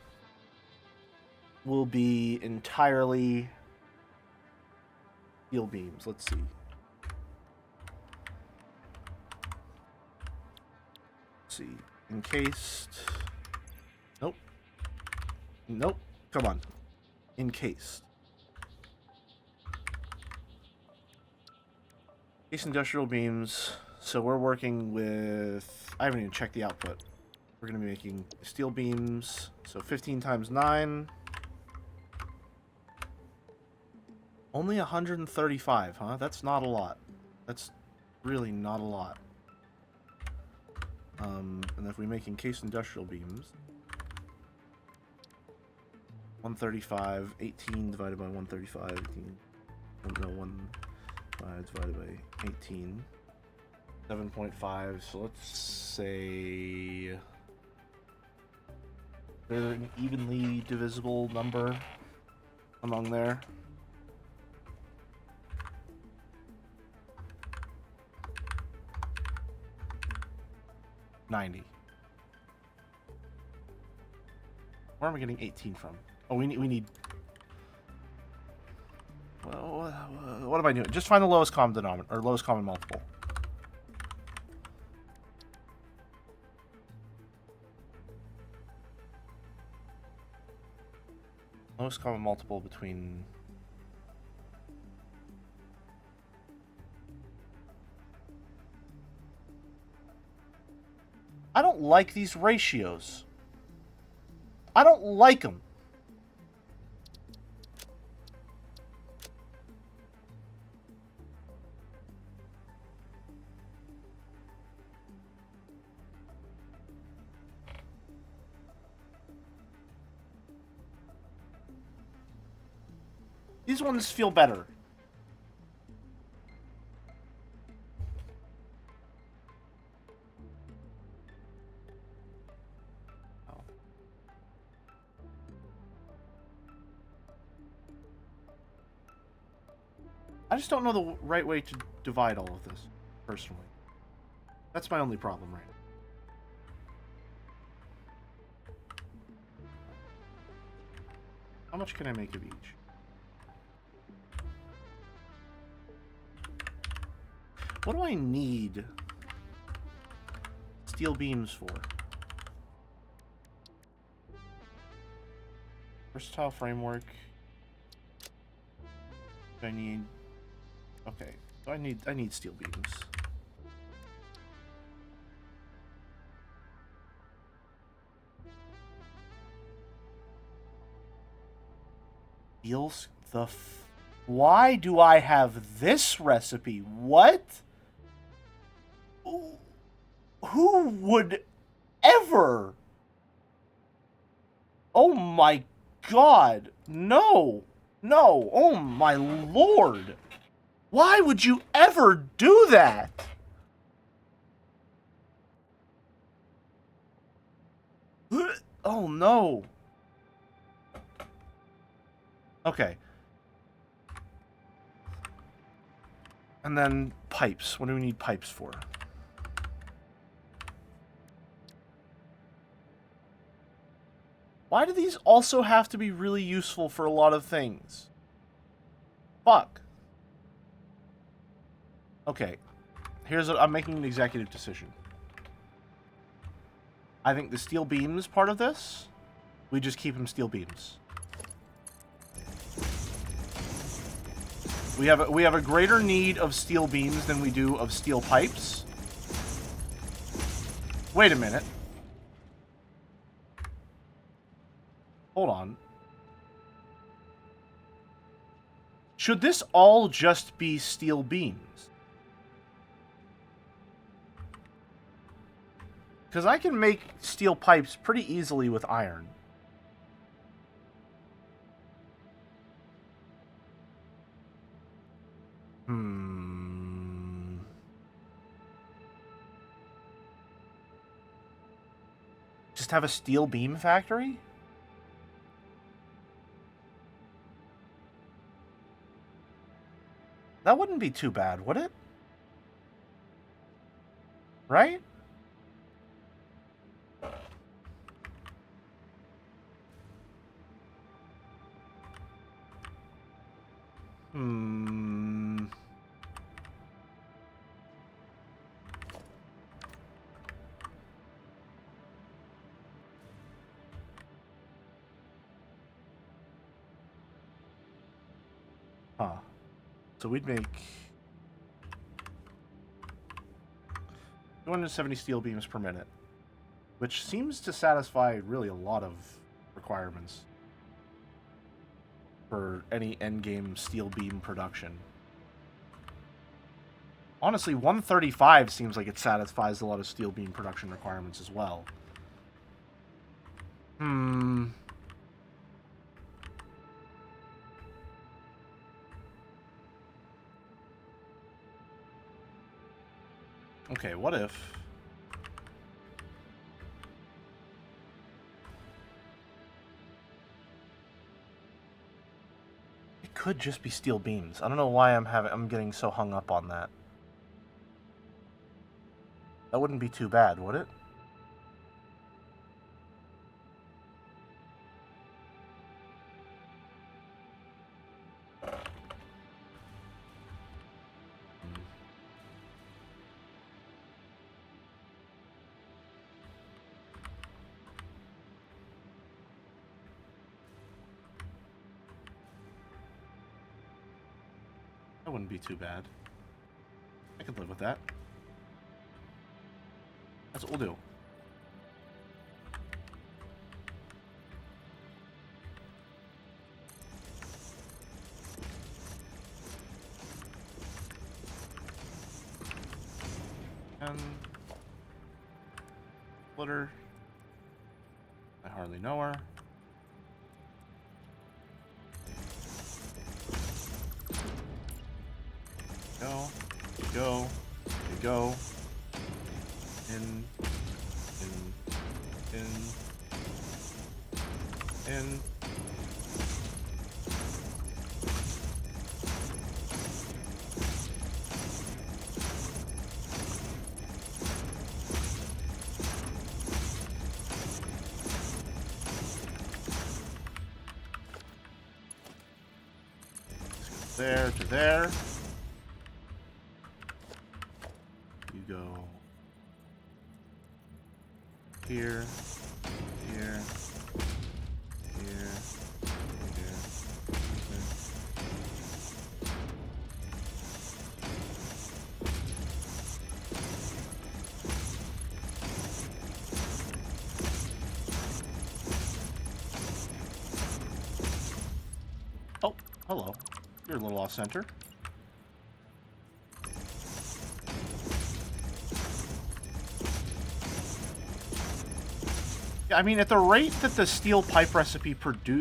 will be entirely steel beams. Let's see. See, encased. Nope. Nope. Come on. Encased. Encased industrial beams. So we're working with... I haven't even checked the output. We're going to be making steel beams. So 15 times 9. Only 135, huh? That's not a lot. That's really not a lot. And if we make encased industrial beams, 135, 18 divided by 135, 18, no, 1 divided by 18, 7.5, so let's say they're an evenly divisible number among there. $90. Where am I getting 18 from? Oh, we need. Well, what am I doing? Just find the lowest common denominator or lowest common multiple. Lowest common multiple between. I don't like these ratios. I don't like them. These ones feel better. I just don't know the right way to divide all of this, personally. That's my only problem right now. How much can I make of each? What do I need steel beams for? Versatile framework. Do I need... Okay. So I need steel beams. Steels the why do I have this recipe? What? Who would ever? Oh my god. No. No. Oh my lord. Why would you ever do that? Oh no. Okay. And then pipes. What do we need pipes for? Why do these also have to be really useful for a lot of things? Fuck. Okay. Here's what I'm making an executive decision. I think the steel beams part of this, we just keep them steel beams. We have a greater need of steel beams than we do of steel pipes. Wait a minute. Hold on. Should this all just be steel beams? Because I can make steel pipes pretty easily with iron. Just have a steel beam factory? That wouldn't be too bad, would it? Right? Huh. So we'd make 270 steel beams per minute, which seems to satisfy really a lot of requirements for any endgame steel beam production. Honestly, 135 seems like it satisfies a lot of steel beam production requirements as well. Okay, what if... It could just be steel beams. I don't know why I'm getting so hung up on that. That wouldn't be too bad, would it? That wouldn't be too bad. I could live with that. That's what we'll do. And splitter. I hardly know her. Go. In. there to there. You go here, here, here, here. Oh, hello. You're a little off center. Yeah, I mean, at the rate that the steel pipe recipe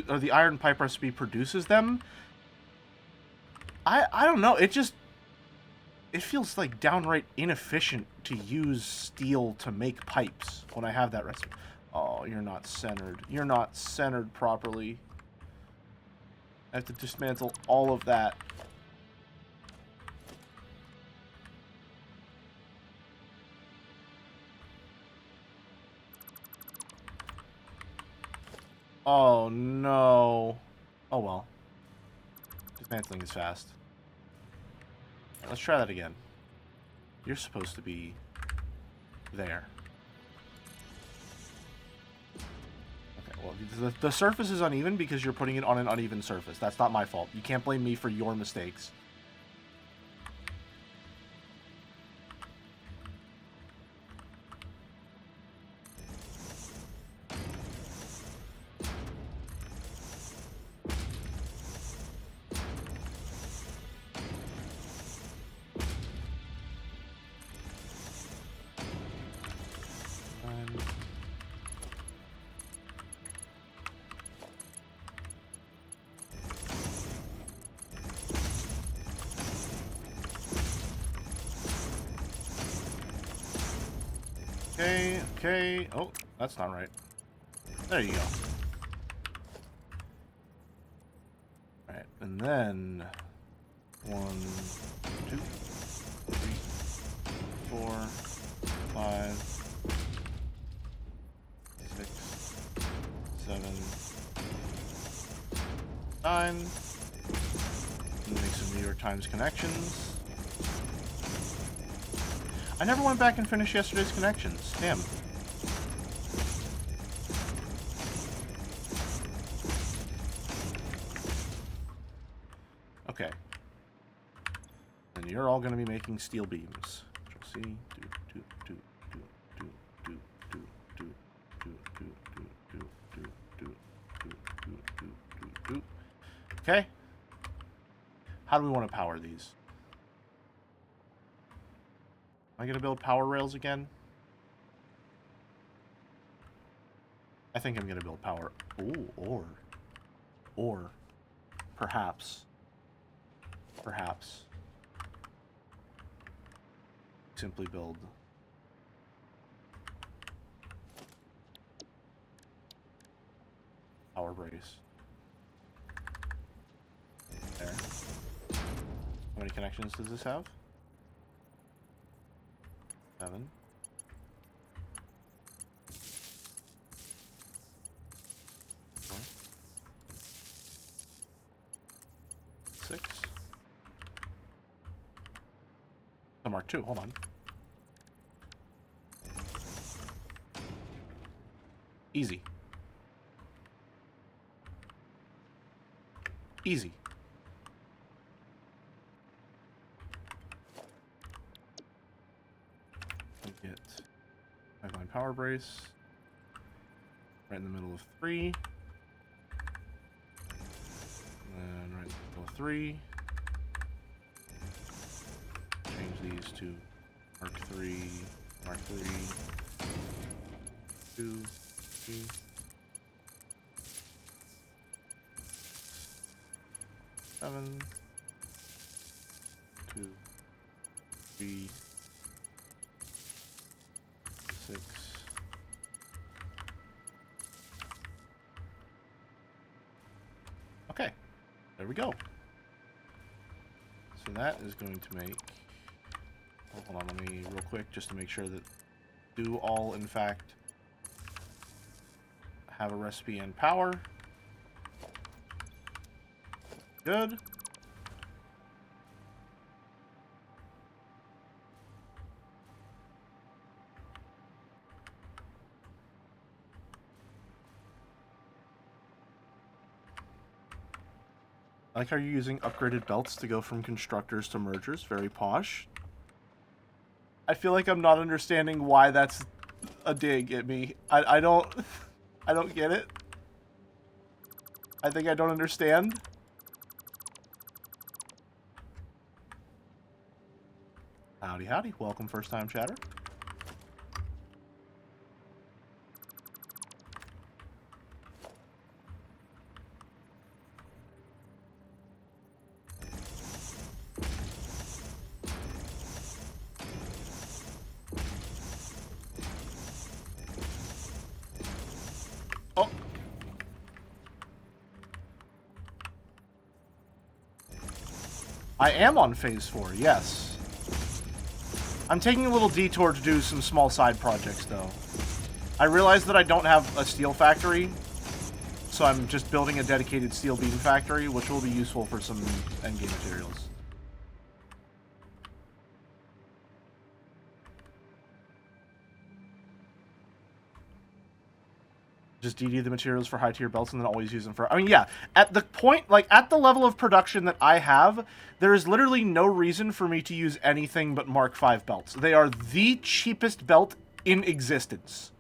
or the iron pipe recipe produces them, I don't know. It feels like downright inefficient to use steel to make pipes when I have that recipe. Oh, you're not centered. You're not centered properly. I have to dismantle all of that. Oh, no. Oh, well. Dismantling is fast. Right, let's try that again. You're supposed to be there. Okay, well, the surface is uneven because you're putting it on an uneven surface. That's not my fault. You can't blame me for your mistakes. Okay. Oh, that's not right. There you go. Alright, and then 1, 2, 3, 4, 5, 6, 7, 9. And make some New York Times connections. I never went back and finished yesterday's connections. Damn. Okay. And you're all going to be making steel beams. Control C. Okay. How do we want to power these? Am I going to build power rails again? I think I'm going to build power... Ooh, or... Perhaps... Simply build... Power brace. There. How many connections does this have? 7. 4. 6. Some are 2. Hold on. Easy. Easy. Get pipeline power brace right in the middle of 3. And right in the middle of 3. Change these to Mark 3, Mark 3, 2, 3. 7, 2, 3, 6. Okay, there we go. So that is going to make... Oh, hold on, let me real quick just to make sure that do all in fact have a recipe and power. Good. Like how you're using upgraded belts to go from constructors to mergers. Very posh. I feel like I'm not understanding why that's a dig at me. I don't... I don't get it. I think I don't understand. Howdy, howdy. Welcome, first-time chatter. Oh. I am on phase 4, yes. I'm taking a little detour to do some small side projects, though. I realized that I don't have a steel factory, so I'm just building a dedicated steel beam factory, which will be useful for some endgame materials. Just DD the materials for high tier belts and then always use them for... I mean, yeah, at the point, like, at the level of production that I have, there is literally no reason for me to use anything but Mark V belts. They are the cheapest belt in existence.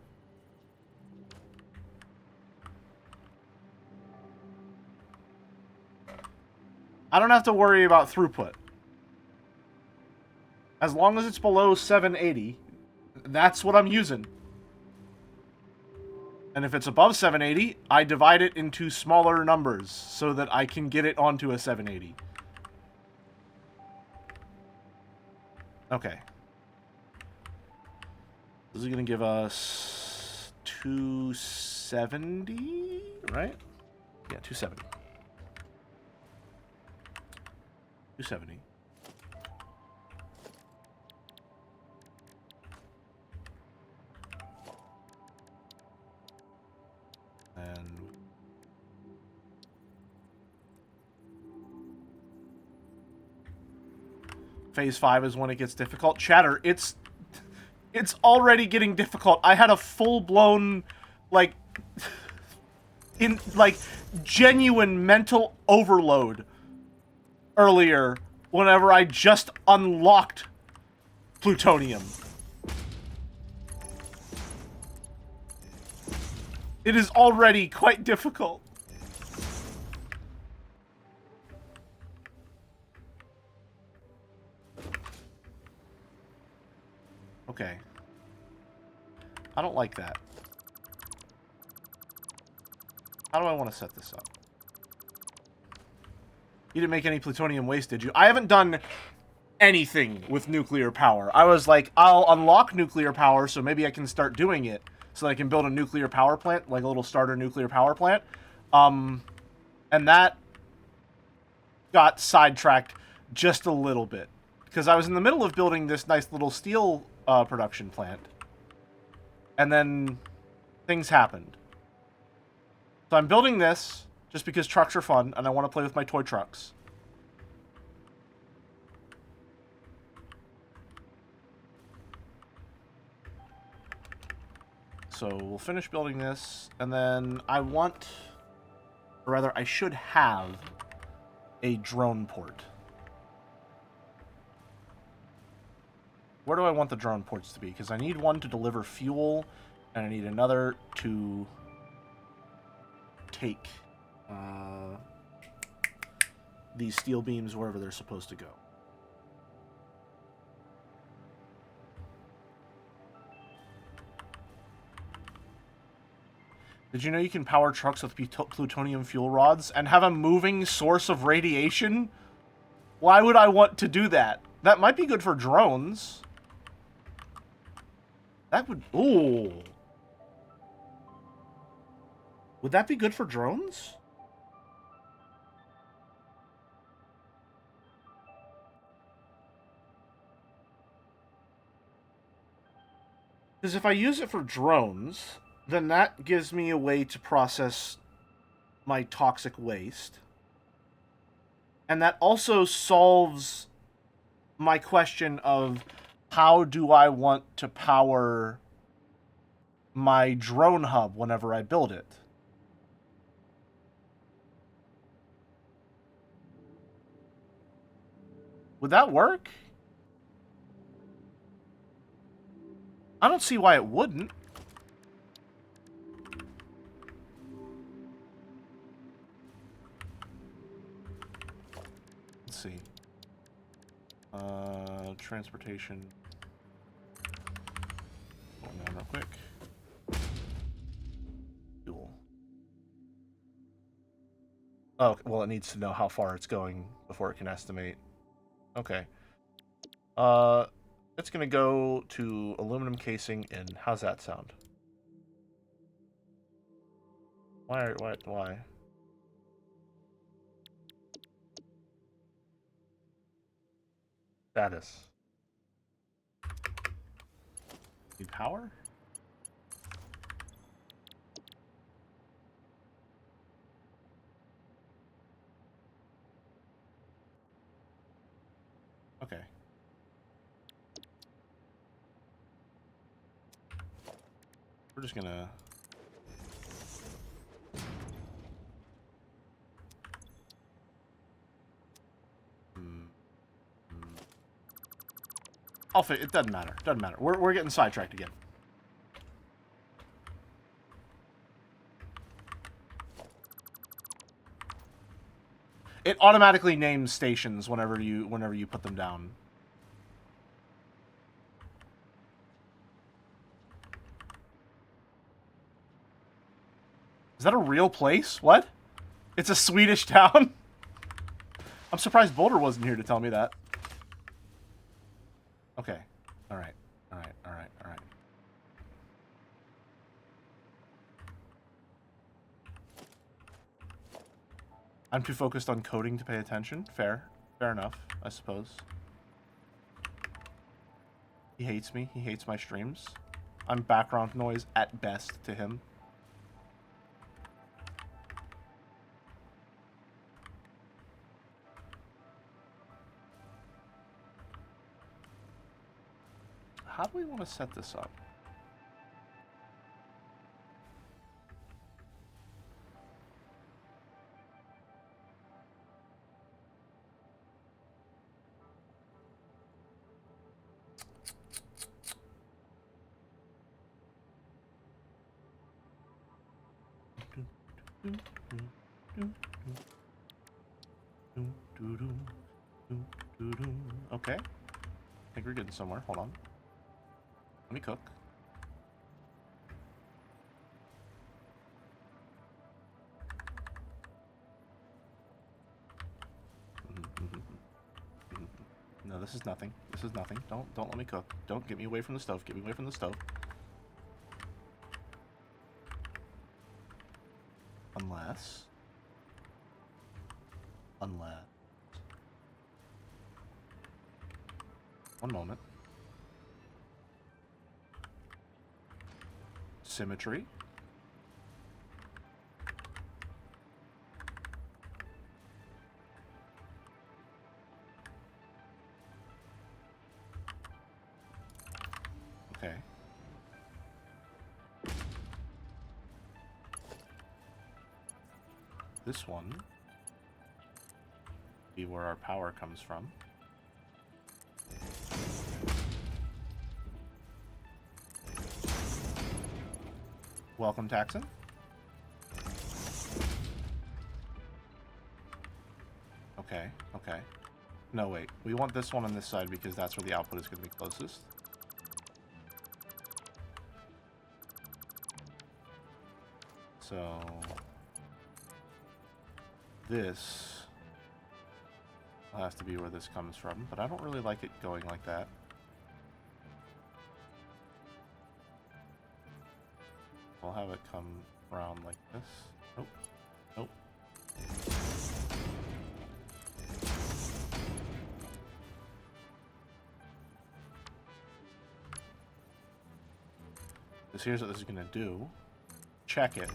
I don't have to worry about throughput. As long as it's below 780, that's what I'm using. And if it's above 780, I divide it into smaller numbers so that I can get it onto a 780. Okay. This is going to give us 270, right? Yeah, 270. 270. And phase 5 is when it gets difficult. Chatter, it's already getting difficult. I had a full-blown, like, genuine mental overload earlier whenever I just unlocked plutonium. It is already quite difficult. Okay. I don't like that. How do I want to set this up? You didn't make any plutonium waste, did you? I haven't done anything with nuclear power. I was like, I'll unlock nuclear power, so maybe I can start doing it. So I can build a nuclear power plant, like a little starter nuclear power plant. And that got sidetracked just a little bit. Because I was in the middle of building this nice little steel production plant. And then things happened. So I'm building this just because trucks are fun, and I want to play with my toy trucks. So we'll finish building this, and then I want, or rather I should have, a drone port. Where do I want the drone ports to be? Because I need one to deliver fuel, and I need another to take these steel beams wherever they're supposed to go. Did you know you can power trucks with plutonium fuel rods and have a moving source of radiation? Why would I want to do that? That might be good for drones. That would... Ooh. Would that be good for drones? Because if I use it for drones, then that gives me a way to process my toxic waste. And that also solves my question of how do I want to power my drone hub whenever I build it. Would that work? I don't see why it wouldn't. Let's see. Transportation. Going down real quick. Fuel. Oh, well, it needs to know how far it's going before it can estimate. Okay. It's gonna go to aluminum casing in. How's that sound? Why? Status. Need power? Okay. We're just gonna... It doesn't matter. Doesn't matter. We're getting sidetracked again. It automatically names stations whenever you put them down. Is that a real place? What? It's a Swedish town? I'm surprised Boulder wasn't here to tell me that. Okay. Alright. Alright. I'm too focused on coding to pay attention. Fair. Fair enough, I suppose. He hates me. He hates my streams. I'm background noise at best to him. How do we want to set this up? Okay. I think we're getting somewhere. Hold on. Let me cook. No, this is nothing. This is nothing. Don't let me cook. Don't get me away from the stove. Get me away from the stove. Unless. One moment. Symmetry. Okay. This one be where our power comes from. Welcome, Taxon. Okay. No, wait. We want this one on this side because that's where the output is going to be closest. So... this will have to be where this comes from, but I don't really like it going like that. We'll have it come around like this. Nope. Because here's what this is going to do. Check it.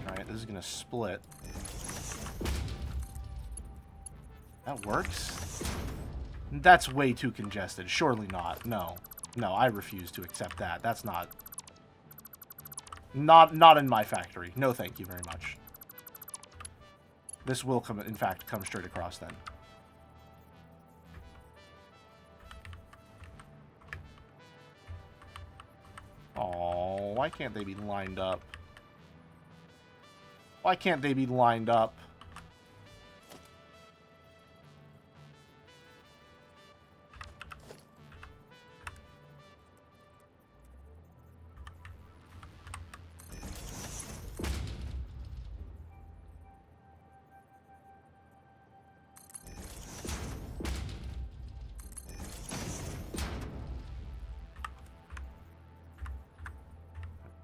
Alright, this is going to split. That works? That's way too congested. Surely not. No, I refuse to accept that. That's not in my factory. No, thank you very much. This will come, in fact, come straight across then. Oh, why can't they be lined up? Why can't they be lined up?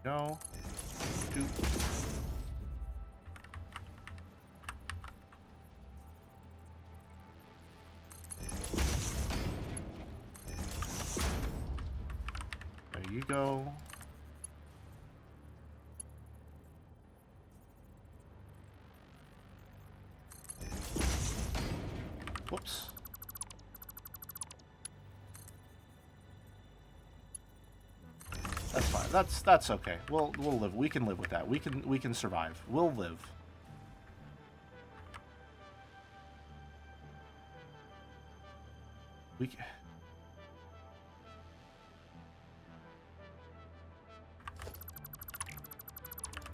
No. Two. There you go. Whoops. That's fine. That's okay. We'll live. We can live with that. We can survive. We'll live. We can...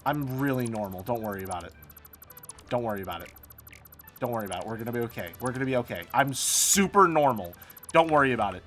I'm really normal. Don't worry about it. Don't worry about it. Don't worry about it. We're gonna be okay. We're gonna be okay. I'm super normal. Don't worry about it.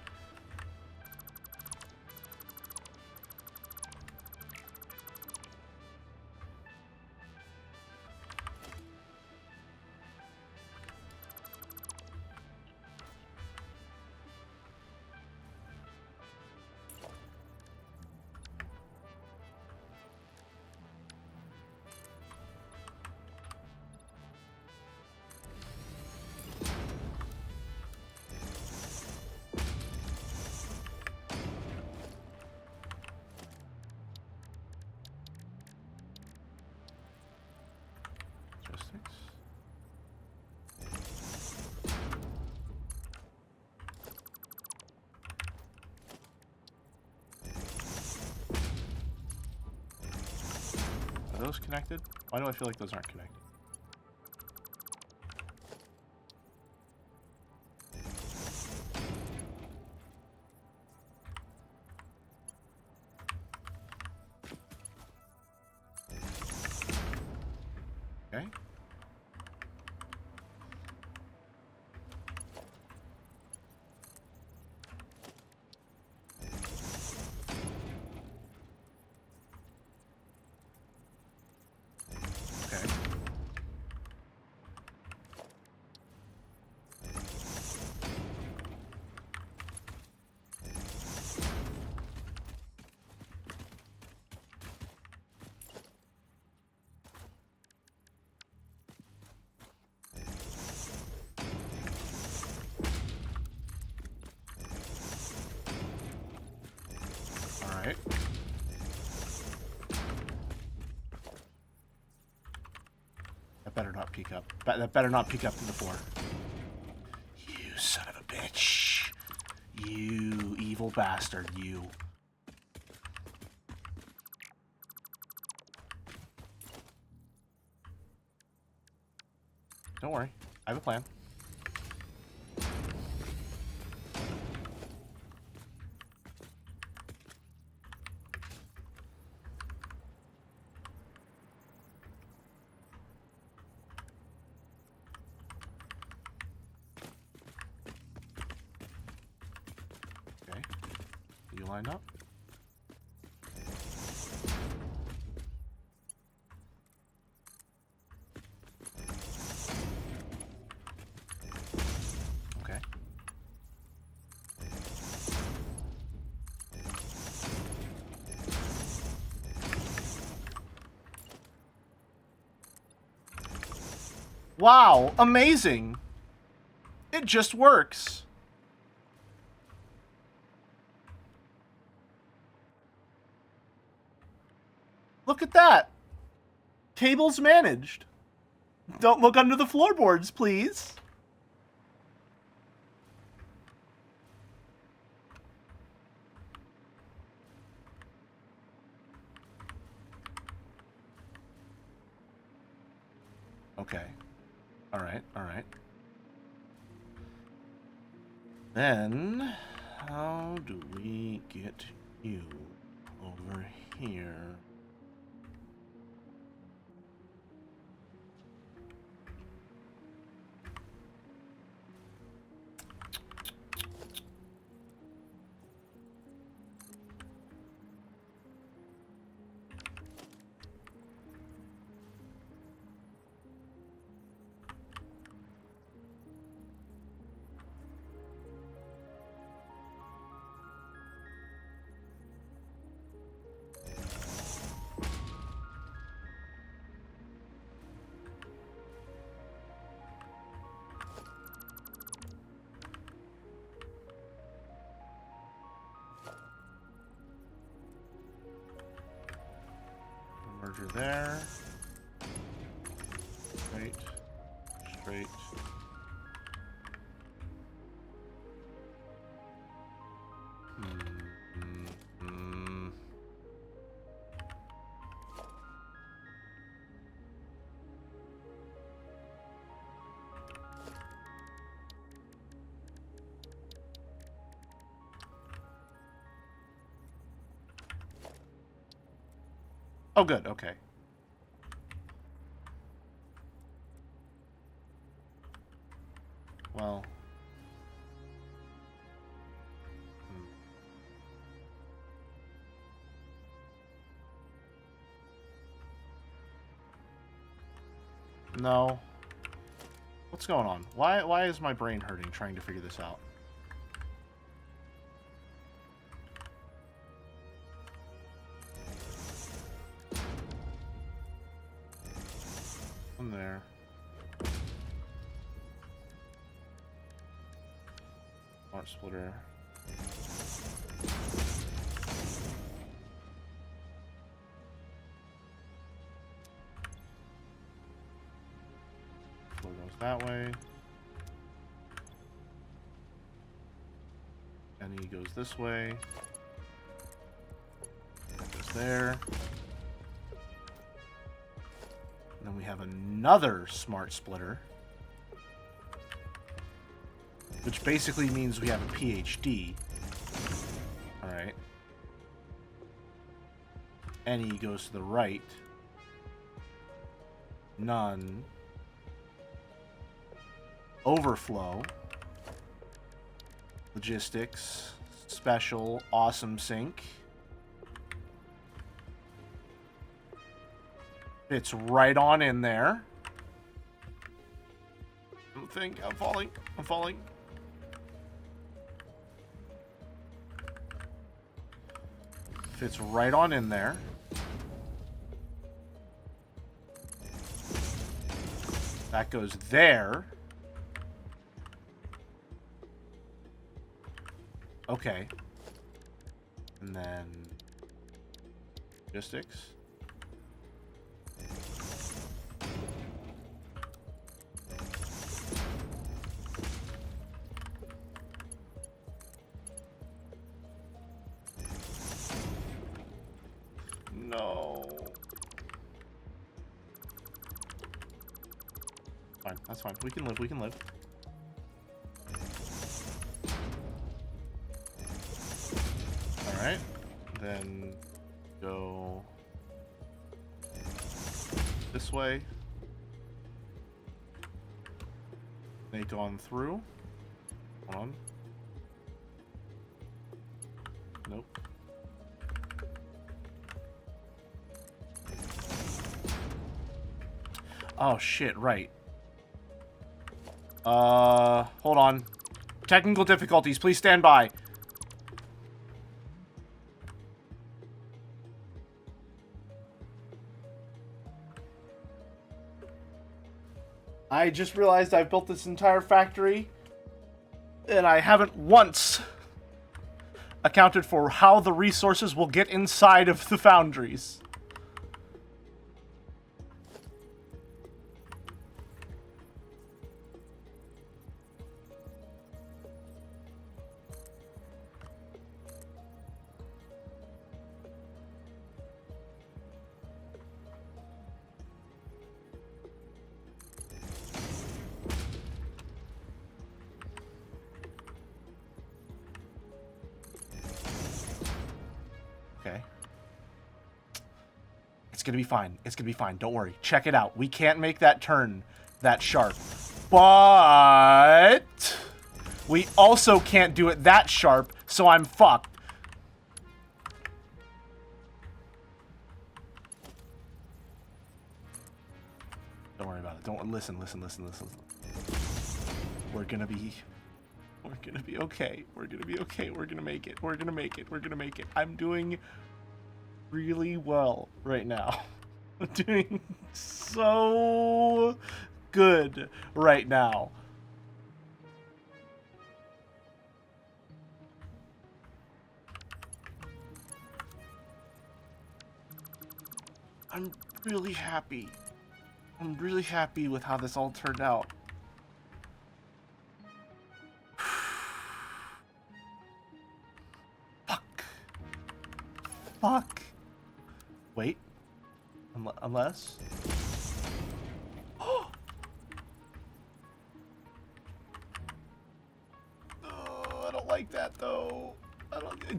Are those connected? Why do I feel like those aren't connected? Okay. Alright. That better not peek up. That better not peek up to the floor. You son of a bitch. You evil bastard, you. Don't worry. I have a plan. You lined up? Okay. Wow, amazing! It just works. Look at that! Cables managed. Don't look under the floorboards, please. Okay. Alright, alright. Then, how do we get you over here. Merger there. Straight. Straight. Oh, good. Okay. Well. No. What's going on? Why is my brain hurting trying to figure this out? One there. Smart splitter. Flow goes that way. And he goes this way. That goes there. And then we have another smart splitter. Which basically means we have a PhD. Alright. Any goes to the right. None. Overflow. Logistics. Special. Awesome sync. Fits right on in there. I'm falling. I'm falling. Fits right on in there. That goes there. Okay. And then logistics. No. Fine, that's fine. We can live, we can live. Alright. Then go this way. Snake on through. Hold on. Nope. Oh shit, right. Hold on. Technical difficulties, please stand by. I just realized I've built this entire factory, and I haven't once accounted for how the resources will get inside of the foundries. Okay. It's gonna be fine. It's gonna be fine. Don't worry. Check it out. We can't make that turn that sharp. But we also can't do it that sharp, so I'm fucked. Don't worry about it. Don't listen. We're gonna be okay. We're gonna be okay. We're gonna make it. We're gonna make it. We're gonna make it. I'm doing really well right now. I'm doing so good right now. I'm really happy. I'm really happy with how this all turned out. Fuck. Wait. Unless... Oh, I don't like that, though.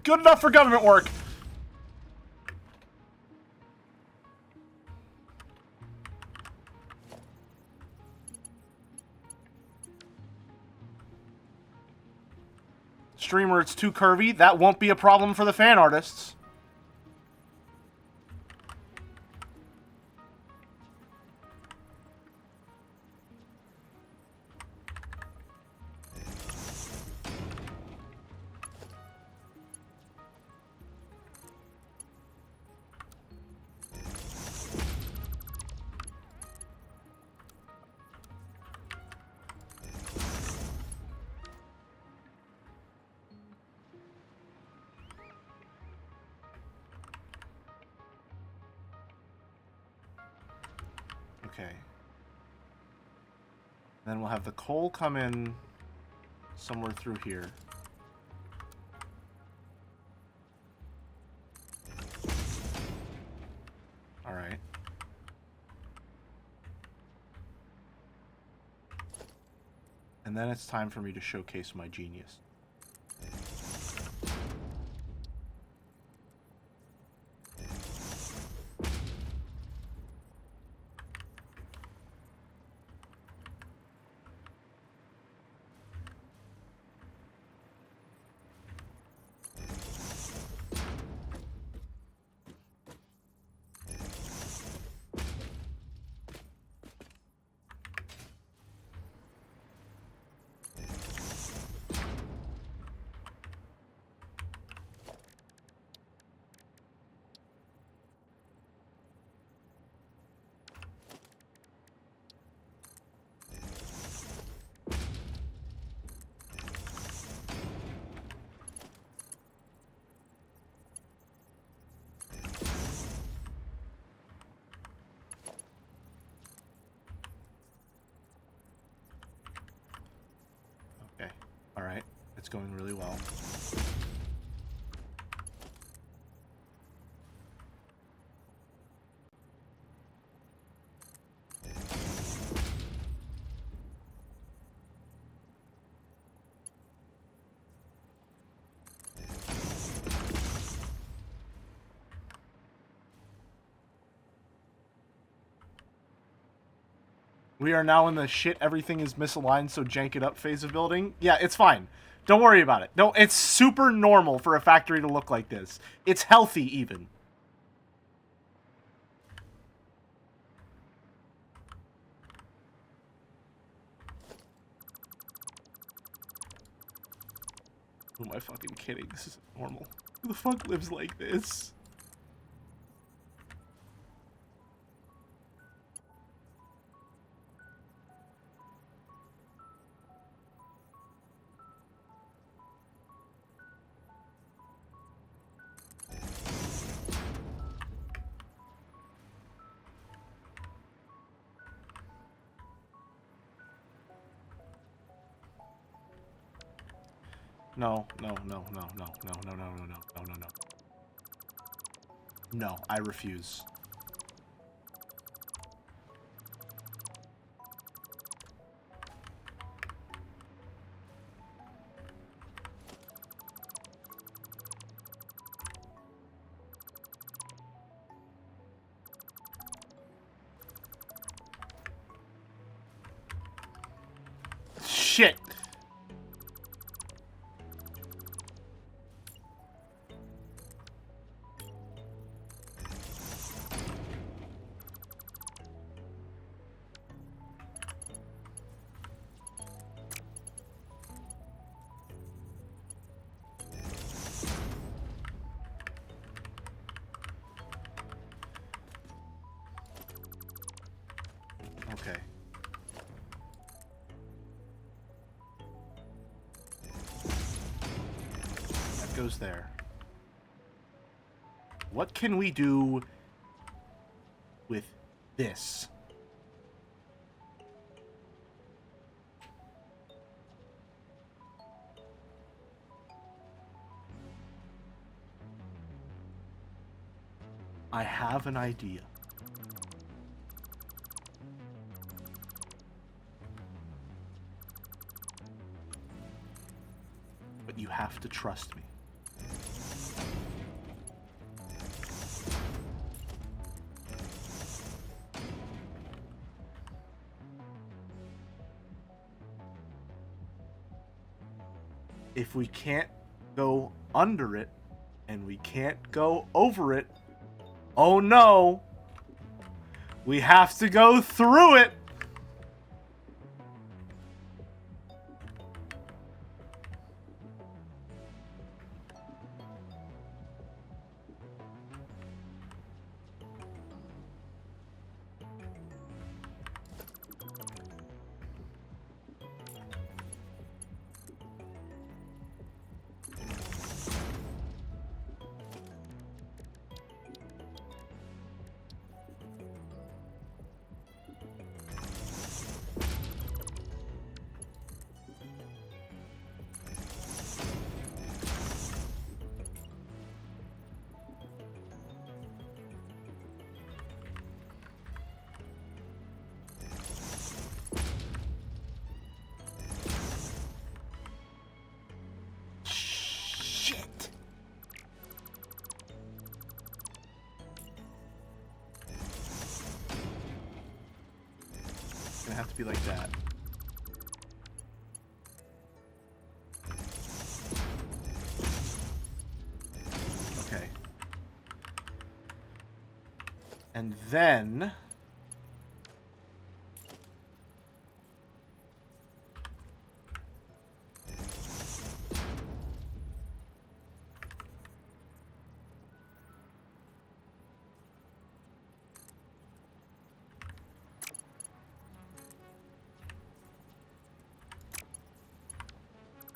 Good enough for government work! Streamer, it's too curvy. That won't be a problem for the fan artists. Okay. Then we'll have the coal come in somewhere through here. All right. And then it's time for me to showcase my genius. Okay. All right. It's going really well. We are now in the shit, everything is misaligned, so jank it up phase of building. Yeah, it's fine. Don't worry about it. No, it's super normal for a factory to look like this. It's healthy, even. Who am I fucking kidding? This isn't normal. Who the fuck lives like this? No. No, I refuse. shit! Okay. That goes there. What can we do with this? I have an idea. But you have to trust me. If we can't go under it, and we can't go over it, oh no! We have to go through it! Shit! It's gonna have to be like that. Okay. And then...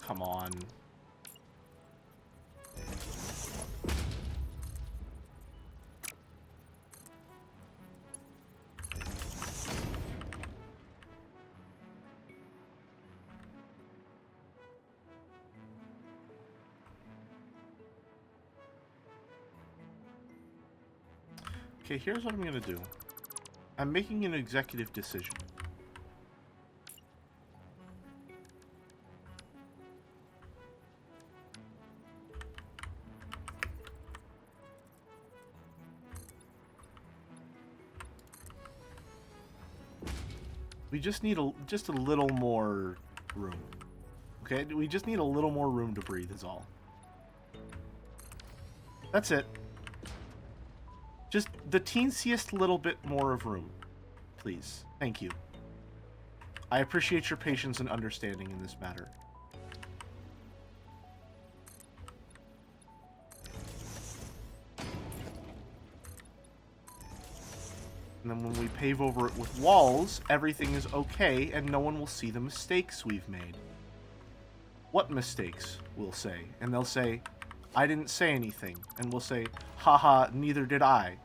Come on. Okay, here's what I'm gonna do. I'm making an executive decision. We just need just a little more room. Okay, we just need a little more room to breathe is all. That's it. Just the teensiest little bit more of room. Please. Thank you. I appreciate your patience and understanding in this matter. And then when we pave over it with walls, everything is okay and no one will see the mistakes we've made. What mistakes? We'll say. And they'll say, I didn't say anything. And we'll say, haha, neither did I.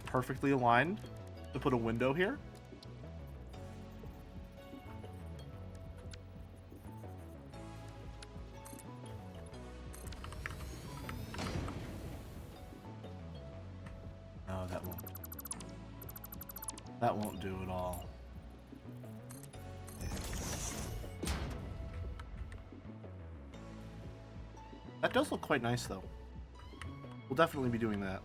Perfectly aligned to put a window here. That won't do at all. That does look quite nice, though. We'll definitely be doing that.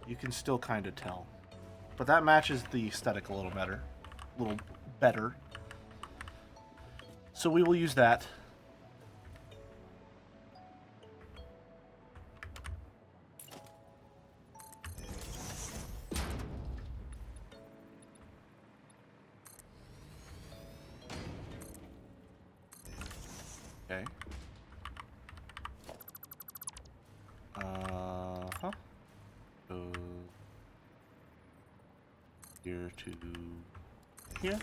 You can still kind of tell. But that matches the aesthetic a little better. So we will use that. Okay. Uh-huh. Go here to here.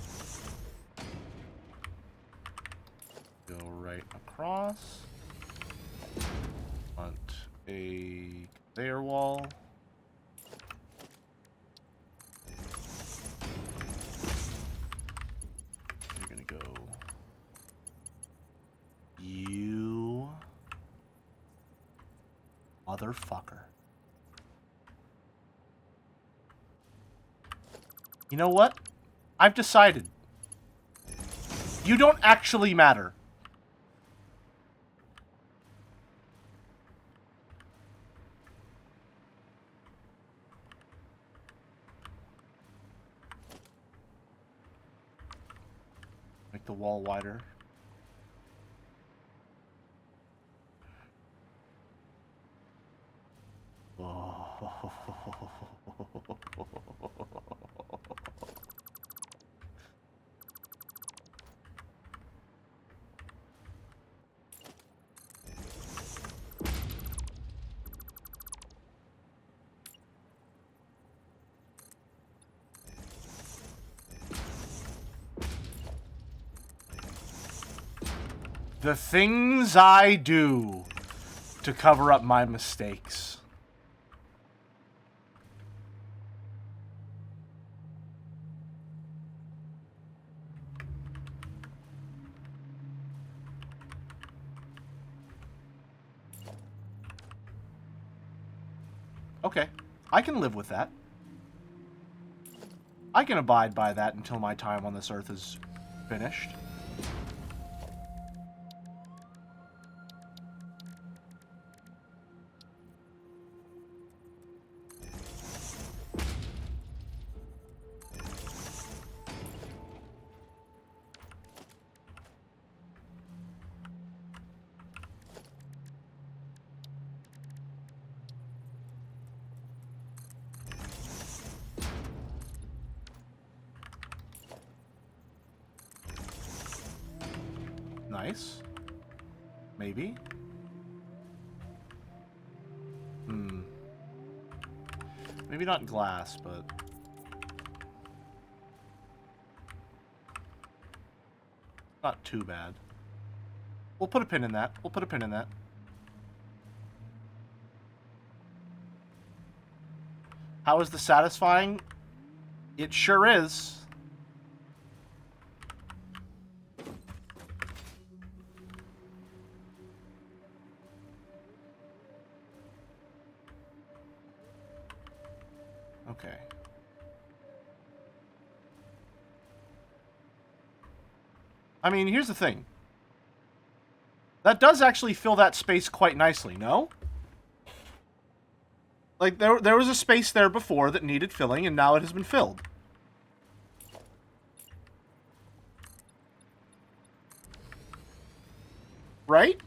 Go right across. Want a conveyor wall. You're gonna go. You motherfucker. You know what? I've decided. You don't actually matter. Make the wall wider. The things I do to cover up my mistakes. Okay, I can live with that. I can abide by that until my time on this earth is finished. Nice. Maybe. Maybe not glass, but... not too bad. We'll put a pin in that. We'll put a pin in that. How is this satisfying? It sure is. Okay. I mean, here's the thing. That does actually fill that space quite nicely, no? Like, there was a space there before that needed filling, and now it has been filled. Right?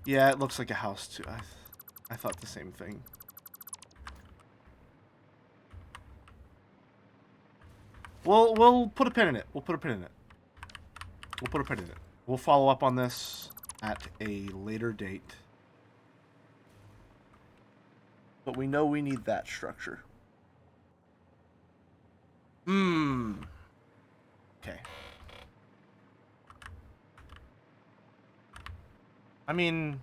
Yeah, it looks like a house, too. I thought the same thing. We'll put a pin in it. We'll put a pin in it. We'll put a pin in it. We'll follow up on this at a later date. But we know we need that structure. Okay. I mean...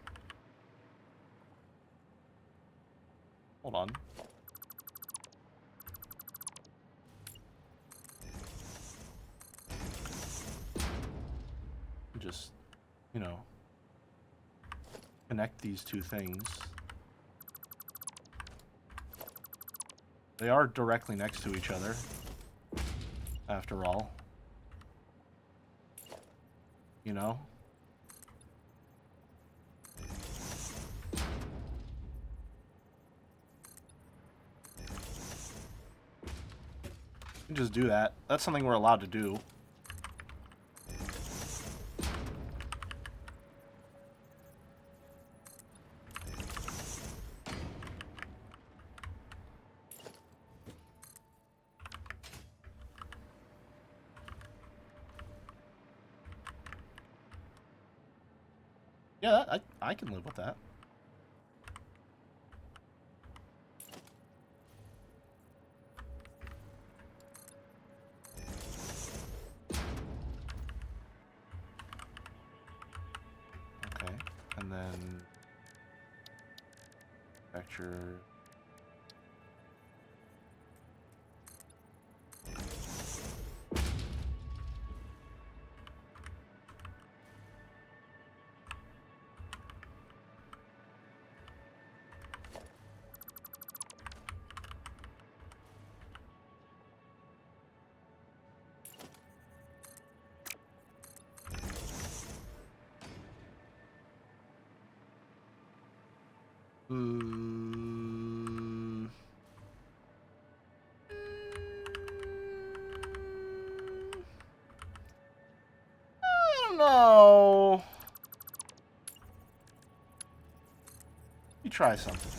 Hold on. Just, you know, connect these two things. They are directly next to each other, after all. You know? You can just do that. That's something we're allowed to do. Yeah, I can live with that. Okay, and then vector. I don't know. You try something.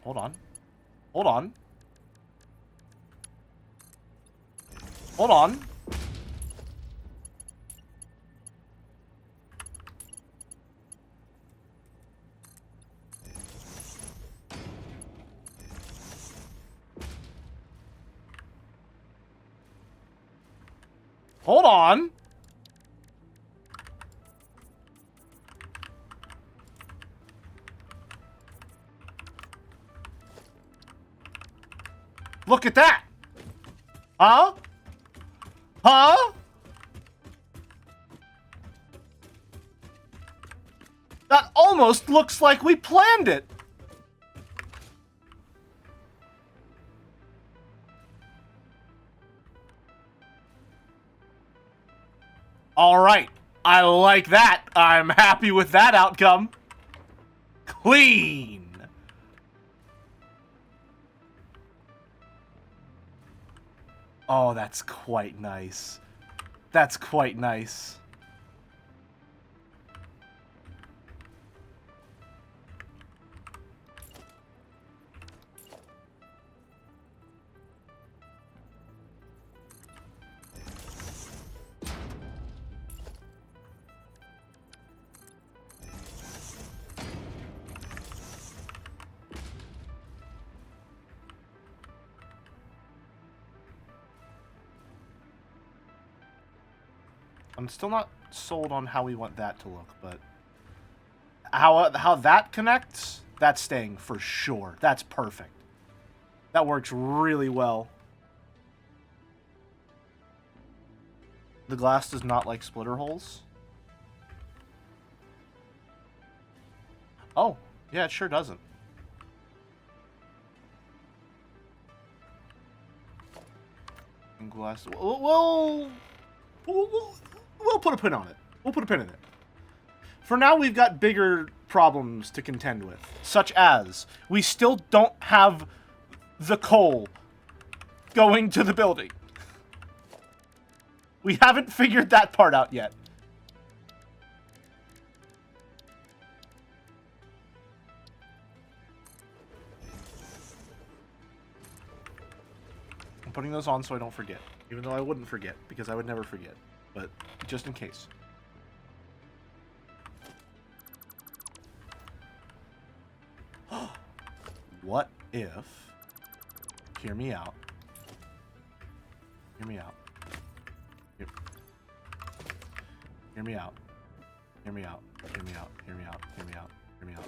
Hold on. Hold on. Hold on. Hold on. Look at that. Huh? Huh? That almost looks like we planned it. All right. I like that. I'm happy with that outcome. Clean. Oh, that's quite nice. That's quite nice. I'm still not sold on how we want that to look, but how that connects, that's staying for sure. That's perfect. That works really well. The glass does not like splitter holes. Oh, yeah, it sure doesn't. And glass. We'll put a pin on it. We'll put a pin in it. For now, we've got bigger problems to contend with, such as we still don't have the coal going to the building. We haven't figured that part out yet. I'm putting those on so I don't forget. Even though I wouldn't forget, because I would never forget. But just in case. What if... Hear me out. Hear me out. Hear me out. Hear me out. Hear me out. Hear me out. Hear me out. Hear me out.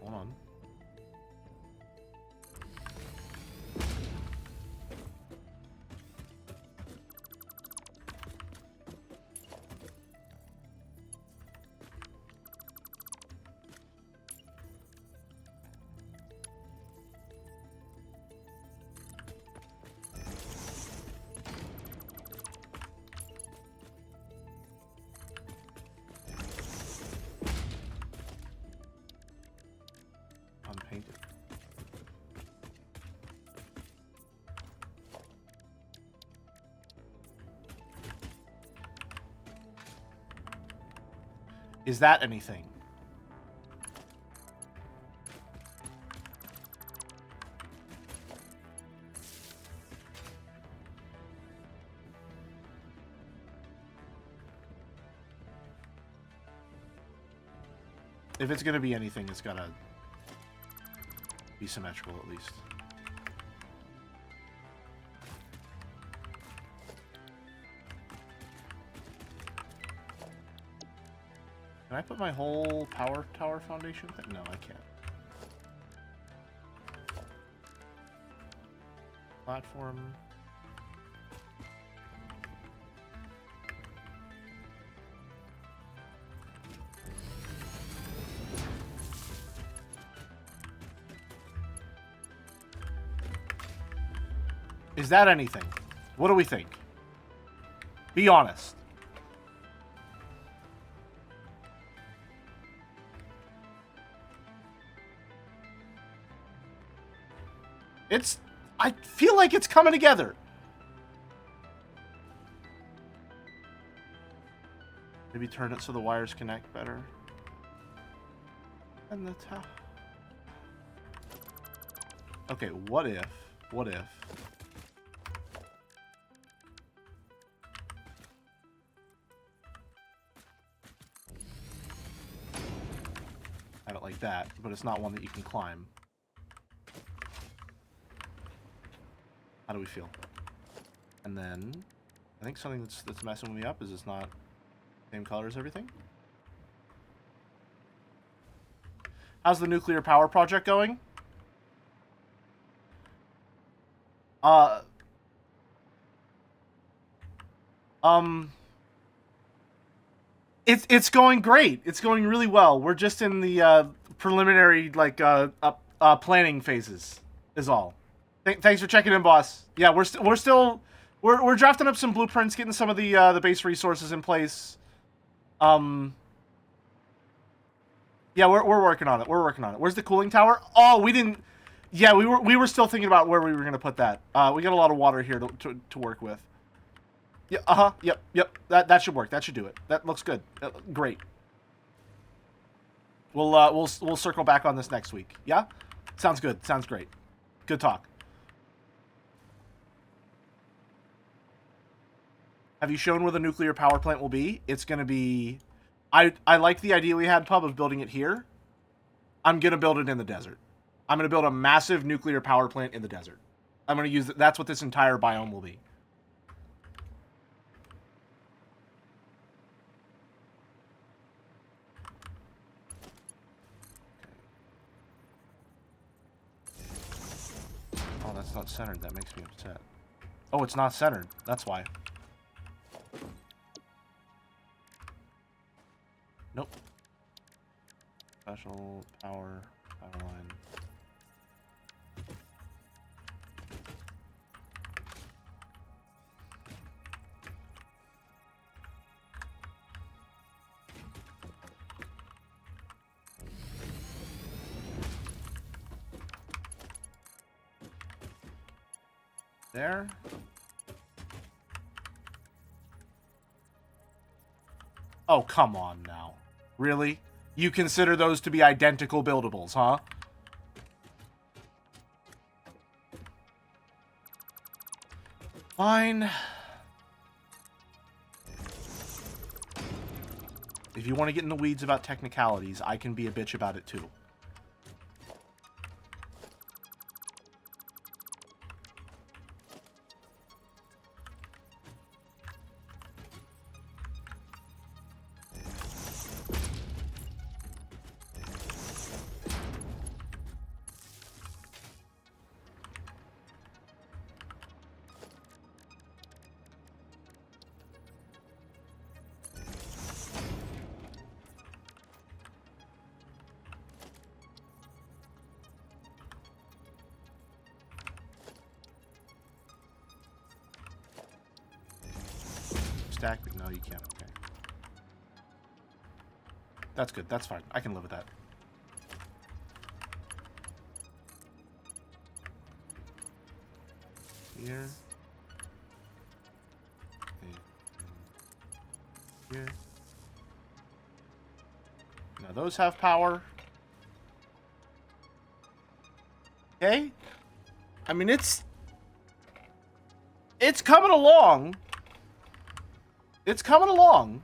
Hold on. Unpainted. Is that anything? If it's gonna be anything, it's gotta be symmetrical at least. Can I put my whole power tower foundation thing? No, I can't. Platform. Is that anything? What do we think? Be honest. I feel like it's coming together. Maybe turn it so the wires connect better. And the top. Okay, what if? Have it like that, but it's not one that you can climb. How do we feel? And then, I think something that's messing me up is it's not the same color as everything. How's the nuclear power project going? It's going great. It's going really well. We're just in the preliminary planning phases. Is all. Thanks for checking in, boss. Yeah, we're drafting up some blueprints, getting some of the base resources in place. Yeah, we're working on it. We're working on it. Where's the cooling tower? Oh, we didn't. Yeah, we were still thinking about where we were gonna put that. We got a lot of water here to work with. Yeah. Yep. That should work. That should do it. That looks good. Great. We'll circle back on this next week. Yeah, sounds good. Sounds great. Good talk. Have you shown where the nuclear power plant will be? It's going to be... I like the idea we had, Pub, of building it here. I'm going to build it in the desert. I'm going to build a massive nuclear power plant in the desert. I'm going to use... That's what this entire biome will be. it's not centered. That makes me upset. Oh, it's not centered. That's why. Nope. Special power line. There. Oh, come on now. Really? You consider those to be identical buildables, huh? Fine. If you want to get in the weeds about technicalities, I can be a bitch about it too. Stack, but no, you can't. Okay. That's good. That's fine. I can live with that. Here. Here. Now those have power. Okay. I mean, it's coming along. It's coming along.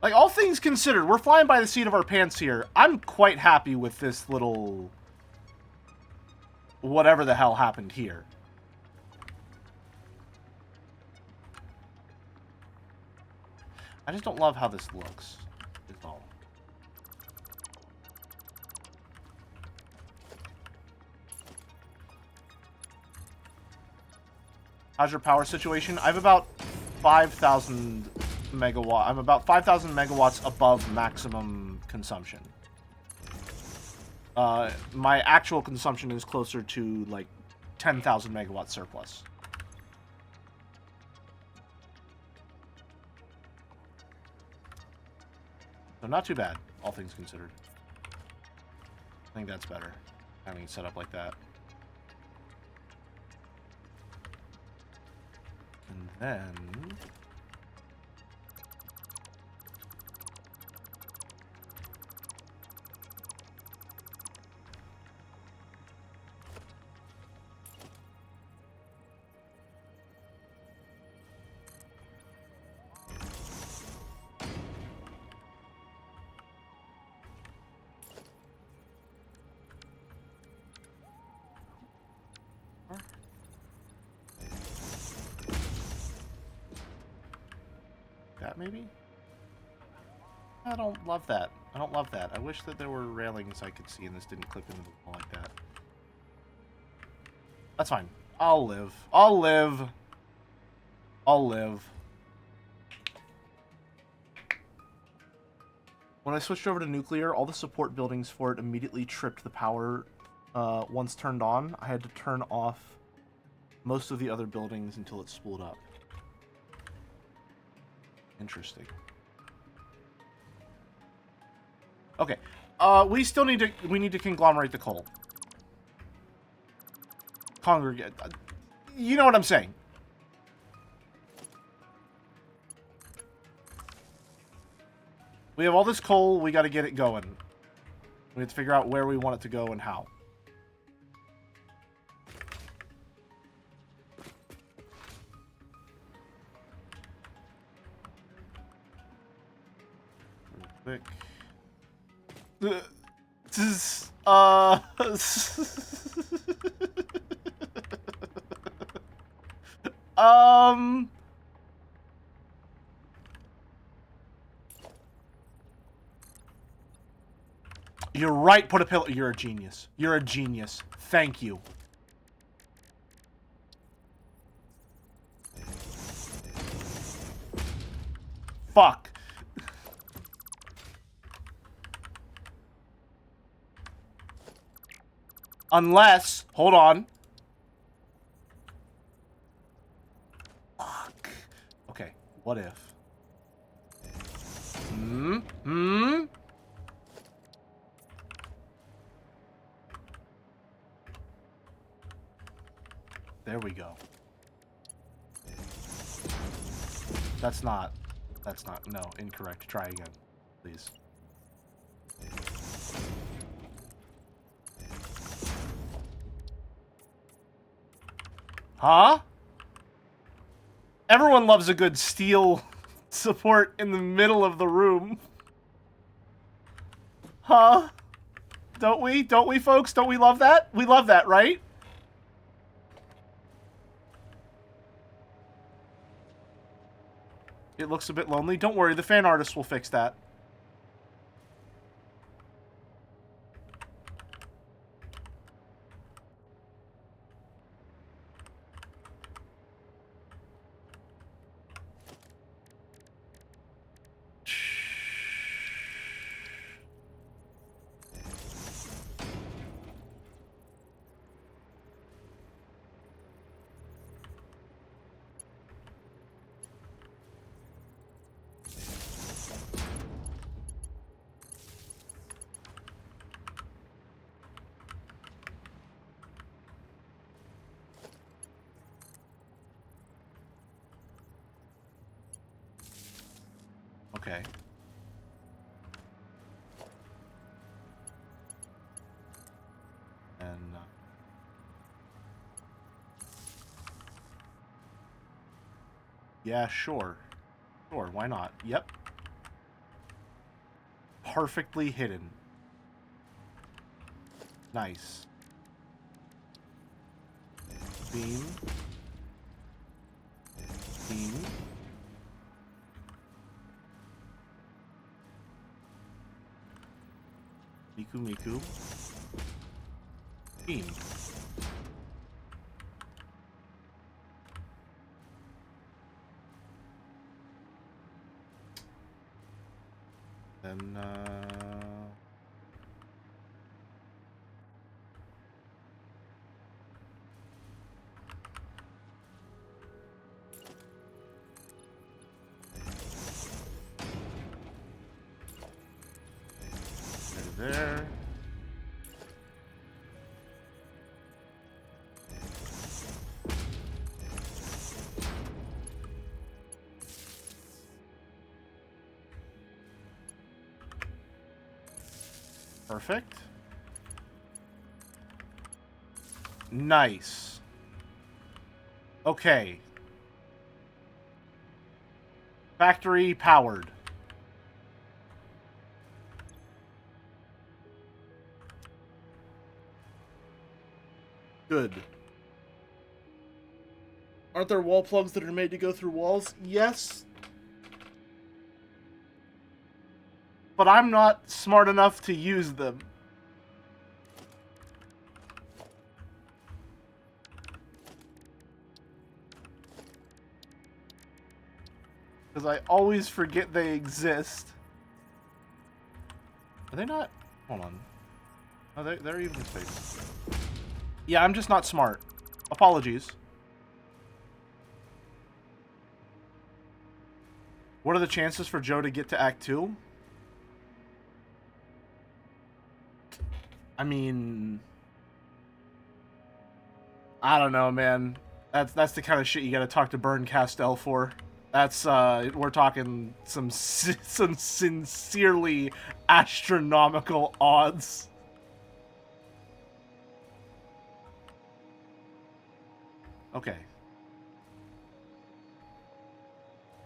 Like, all things considered, we're flying by the seat of our pants here. I'm quite happy with this little... whatever the hell happened here. I just don't love how this looks. It's all. How's your power situation? I have about 5,000 megawatt. I'm about 5,000 megawatts above maximum consumption. My actual consumption is closer to like 10,000 megawatt surplus. So not too bad, all things considered. I think that's better, having it set up like that. And then... that maybe? I don't love that. I don't love that. I wish that there were railings I could see and this didn't clip into the wall like that. That's fine. I'll live. I'll live. I'll live. When I switched over to nuclear, all the support buildings for it immediately tripped the power once turned on. I had to turn off most of the other buildings until it spooled up. Interesting. Okay. We still need to conglomerate the coal. Congregate. You know what I'm saying. We have all this coal, we got to get it going. We have to figure out where we want it to go and how. Real quick. You're right, put a pillow. You're a genius. You're a genius. Thank you. Fuck. Unless, hold on. Fuck. Okay, what if? There we go. That's not, no, incorrect. Try again, please. Huh? Everyone loves a good steel support in the middle of the room. Huh? Don't we? Don't we, folks? Don't we love that? We love that, right? It looks a bit lonely. Don't worry, the fan artist will fix that. Okay. And, yeah, sure. Sure, why not? Yep. Perfectly hidden. Nice. Beam. Beam. Miku Miku. Beam. Then, there. Perfect. Nice. Okay. Factory powered. Good. Aren't there wall plugs that are made to go through walls? Yes. But I'm not smart enough to use them. Because I always forget they exist. Are they not? Hold on. Oh, they're even spaced. Yeah, I'm just not smart. Apologies. What are the chances for Joe to get to Act 2? I mean... I don't know, man. That's the kind of shit you gotta talk to Bern Castell for. That's, we're talking some sincerely astronomical odds. Okay.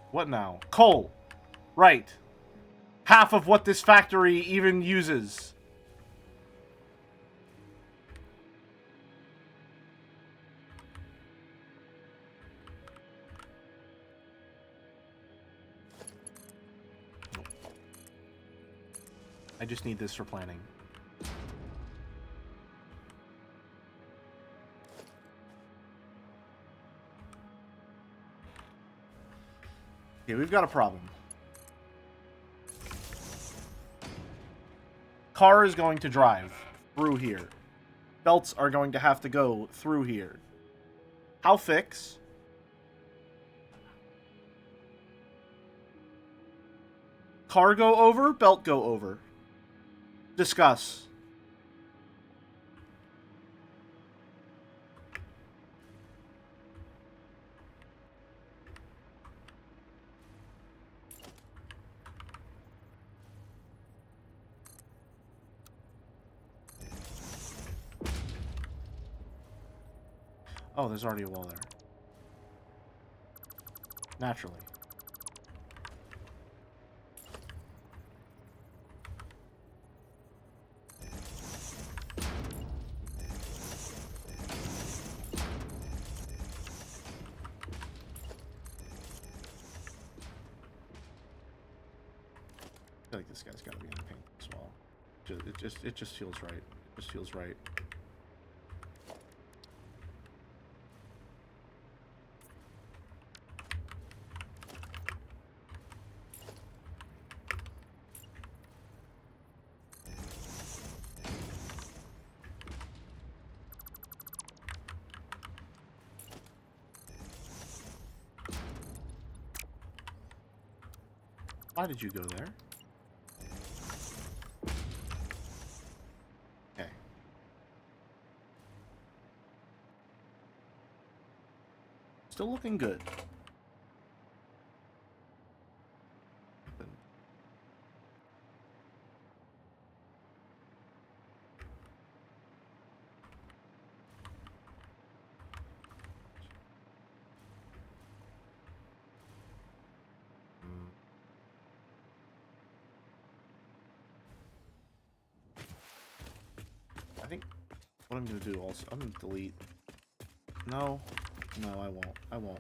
What now? Coal. Right. Half of what this factory even uses. I just need this for planning. Okay, we've got a problem. Car is going to drive through here. Belts are going to have to go through here. How fix? Car go over, belt go over. Discuss. Oh, there's already a wall there. Naturally. I feel like this guy's got to be in pain as well. It just feels right. It just feels right. Why did you go there? Okay. Still looking good. I think what I'm gonna do also, I'm gonna delete. No, no, I won't. I won't.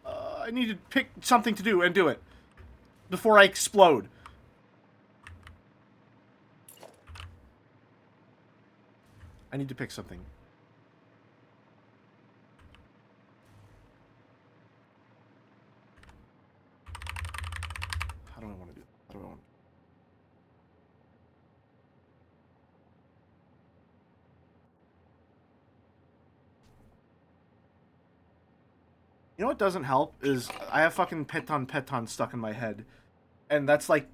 I need to pick something to do and do it before I explode. I need to pick something. How do I want to do it? How do I want to... You know what doesn't help is I have fucking Peton stuck in my head. And that's like,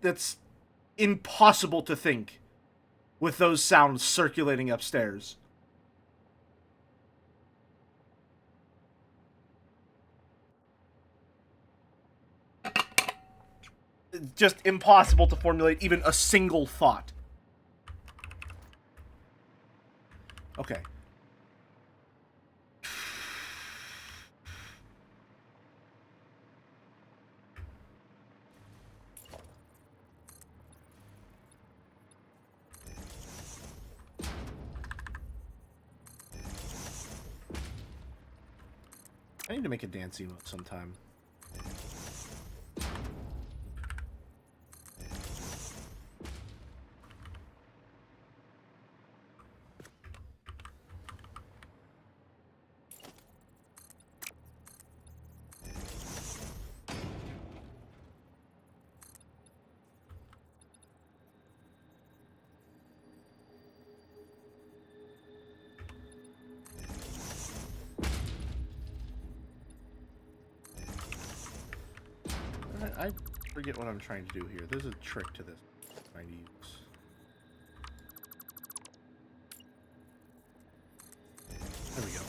that's impossible to think with those sounds circulating upstairs. It's just impossible to formulate even a single thought. Okay. I need to make a dance emote sometime. I forget what I'm trying to do here. There's a trick to this I'm trying to use. There we go.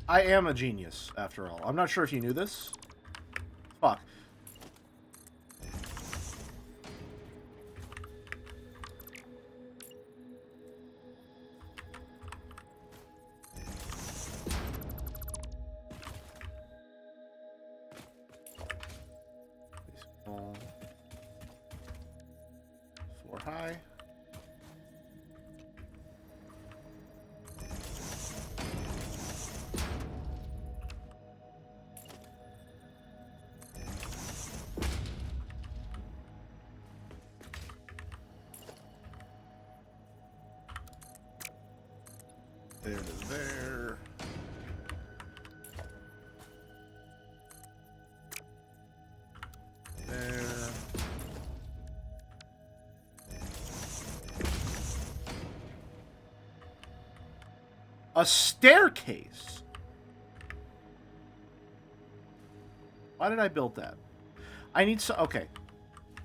I am a genius, after all. I'm not sure if you knew this. Fuck. Floor high. There to there. There. A staircase? Why did I build that? I need so... Okay.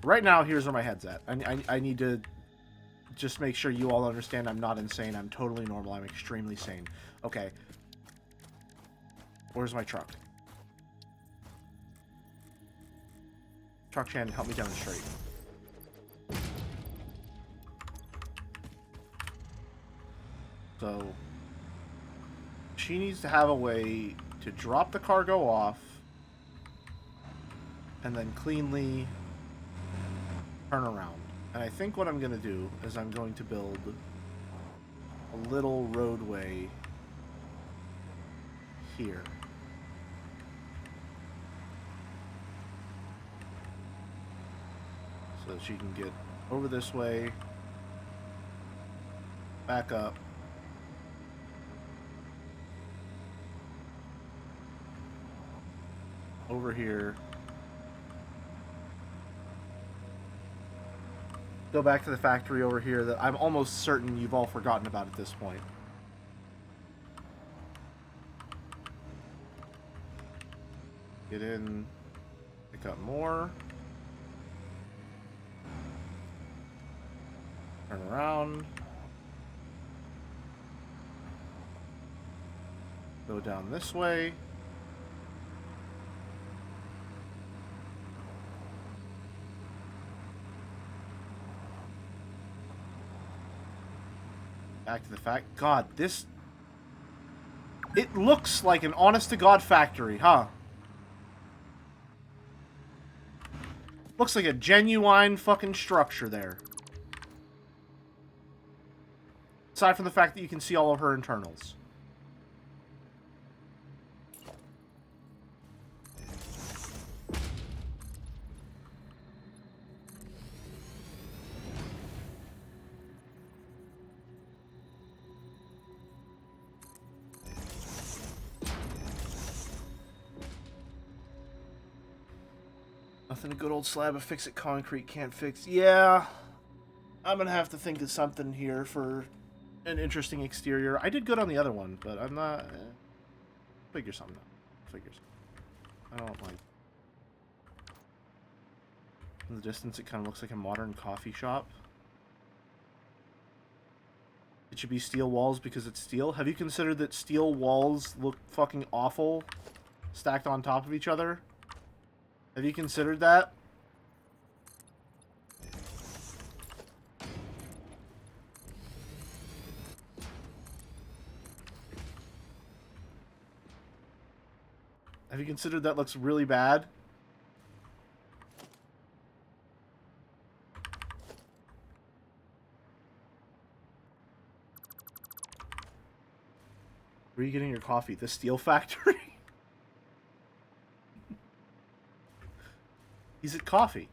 Right now, here's where my head's at. I need to just make sure you all understand I'm not insane. I'm totally normal. I'm extremely sane. Okay. Where's my truck? Truck Chan, help me demonstrate. So, she needs to have a way to drop the cargo off and then cleanly turn around. And I think what I'm going to do is I'm going to build a little roadway here. So that she can get over this way, back up, over here, go back to the factory over here that I'm almost certain you've all forgotten about at this point. Get in, pick up more, turn around, go down this way. Back to the fact. God, this... It looks like an honest-to-God factory, huh? Looks like a genuine fucking structure there. Aside from the fact that you can see all of her internals. Nothing a good old slab of fix-it concrete can't fix. Yeah, I'm gonna have to think of something here for an interesting exterior. I did good on the other one, but I'm not... Figure something out. Figure something. I don't like... In the distance, it kind of looks like a modern coffee shop. It should be steel walls because it's steel. Have you considered that steel walls look fucking awful stacked on top of each other? Have you considered that? Have you considered that looks really bad? Where are you getting your coffee? The steel factory? He's at coffee.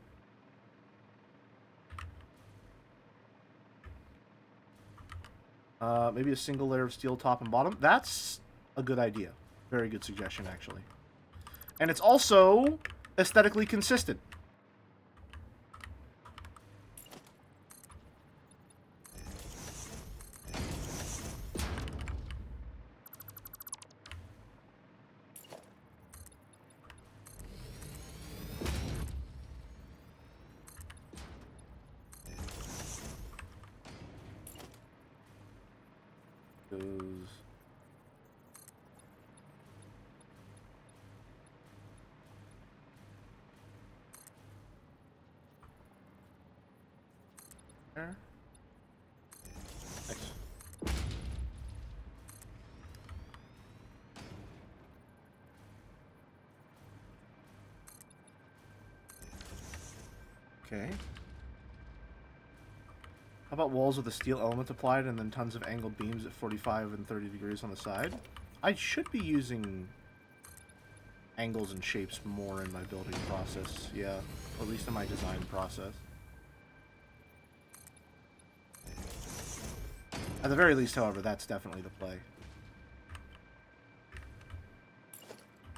Maybe a single layer of steel top and bottom. That's a good idea. Very good suggestion, actually. And it's also aesthetically consistent. Goes... there. Nice. Okay. How about walls with a steel element applied and then tons of angled beams at 45 and 30 degrees on the side? I should be using angles and shapes more in my building process, yeah. Or at least in my design process. At the very least, however, that's definitely the play.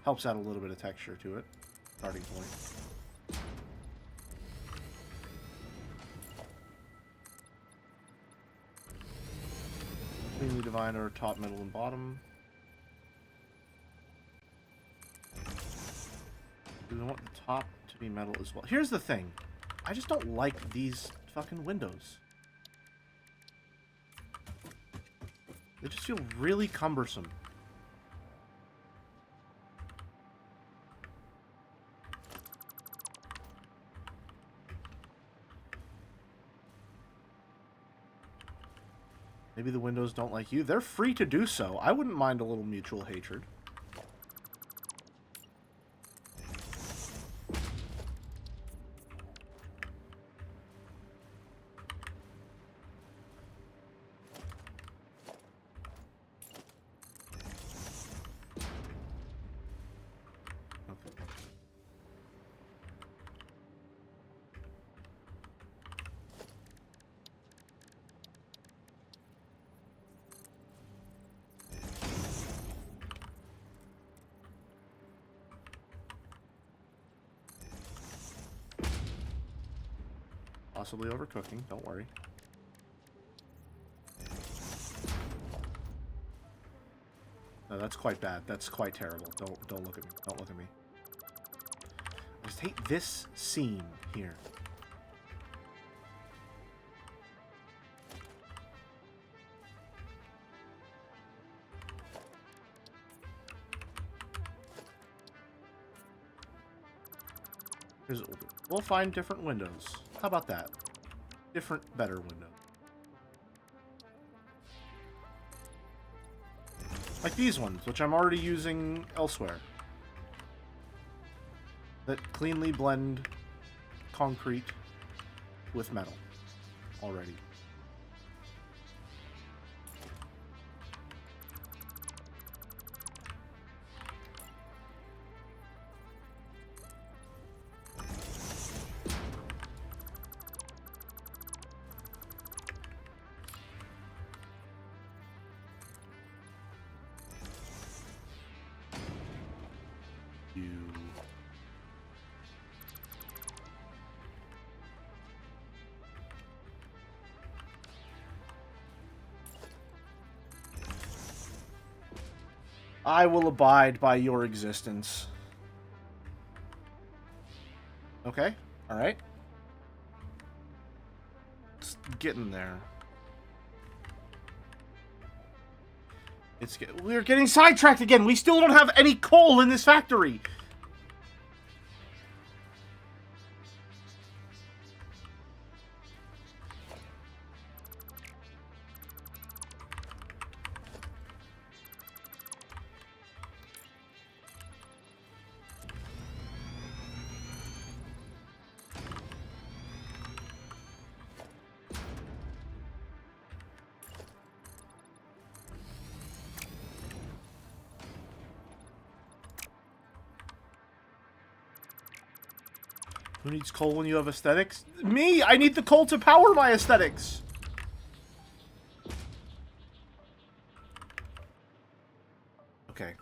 Helps add a little bit of texture to it. Starting point. Cleanly divide our top, middle, and bottom. We want the top to be metal as well. Here's the thing. I just don't like these fucking windows. They just feel really cumbersome. Maybe the windows don't like you. They're free to do so. I wouldn't mind a little mutual hatred. Possibly overcooking, don't worry. No, that's quite bad. That's quite terrible. Don't look at me. Don't look at me. I just hate this scene here. We'll find different windows. How about that? Different, better window. Like these ones, which I'm already using elsewhere. That cleanly blend concrete with metal already. I will abide by your existence. Okay, alright. It's getting there. We're getting sidetracked again! We still don't have any coal in this factory! Who needs coal when you have aesthetics? Me! I need the coal to power my aesthetics! Okay.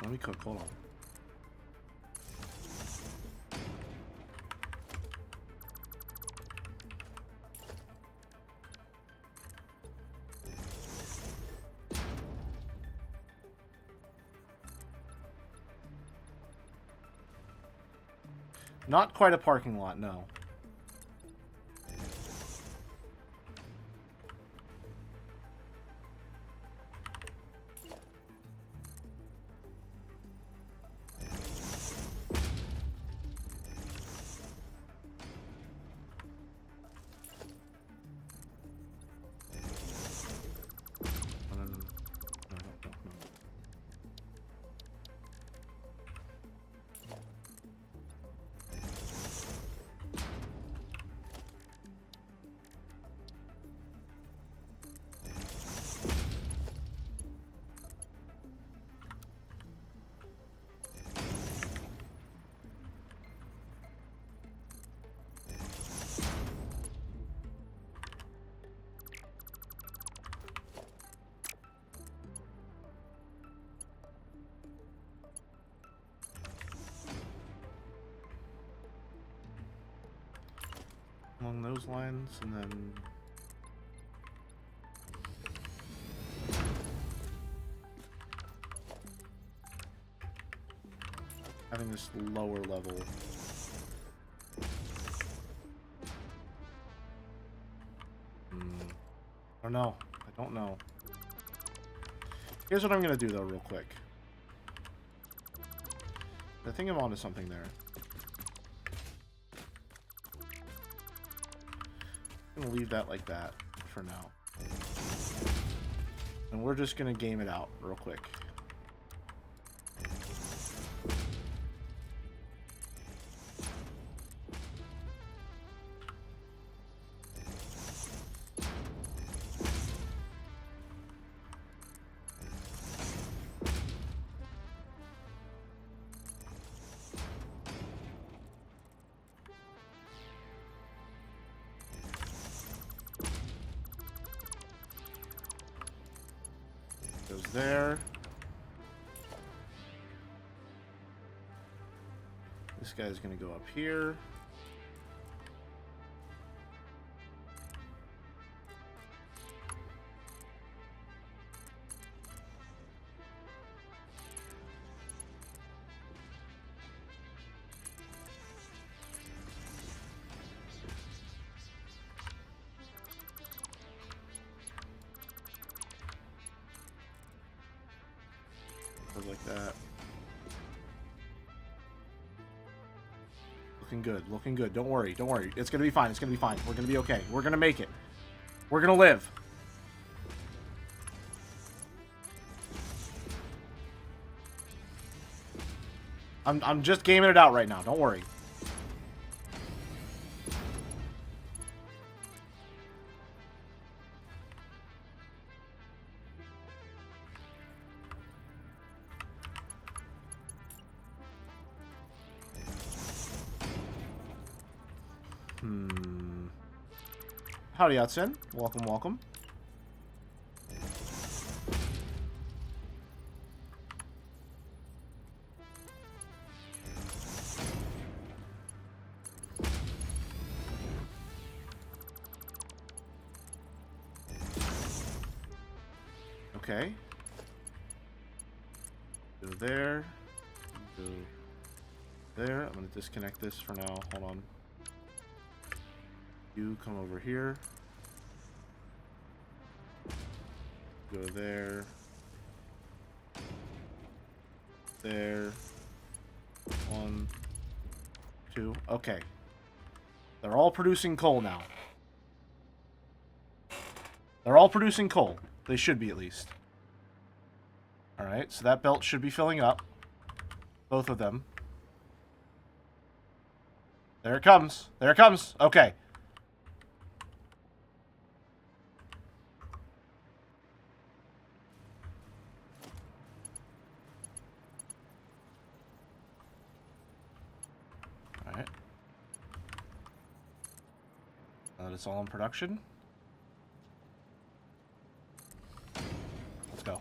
Let me cook, hold on. Not quite a parking lot, no. along those lines, and then... having this lower level. I don't know. I don't know. Here's what I'm going to do, though, real quick. I think I'm onto something there. I'm going to leave that like that for now. And we're just going to game it out real quick. Goes there. This guy's gonna go up here. Like that. Looking good, looking good. Don't worry, don't worry. It's gonna be fine, it's gonna be fine. We're gonna be okay. We're gonna make it. We're gonna live. I'm just gaming it out right now, don't worry. Howdy, Yatsen. Welcome, welcome. Okay. Go there. Go there. I'm going to disconnect this for now. Hold on. You come over here. Go there. There. 1, 2. Okay. They're all producing coal now. They're all producing coal. They should be, at least. Alright, so that belt should be filling up. Both of them. There it comes. There it comes. Okay. Alright. Now that it's all in production. Let's go.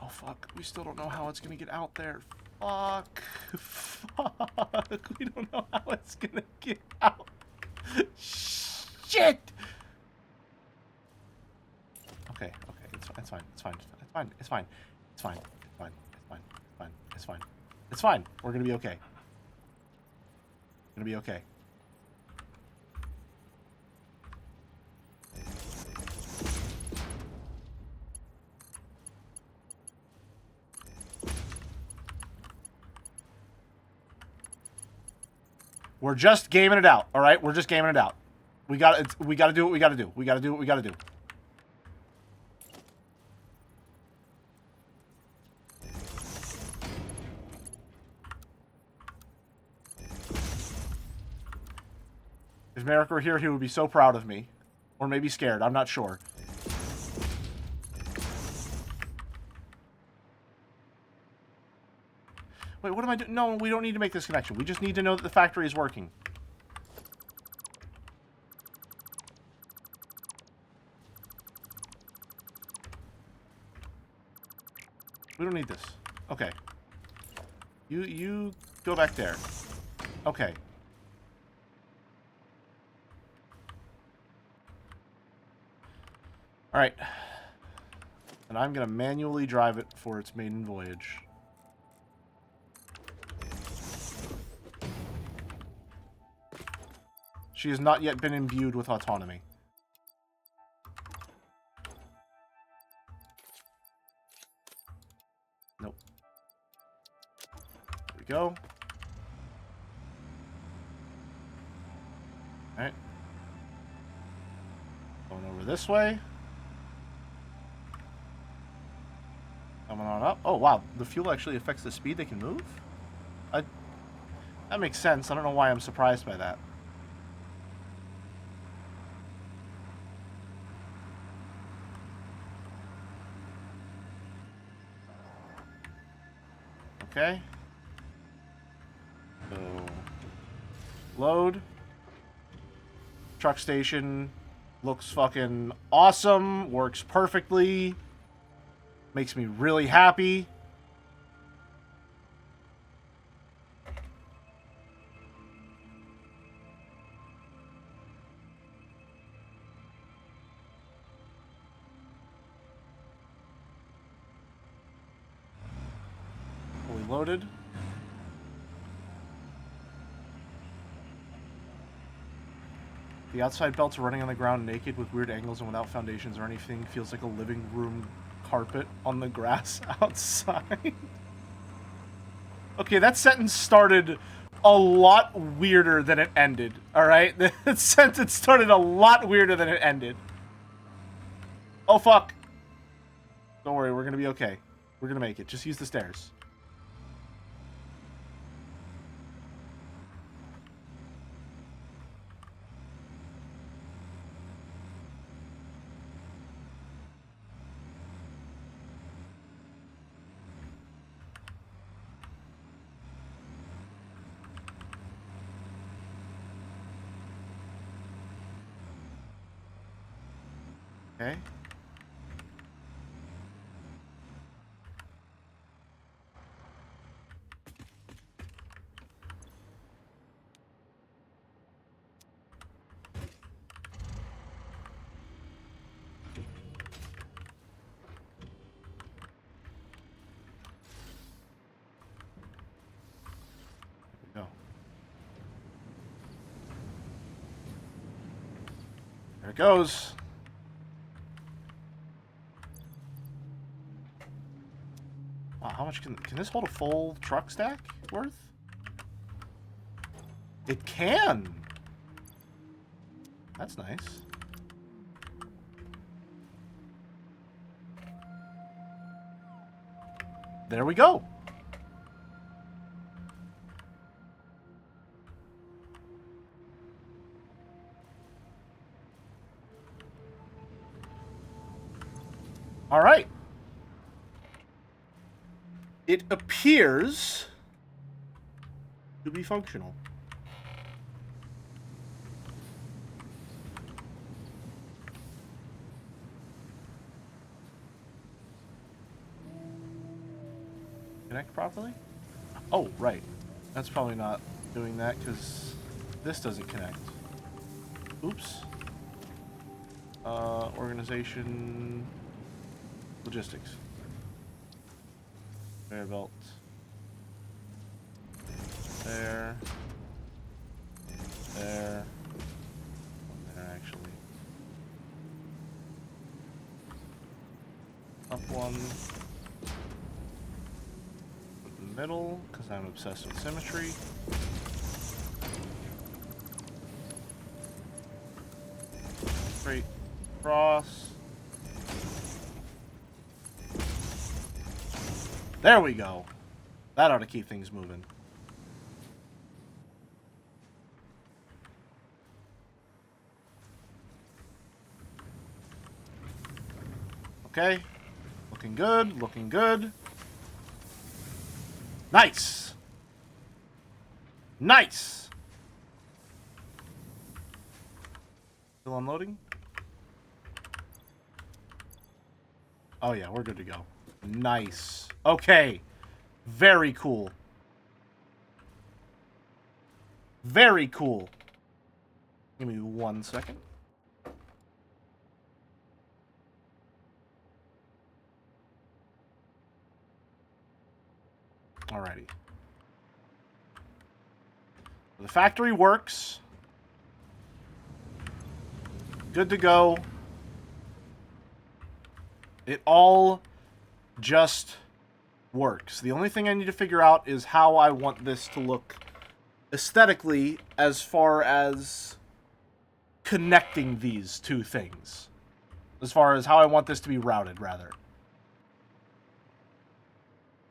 Oh, fuck. We still don't know how it's gonna get out there. Fuck. Fuck. We don't know how it's gonna get out. Shit! Okay, okay. It's fine. It's fine. It's fine. It's fine. It's fine. It's fine. It's fine. It's fine. It's fine. It's fine. We're gonna be okay. We're gonna be okay. We're just gaming it out, all right? We're just gaming it out. We got to do what we got to do. We got to do what we got to do. If Merrick were here, he would be so proud of me. Or maybe scared. I'm not sure. Wait, what am I doing? No, we don't need to make this connection. We just need to know that the factory is working. We don't need this. Okay. You go back there. Okay. Alright. And I'm going to manually drive it for its maiden voyage. She has not yet been imbued with autonomy. Nope. There we go. Alright. Going over this way. Coming on up. Oh, wow. The fuel actually affects the speed they can move? That makes sense. I don't know why I'm surprised by that. Okay. So, load. Truck station looks fucking awesome. Works perfectly. Makes me really happy. Fully loaded. The outside belts are running on the ground naked with weird angles and without foundations or anything. Feels like a living room carpet on the grass outside. Okay, that sentence started a lot weirder than it ended, alright? That sentence started a lot weirder than it ended. Oh, fuck. Don't worry, we're gonna be okay. We're gonna make it. Just use the stairs. Okay. Go. There it goes. Wow, how much can this hold a full truck stack worth? It can. That's nice. There we go. All right. It appears to be functional. Connect properly? Oh, right. That's probably not doing that because this doesn't connect. Oops. Organization, logistics. Conveyor belt. There. There. There, actually. Up one. Put in the middle, because I'm obsessed with symmetry. Straight across. There we go. That ought to keep things moving. Okay. Looking good, looking good. Nice! Nice! Still unloading? Oh yeah, we're good to go. Nice. Okay. Very cool. Very cool. Give me 1 second. Alrighty. The factory works. Good to go. It all just works. The only thing I need to figure out is how I want this to look aesthetically as far as connecting these two things. As far as how I want this to be routed, rather.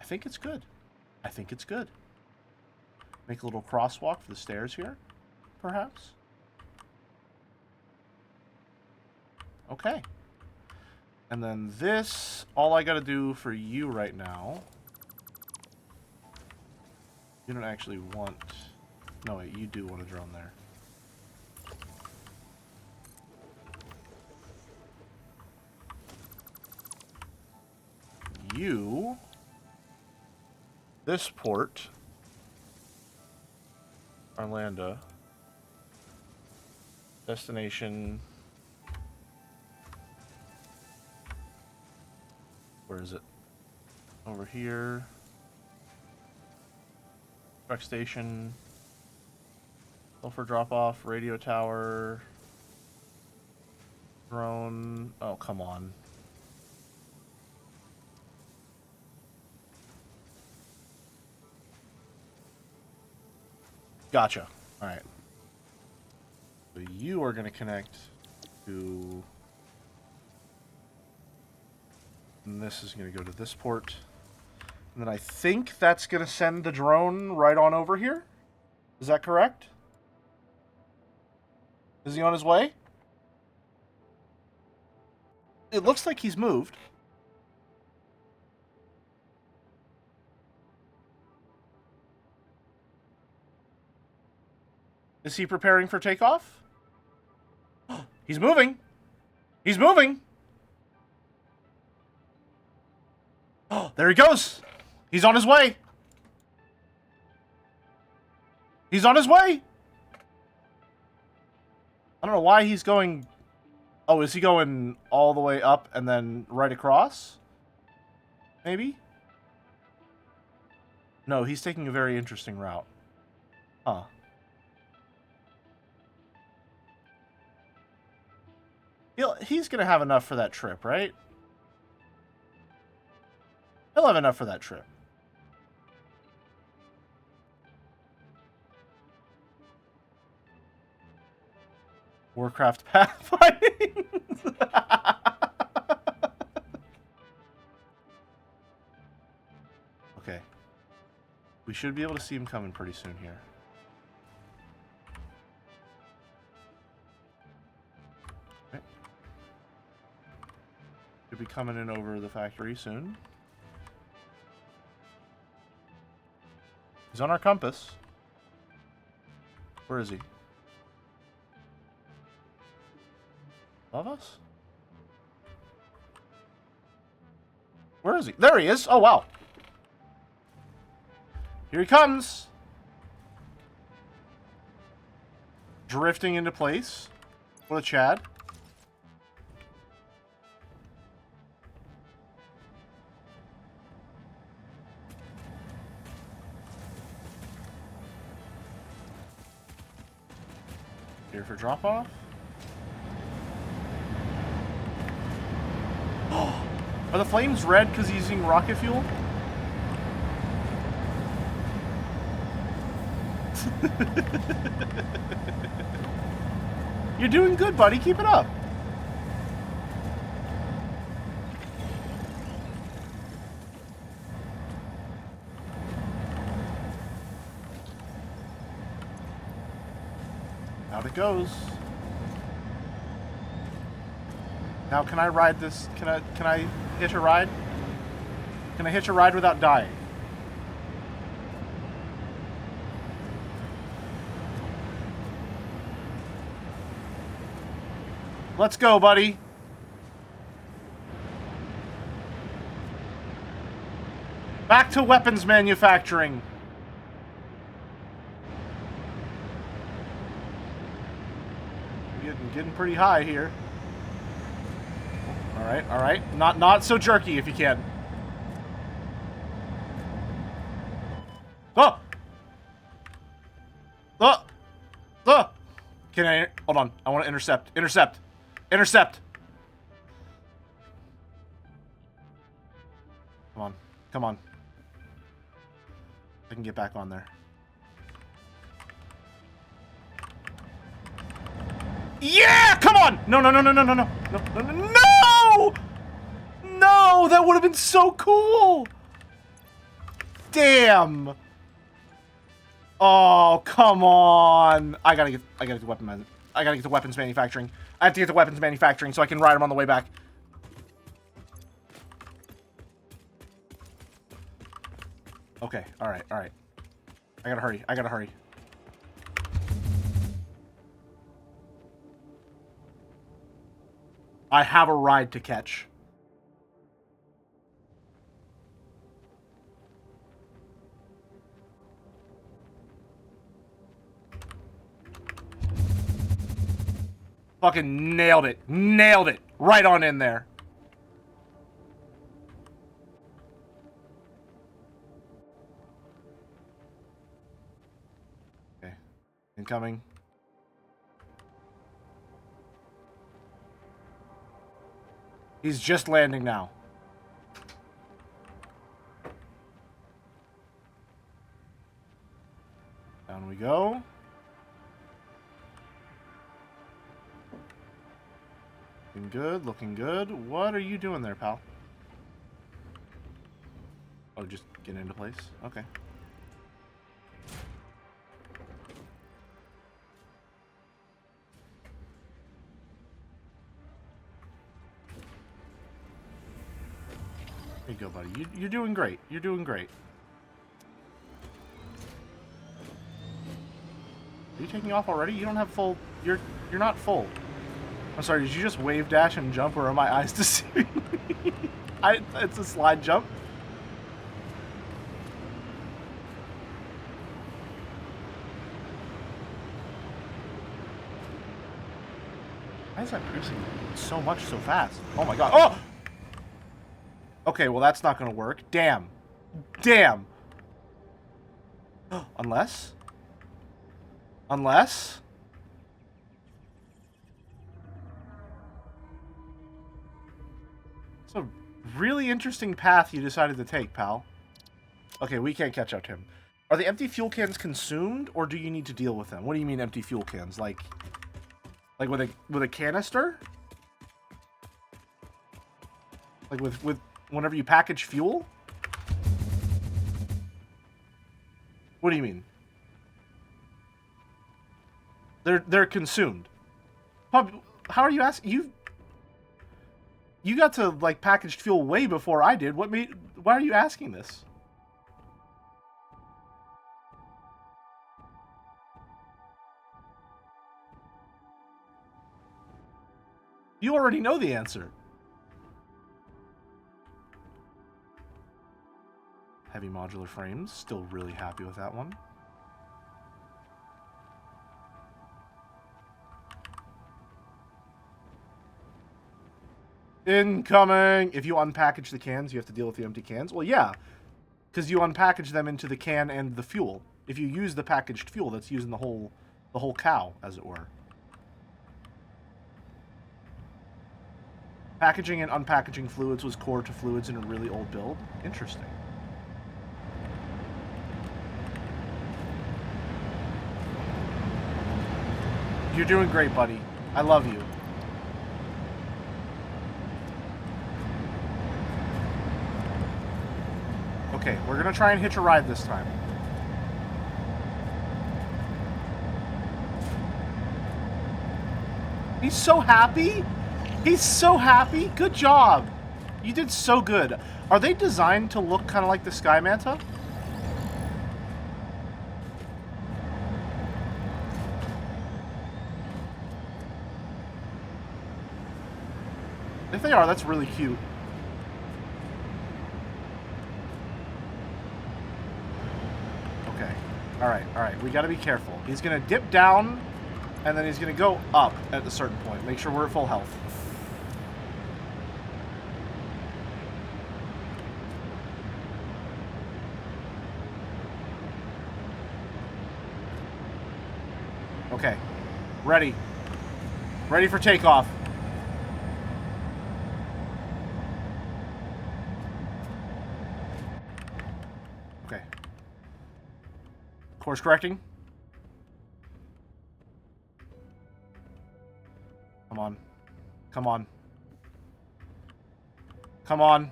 I think it's good. I think it's good. Make a little crosswalk for the stairs here, perhaps. Okay. And then this, all I gotta do for you right now... You don't actually want... No, wait, you do want a drone there. You... This port... Orlando. Destination... Where is it? Over here. Truck station. Sulfur drop-off. Radio tower. Drone. Oh, come on. Gotcha. Alright. So you are going to connect to... And this is going to go to this port. And then I think that's going to send the drone right on over here. Is that correct? Is he on his way? It looks like he's moved. Is he preparing for takeoff? He's moving. He's moving. Oh, there he goes. He's on his way. He's on his way. I don't know why he's going... Oh, is he going all the way up and then right across? Maybe? No, he's taking a very interesting route. Huh. He's going to have enough for that trip, right? He'll have enough for that trip. Warcraft pathfinding. Okay. We should be able to see him coming pretty soon here. Okay. Should be coming in over the factory soon. He's on our compass. Where is he? Above us? Where is he? There he is! Oh, wow. Here he comes! Drifting into place. What a Chad. Here for drop-off. Are the flames red because he's using rocket fuel? You're doing good, buddy. Keep it up. Out it goes. Now, can I ride this? Can I hitch a ride? Can I hitch a ride without dying? Let's go, buddy. Back to weapons manufacturing. getting pretty high here. All right, all right. Not so jerky if you can. Oh! Oh! Oh! Can I... Hold on. I want to intercept. Intercept. Intercept! Come on. Come on. I can get back on there. Yeah! Come on! No, no, no, no, no, no, no. No, no, no, no! No! That would have been so cool! Damn! Oh, come on! I gotta get the weapons manufacturing. I have to get the weapons manufacturing so I can ride them on the way back. Okay, alright, alright. I gotta hurry, I gotta hurry. I have a ride to catch. Fucking nailed it. Nailed it. Right on in there. Okay. Incoming. He's just landing now. Down we go. Looking good, looking good. What are you doing there, pal? Oh, just get into place? Okay. There you go, buddy. You're doing great. You're doing great. Are you taking off already? You don't have full... You're not full. I'm sorry, did you just wave dash and jump, or are my eyes deceiving me? It's a slide jump. Why is that producing so much so fast? Oh my god. Oh! Okay, well that's not gonna work. Damn. Damn. Unless? Unless? It's a really interesting path you decided to take, pal. Okay, we can't catch up to him. Are the empty fuel cans consumed, or do you need to deal with them? What do you mean empty fuel cans? Like with a canister? Like with whenever you package fuel? What do you mean? They're consumed. How are you asking? You got to like packaged fuel way before I did. Why are you asking this? You already know the answer. Heavy modular frames. Still really happy with that one. Incoming! If you unpackage the cans, you have to deal with the empty cans. Well, yeah. Because you unpackage them into the can and the fuel. If you use the packaged fuel, that's using the whole cow, as it were. Packaging and unpackaging fluids was core to fluids in a really old build. Interesting. You're doing great, buddy. I love you. Okay, we're gonna try and hitch a ride this time. He's so happy! He's so happy! Good job! You did so good. Are they designed to look kind of like the Sky Manta? If they are, that's really cute. Okay. Alright, alright. We gotta be careful. He's gonna dip down And then he's going to go up at a certain point. Make sure we're at full health. Okay. Ready. Ready for takeoff. Okay. Course correcting. Come on. Come on. Come on.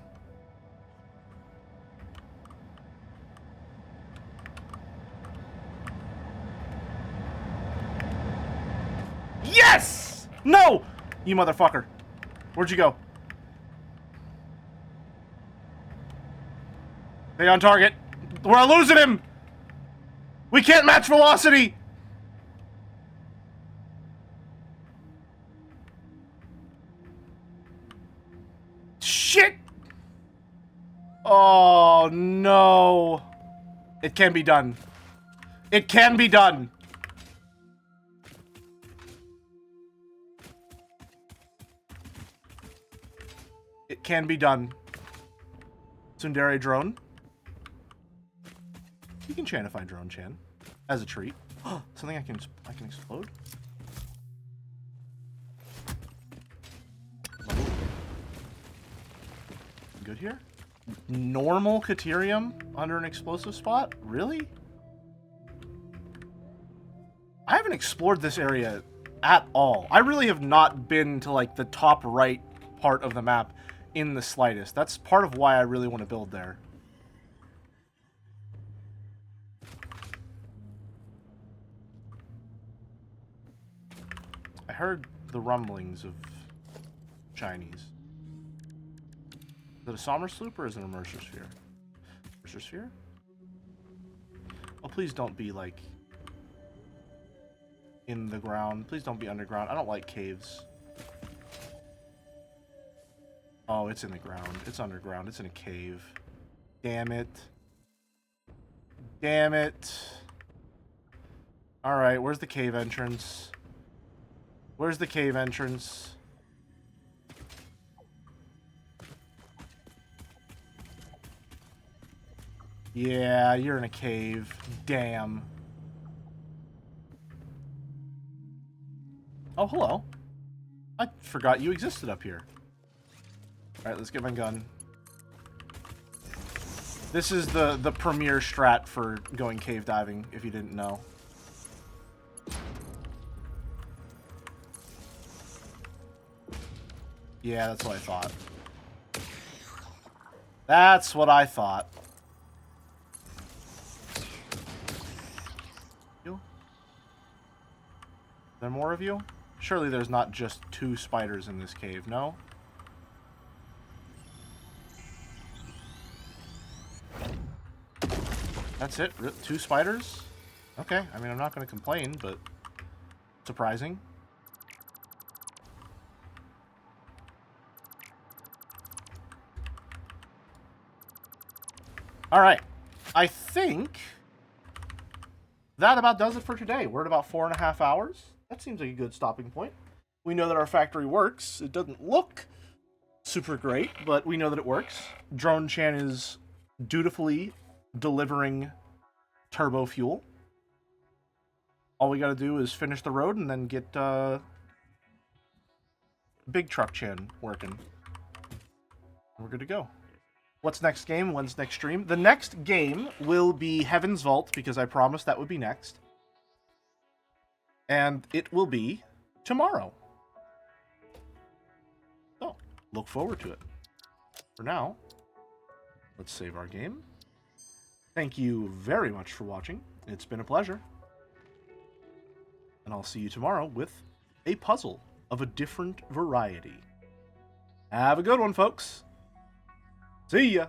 Yes! No! You motherfucker. Where'd you go? Stay on target. We're losing him! We can't match velocity! Shit! Oh, no. It can be done. It can be done. It can be done. Tsundere drone. You can chanify drone Chan as a treat. Something I can explode. Good here. Normal Caterium under an explosive spot? Really? I haven't explored this area at all. I really have not been to like the top right part of the map in the slightest. That's part of why I really want to build there. I heard the rumblings of Chinese. Is it a Sommer Sloop or is it a Mercer Sphere? Mercer Sphere? Oh, please don't be, like, in the ground. Please don't be underground. I don't like caves. Oh, it's in the ground. It's underground. It's in a cave. Damn it. Damn it. Alright, where's the cave entrance? Where's the cave entrance? Yeah, you're in a cave. Damn. Oh, hello. I forgot you existed up here. Alright, let's get my gun. This is the premier strat for going cave diving, if you didn't know. Yeah, that's what I thought. That's what I thought. You? Are there more of you? Surely there's not just 2 spiders in this cave, no? That's it? 2 spiders? Okay, I mean, I'm not going to complain, but surprising. Alright, I think that about does it for today. We're at about 4.5 hours. That seems like a good stopping point. We know that our factory works. It doesn't look super great, but we know that it works. Drone Chan is dutifully delivering turbo fuel. All we gotta do is finish the road and then get Big Truck Chan working. We're good to go. What's next game? When's next stream? The next game will be Heaven's Vault, because I promised that would be next. And it will be tomorrow. So, look forward to it. For now, let's save our game. Thank you very much for watching. It's been a pleasure. And I'll see you tomorrow with a puzzle of a different variety. Have a good one, folks. See ya!